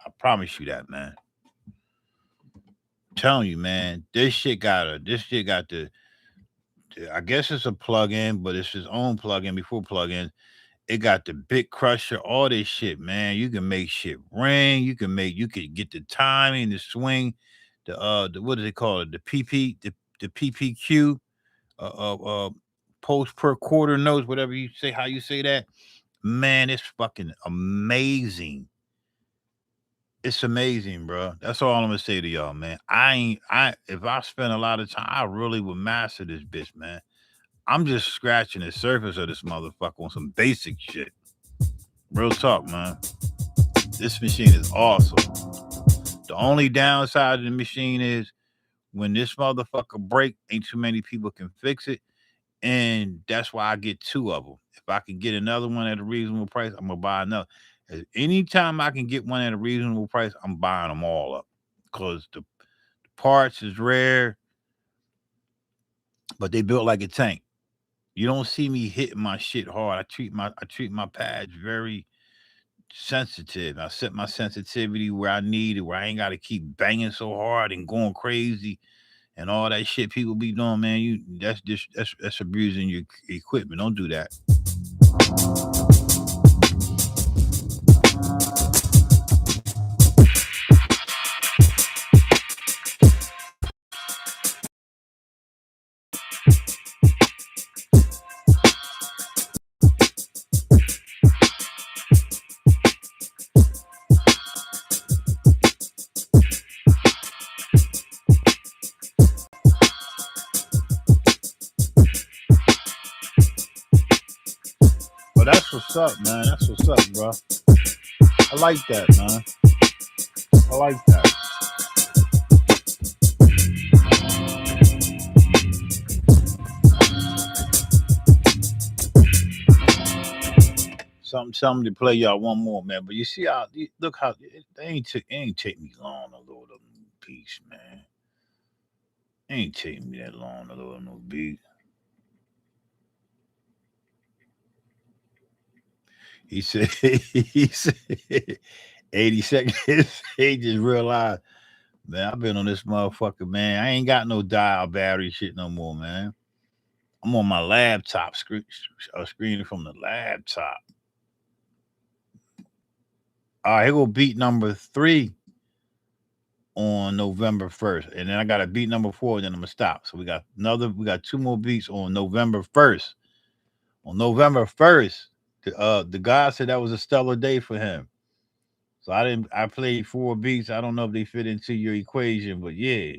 I promise you that, man. I'm telling you, man, this shit got the, I guess it's a plug-in, but it's his own plug-in before plug-in. It got the bit crusher, all this shit, man. You can make shit ring. You can get the timing, the swing, the what do they call it? The PPQ, post per quarter notes, whatever you say, how you say that. Man, it's fucking amazing. It's amazing, bro. That's all I'm gonna say to y'all, man. If I spend a lot of time, I really would master this bitch, man. I'm just scratching the surface of this motherfucker on some basic shit. Real talk, man. This machine is awesome. The only downside of the machine is when this motherfucker break, ain't too many people can fix it. And that's why I get two of them. If I can get another one at a reasonable price, I'm gonna buy another. Anytime I can get one at a reasonable price, I'm buying them all up. Because the parts is rare, but they built like a tank. You don't see me hitting my shit hard. I treat my pads very sensitive. I set my sensitivity where I need it, where I ain't got to keep banging so hard and going crazy and all that shit people be doing, man. That's abusing your equipment. Don't do that. But that's what's up, man. That's what's up, bro. I like that, man. I like that. Something to play y'all one more, man. But you see how look how it ain't take me long to load up no beats, man. It ain't taking me that long to load up no beats. He said 80 seconds. He just realized, man, I've been on this motherfucker, man. I ain't got no dial battery shit no more, man. I'm on my laptop screening from the laptop. All right, here go beat number 3 on November 1st. And then I got a beat number 4, and then I'm gonna stop. So we got 2 more beats on November 1st. On November 1st, the guy said that was a stellar day for him. So I played 4 beats. I don't know if they fit into your equation, but yeah.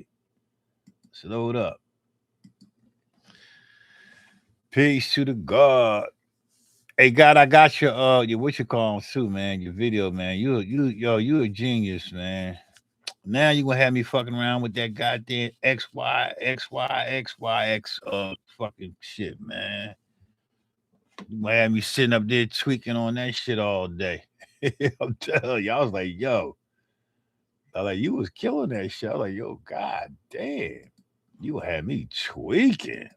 Let's load up. Peace to the God. Hey God, I got your what you call 'em too, man. Your video, man. You a genius, man. Now you gonna have me fucking around with that goddamn XY fucking shit, man. You gonna have me sitting up there tweaking on that shit all day. I'm telling you, I was like, yo, I like you was killing that shit. I was like, yo, god damn, you had me tweaking.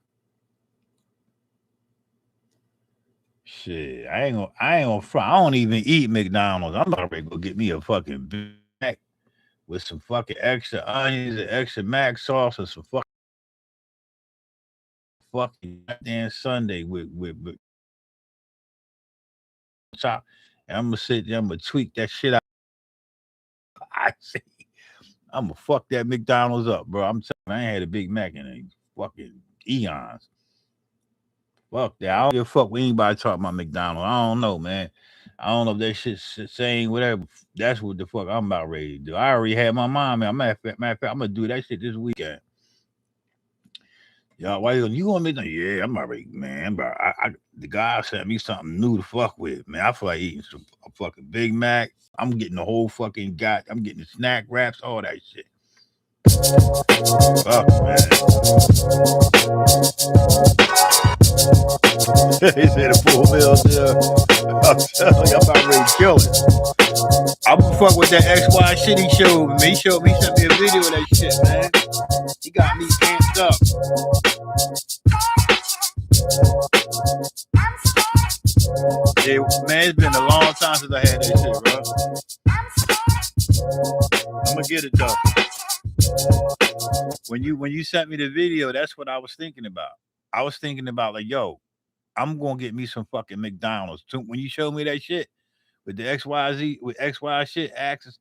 Shit, I ain't gonna front. I don't even eat McDonald's. I'm about ready to go get me a fucking Big Mac with some fucking extra onions and extra mac sauce and some fucking goddamn Sunday with chop. And I'm gonna sit there, I'm gonna tweak that shit out. I see. I'm gonna fuck that McDonald's up, bro. I'm telling you, I ain't had a Big Mac in fucking eons. Fuck that. I don't give a fuck with anybody talking about McDonald's. I don't know, man. I don't know if that shit's saying whatever. That's what the fuck I'm about ready to do. I already had my mind, man. Matter of fact, I'm gonna do that shit this weekend. Y'all, why you gonna make them? Yeah, I'm already, man. But the guy sent me something new to fuck with, man. I feel like eating a fucking Big Mac. I'm getting the whole fucking I'm getting the snack wraps, all that shit. Fuck, man. He said a full meal deal. I'm telling you, I'm about ready to kill it. I'm gonna fuck with that XY shit he showed me. He sent me a video of that shit, man. He got me amped up. Yeah, man, it's been a long time since I had that shit, bro. I'm gonna get it though. When you sent me the video, that's what I was thinking about. I was thinking about like, yo, I'm gonna get me some fucking McDonald's. When you showed me that shit with the XYZ with XY shit axis,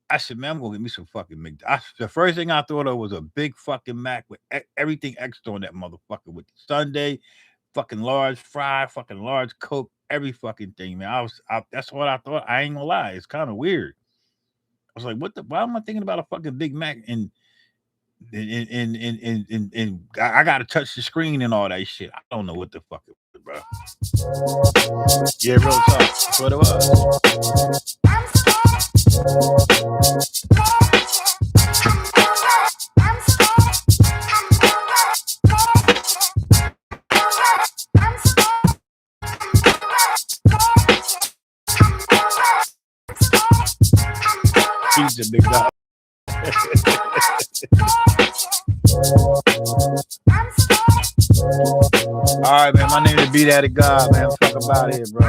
I said, man, I'm gonna get me some fucking McDonald's. The first thing I thought of was a big fucking Mac with everything extra on that motherfucker with the Sunday, fucking large fry, fucking large Coke, every fucking thing, man. That's what I thought. I ain't gonna lie, it's kind of weird. I was like, why am I thinking about a fucking Big Mac and I gotta touch the screen and all that shit. I don't know what the fuck it was, bro. Yeah, real talk. That's what it was. He's a big guy. All right, man. My name is Be That God, man. Fuck about here, bro.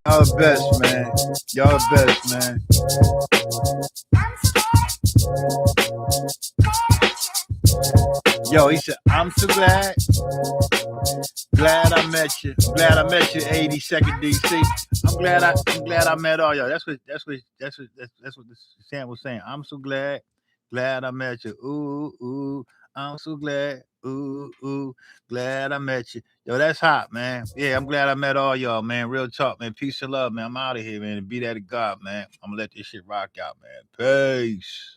Y'all the best, man. Y'all the best, man. Yo, he said, I'm so glad I met you. I'm glad I met you, 82nd DC. I'm glad I met all y'all. That's what the sample was saying. I'm so glad I met you. Ooh, I'm so glad. Ooh, glad I met you. Yo, that's hot, man. Yeah, I'm glad I met all y'all, man. Real talk, man. Peace and love, man. I'm out of here, man. Be that God, man. I'm gonna let this shit rock out, man. Peace.